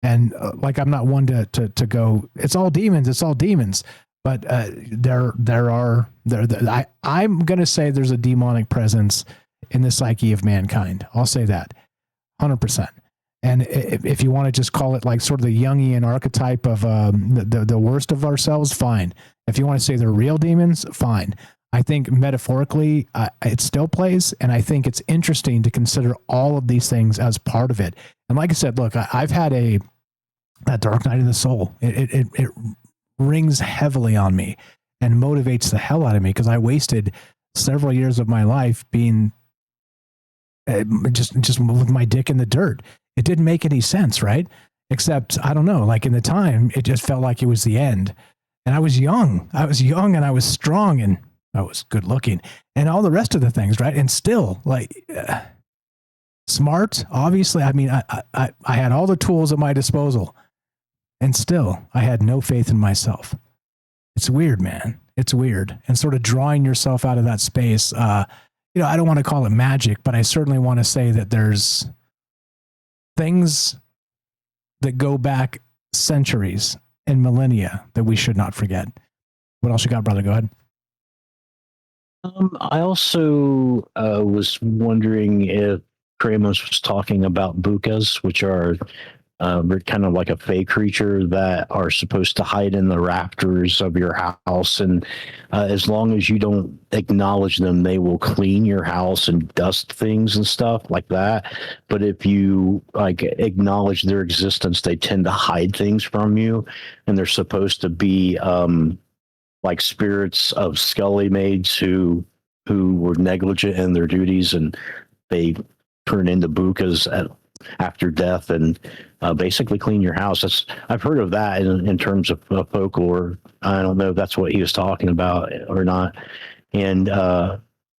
And like, I'm not one to go, it's all demons, but I'm going to say there's a demonic presence in the psyche of mankind. I'll say that 100%. And if you want to just call it like sort of the Jungian archetype of the worst of ourselves, fine. If you want to say they're real demons, fine. I think metaphorically, it still plays, and I think it's interesting to consider all of these things as part of it. And like I said, look, I've had that dark night of the soul. It rings heavily on me and motivates the hell out of me because I wasted several years of my life being just with my dick in the dirt. It didn't make any sense, right? Except, I don't know, like in the time, it just felt like it was the end. And I was young. And I was strong and I was good looking and all the rest of the things, right? And still, like, smart, obviously. I mean, I had all the tools at my disposal and still I had no faith in myself. It's weird, man. It's weird. And sort of drawing yourself out of that space, I don't want to call it magic, but I certainly want to say that there's things that go back centuries and millennia that we should not forget. What else you got, brother? Go ahead. I also was wondering if Kramos was talking about bukas, which are kind of like a fey creature that are supposed to hide in the rafters of your house. And as long as you don't acknowledge them, they will clean your house and dust things and stuff like that. But if you acknowledge their existence, they tend to hide things from you. And they're supposed to be like spirits of scully maids who were negligent in their duties, and they turn into bukas after death and basically clean your house. I've heard of that in terms of folklore. I don't know if that's what he was talking about or not. And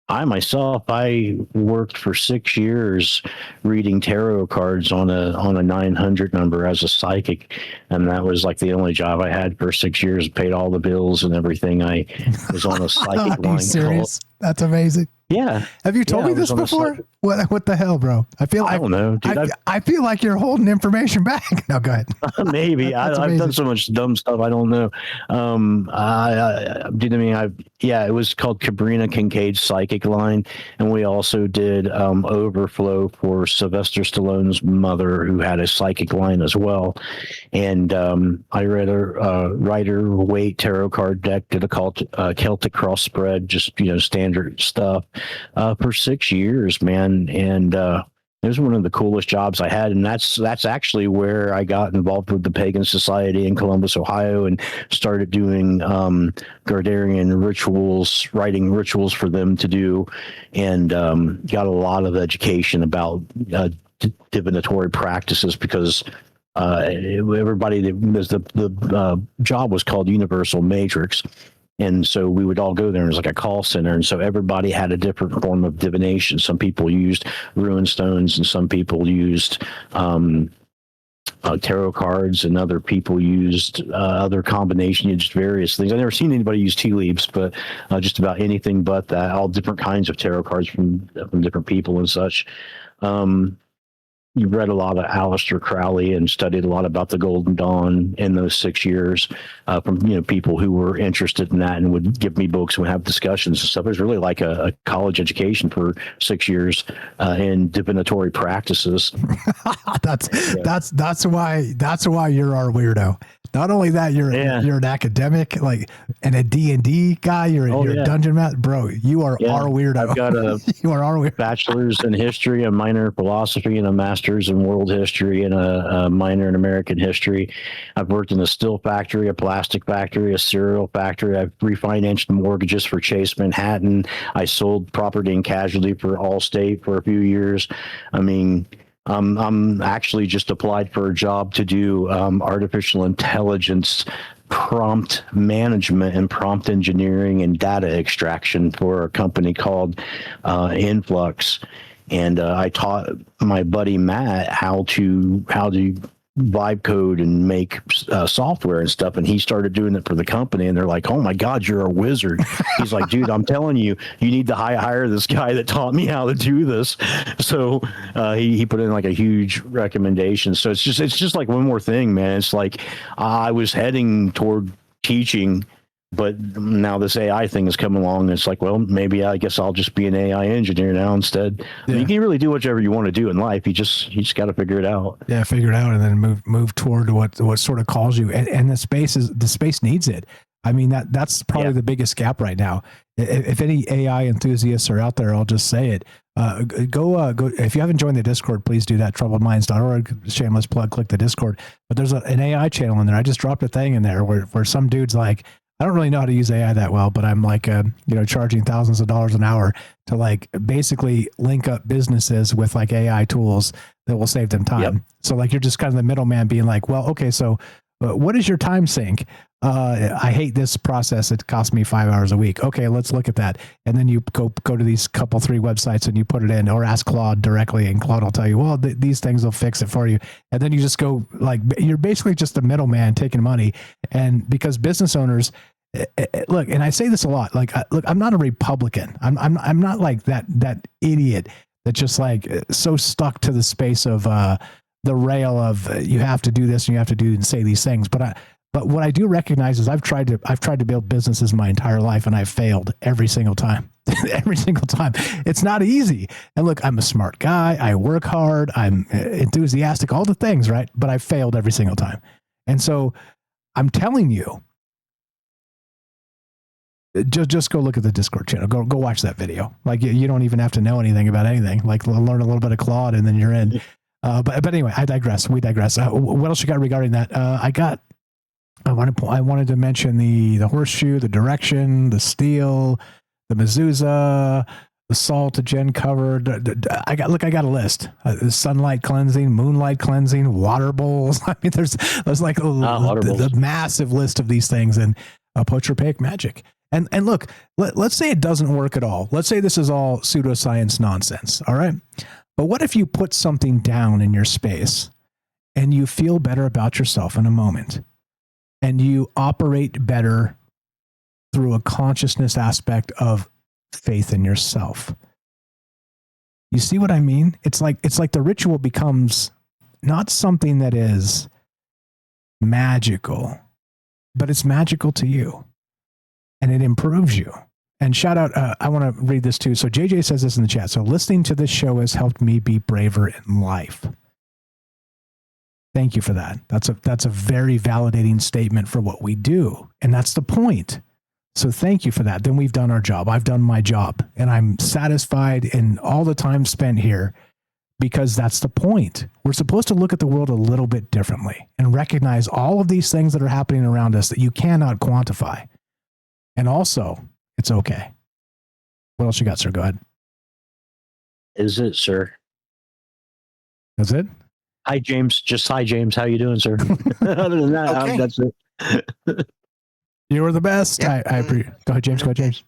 I myself, I worked for 6 years reading tarot cards on a 900 number as a psychic, and that was like the only job I had for 6 years. Paid all the bills and everything. I was on a psychic line. Are you serious? That's amazing. Yeah. Have you told me this before? What the hell, bro? I don't know, dude. I feel like you're holding information back. No, go ahead. Maybe I've done so much dumb stuff. I don't know. It was called Cabrina Kincaid's Psychic Line, and we also did Overflow for Sylvester Stallone's mother, who had a psychic line as well. And I read a Rider-Waite tarot card deck, did a Celtic cross spread, just standard stuff for 6 years, man. And it was one of the coolest jobs I had, and that's actually where I got involved with the Pagan Society in Columbus, Ohio, and started doing Gardnerian rituals, writing rituals for them to do, and got a lot of education about divinatory practices because everybody the job was called Universal Matrix. And so we would all go there, and it was like a call center. And so everybody had a different form of divination. Some people used rune stones, and some people used tarot cards, and other people used other combinations, just various things. I've never seen anybody use tea leaves, but just about anything but that, all different kinds of tarot cards from different people and such. You read a lot of Aleister Crowley and studied a lot about the Golden Dawn in those 6 years from people who were interested in that and would give me books and would have discussions and stuff. It was really like a college education for 6 years in divinatory practices. That's why you're our weirdo. Not only that, you're an academic, like, and a D&D guy. You're a dungeon master, bro. You are our weirdo. I've got you are our weirdo. Bachelor's in history, a minor in philosophy, and a master's in world history, and a minor in American history. I've worked in a steel factory, a plastic factory, a cereal factory. I've refinanced mortgages for Chase Manhattan. I sold property and casualty for Allstate for a few years. I mean, I'm actually just applied for a job to do artificial intelligence prompt management and prompt engineering and data extraction for a company called Influx. And I taught my buddy Matt how to vibe code and make software and stuff, and he started doing it for the company, and they're like, "Oh my God, you're a wizard." He's like, "Dude, I'm telling you, you need to hire this guy that taught me how to do this." So he put in like a huge recommendation. So it's just like one more thing, man. It's like I was heading toward teaching, but now this AI thing has come along, and it's like, well, maybe I guess I'll just be an AI engineer now instead. I mean, you can really do whatever you want to do in life. You just got to figure it out. Yeah, figure it out, and then move toward what sort of calls you. And the space needs it. I mean, that's probably the biggest gap right now. If any AI enthusiasts are out there, I'll just say it. Go if you haven't joined the Discord, please do that. troubledminds.org, shameless plug, click the Discord. But there's an AI channel in there. I just dropped a thing in there where some dude's like, I don't really know how to use AI that well, but I'm like, charging thousands of dollars an hour to like basically link up businesses with like AI tools that will save them time. Yep. So like, you're just kind of the middleman being like, well, okay, so what is your time sink? I hate this process. It costs me 5 hours a week. Okay, let's look at that. And then you go to these three websites and you put it in, or ask Claude directly, and Claude will tell you, well, these things will fix it for you. And then you just go, like, you're basically just a middleman taking money. And because business owners, look, and I say this a lot, like, look, I'm not a Republican. I'm not like that idiot that just like so stuck to the space of the rail of you have to do this and you have to do and say these things. But what I do recognize is I've tried to build businesses my entire life, and I've failed every single time. Every single time. It's not easy. And look, I'm a smart guy. I work hard. I'm enthusiastic, all the things, right? But I've failed every single time. And so I'm telling you, just go look at the Discord channel. Go watch that video. Like, you don't even have to know anything about anything. Like, learn a little bit of Claude, and then you're in. But anyway, I digress. We digress. What else you got regarding that? I wanted to mention the horseshoe, the direction, the steel, the mezuzah, the salt Jen covered. I got a list. Sunlight cleansing, moonlight cleansing, water bowls. I mean, there's like the massive list of these things, and apotropaic magic. And look, let's say it doesn't work at all. Let's say this is all pseudoscience nonsense. All right. But what if you put something down in your space and you feel better about yourself in a moment, and you operate better through a consciousness aspect of faith in yourself? You see what I mean? It's like the ritual becomes not something that is magical, but it's magical to you, and it improves you. And shout out, I want to read this too. So JJ says this in the chat. So listening to this show has helped me be braver in life. Thank you for that. That's a very validating statement for what we do. And that's the point. So thank you for that. Then we've done our job. I've done my job, and I'm satisfied in all the time spent here, because that's the point. We're supposed to look at the world a little bit differently and recognize all of these things that are happening around us that you cannot quantify. And also, it's okay. What else you got, sir? Go ahead. Is it, sir? That's it? Hi, James. Just hi, James. How you doing, sir? Other than that, Okay. That's it. You were the best. Yeah. I agree. Go ahead, James. Go ahead, James.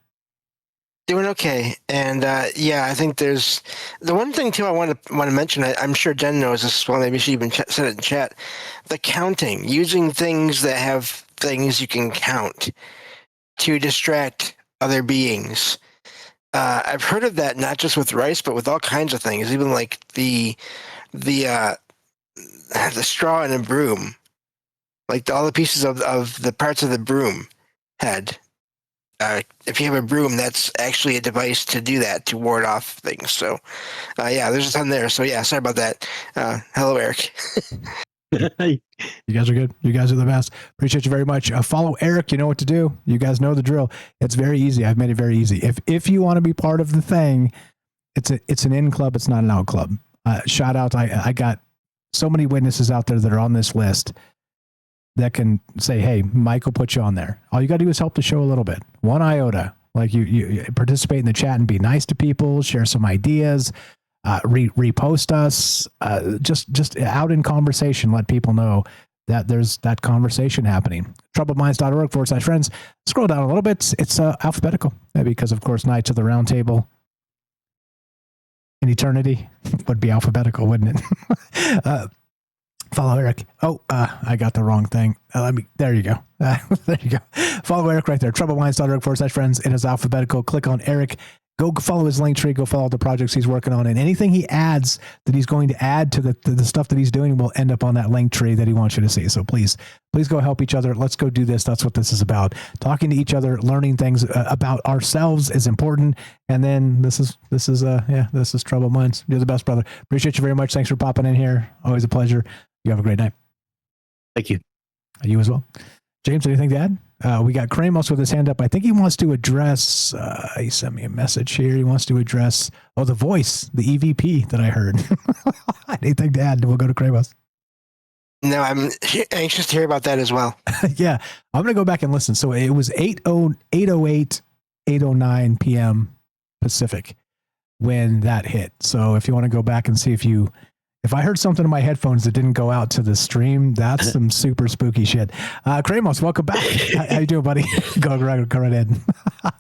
Doing okay. And I think there's the one thing too I want to mention. I'm sure Jen knows this as well. Maybe she even said it in chat. The counting, using things that have things you can count to distract other beings. I've heard of that not just with rice, but with all kinds of things. Even like the straw in a broom, like all the pieces of the parts of the broom head. If you have a broom, that's actually a device to do that, to ward off things. So, there's a ton there. So, sorry about that. Hello, Eric. You guys are good. You guys are the best. Appreciate you very much. Follow Eric. You know what to do. You guys know the drill. It's very easy. I've made it very easy. If you want to be part of the thing, it's an in club. It's not an out club. Shout out. I got so many witnesses out there that are on this list that can say, hey, Michael put you on there. All you got to do is help the show a little bit. One iota. Like you participate in the chat and be nice to people, share some ideas, repost us, just out in conversation, let people know that there's that conversation happening. troubledminds.org/friends. Scroll down a little bit. It's alphabetical, because of course, Knights of the Round Table in eternity would be alphabetical, wouldn't it? Follow Eric. Oh, I got the wrong thing. There you go. There you go. Follow Eric right there. troubledminds.org/friends. It is alphabetical. Click on Eric. Go follow his link tree. Go follow the projects he's working on, and anything he adds that he's going to add to the stuff that he's doing will end up on that link tree that he wants you to see. So please go help each other. Let's go do this. That's what this is about. Talking to each other, learning things about ourselves is important. And then this is Troubled Minds. You're the best, brother. Appreciate you very much. Thanks for popping in here. Always a pleasure. You have a great night. Thank you. You as well. James, anything to add? We got Kramos with his hand up. I think he wants to address, he sent me a message here. He wants to address, the voice, the EVP that I heard. Anything to add? We'll go to Kramos. No, I'm anxious to hear about that as well. Yeah, I'm going to go back and listen. So it was 8:08, 8:09 p.m. Pacific when that hit. So if you want to go back and see if I heard something in my headphones that didn't go out to the stream, that's some super spooky shit. Kramos, welcome back. How you doing, buddy? Go right ahead.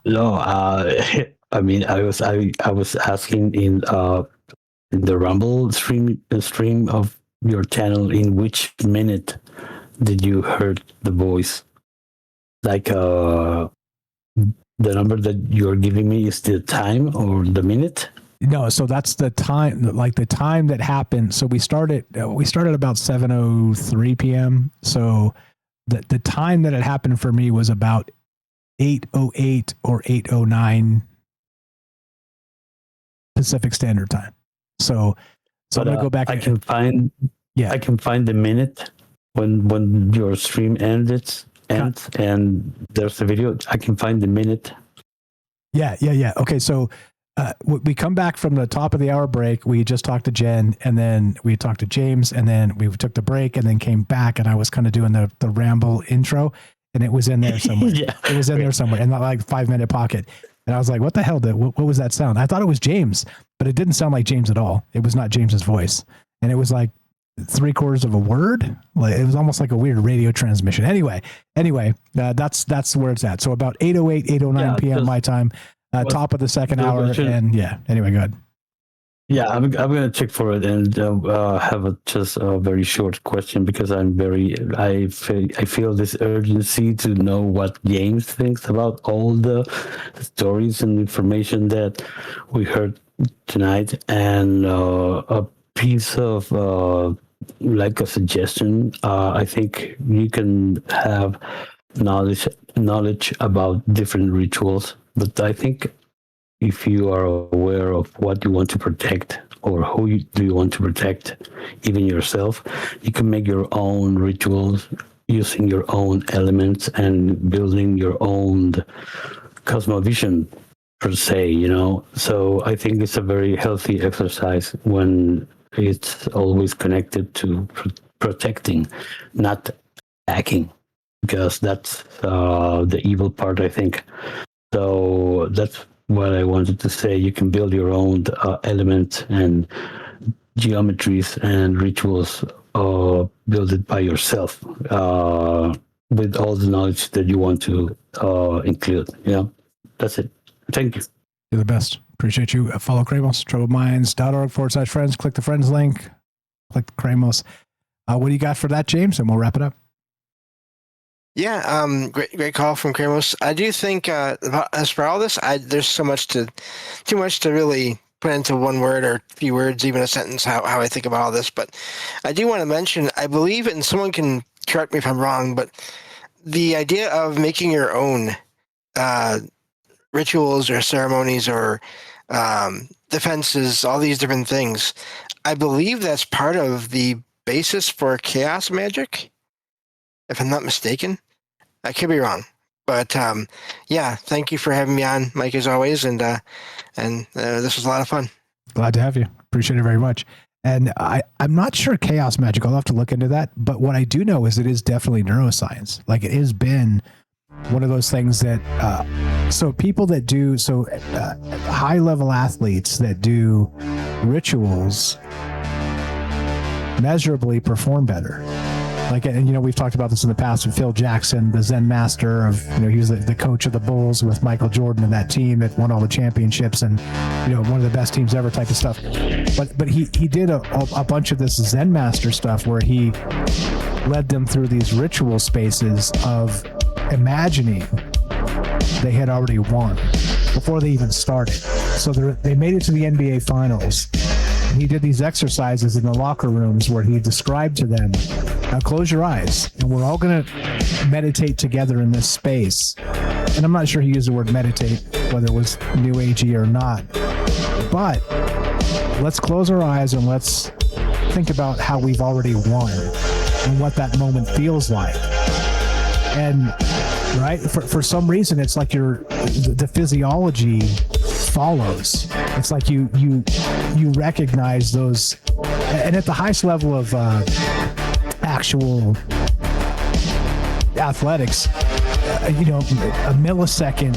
No, I mean, I was asking in the Rumble stream of your channel, in which minute did you heard the voice? Like the number that you're giving me is the time or the minute? No, so that's the time, like the time that happened. So we started about 7:03 p.m. So the time that it happened for me was about 8:08 or 8:09 Pacific Standard Time. So I'm gonna go back. I can find the minute when your stream ends, and there's a video. I can find the minute. Yeah. Okay, so. We come back from the top of the hour break. We just talked to Jen, and then we talked to James, and then we took the break, and then came back, and I was kind of doing the ramble intro, and it was in there somewhere. Yeah. It was in there somewhere in that like 5-minute pocket. And I was like, what the hell? What was that sound? I thought it was James, but it didn't sound like James at all. It was not James's voice. And it was like 3/4 of a word. Like it was almost like a weird radio transmission. Anyway, that's where it's at. So about 8:08, 8:09 p.m. my time, top of the second hour. And anyway, go ahead. Yeah, I'm gonna check for it and have just a very short question because I feel this urgency to know what James thinks about all the stories and information that we heard tonight, and a piece of like a suggestion. I think you can have knowledge about different rituals, but I think if you are aware of what you want to protect or do you want to protect, even yourself, you can make your own rituals using your own elements and building your own cosmovision per se, So I think it's a very healthy exercise when it's always connected to protecting, not attacking, because that's the evil part, I think. So that's what I wanted to say. You can build your own elements and geometries and rituals, build it by yourself with all the knowledge that you want to include. That's it. Thank you. You're the best. Appreciate you. Follow Kramos, troubledminds.org/friends. Click the friends link. Click the Kramos. What do you got for that, James? And we'll wrap it up. Yeah, great call from Kramos. I do think as for all this, there's too much to really put into one word or a few words, even a sentence, how I think about all this. But I do want to mention, I believe, and someone can correct me if I'm wrong, but the idea of making your own rituals or ceremonies or defenses, all these different things, I believe that's part of the basis for chaos magic, if I'm not mistaken. I could be wrong, but thank you for having me on, Mike, as always, and this was a lot of fun. Glad to have you. Appreciate it very much. And I'm not sure chaos magic. I'll have to look into that. But what I do know is it is definitely neuroscience. Like it has been one of those things that so people that do high level athletes that do rituals measurably perform better. Like, and we've talked about this in the past with Phil Jackson, the Zen master of, he was the coach of the Bulls with Michael Jordan and that team that won all the championships and, one of the best teams ever type of stuff. But he did a bunch of this Zen master stuff where he led them through these ritual spaces of imagining they had already won before they even started. So they made it to the NBA Finals. He did these exercises in the locker rooms where he described to them, now close your eyes, and we're all going to meditate together in this space. And I'm not sure he used the word meditate, whether it was New Agey or not. But let's close our eyes and let's think about how we've already won and what that moment feels like. And right, for some reason, it's like the physiology follows. It's like you recognize those, and at the highest level of actual athletics, a millisecond,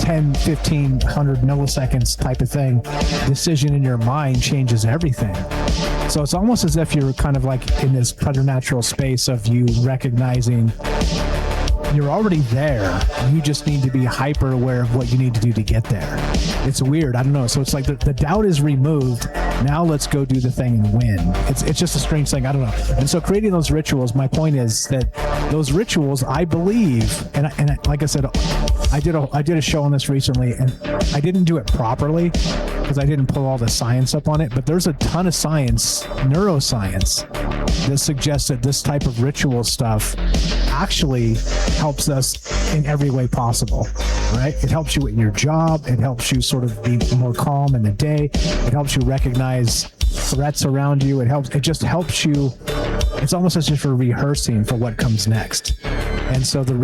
10, 15, 100 milliseconds type of thing, decision in your mind changes everything. So it's almost as if you're kind of like in this preternatural space of you recognizing you're already there. You just need to be hyper aware of what you need to do to get there. It's weird. I don't know. So it's like the doubt is removed. Now let's go do the thing and win. It's just a strange thing. I don't know. And so creating those rituals, my point is that those rituals, I believe, and like I said, I did a show on this recently, and I didn't do it properly because I didn't pull all the science up on it. But there's a ton of science, neuroscience, that suggests that this type of ritual stuff actually helps us in every way possible, right? It helps you in your job. It helps you sort of be more calm in the day. It helps you recognize threats around you. It just helps you. It's almost as if you're rehearsing for what comes next. And so the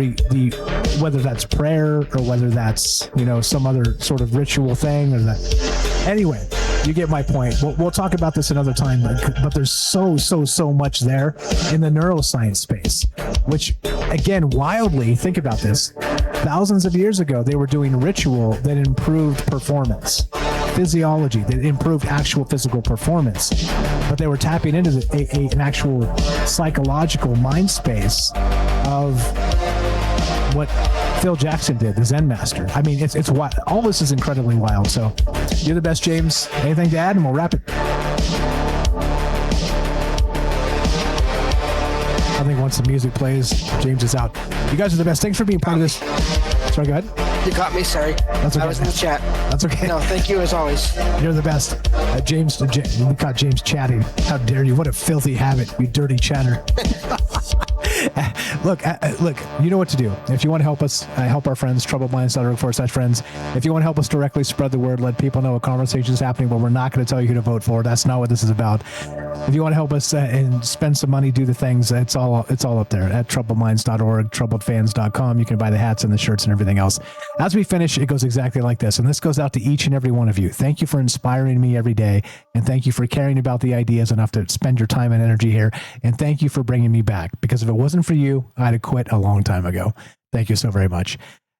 whether that's prayer or whether that's, some other sort of ritual thing or that. Anyway, you get my point. We'll talk about this another time, but there's so much there in the neuroscience space, which, again, wildly, think about this. thousands of years ago, they were doing ritual that improved performance, physiology that improved actual physical performance, but they were tapping into an actual psychological mind space of what Phil Jackson did, the Zen master. I mean, it's wild. All this is incredibly wild. So you're the best, James. Anything to add? And we'll wrap it. I think once the music plays, James is out. You guys are the best. Thanks for being part of this. Sorry, go ahead. You caught me, sorry. That's okay. I was in the chat. That's okay. No, thank you as always. You're the best. We caught James chatting. How dare you? What a filthy habit, you dirty chatter. Look, you know what to do. If you want to help us, help our friends, troubledminds.org/friends. If you want to help us directly spread the word, let people know a conversation is happening, but we're not going to tell you who to vote for. That's not what this is about. If you want to help us and spend some money, do the things, it's all up there at troubledminds.org, troubledfans.com. You can buy the hats and the shirts and everything else. As we finish, it goes exactly like this. And this goes out to each and every one of you. Thank you for inspiring me every day. And thank you for caring about the ideas enough to spend your time and energy here. And thank you for bringing me back, because if it wasn't for you, I'd have quit a long time ago. Thank you so very much.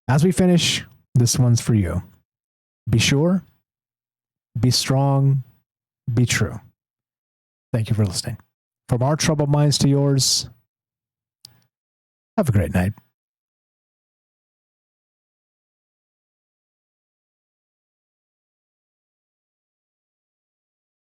As we finish, this one's for you. Be sure, be strong, be true. Thank you for listening. From our troubled minds to yours, have a great night.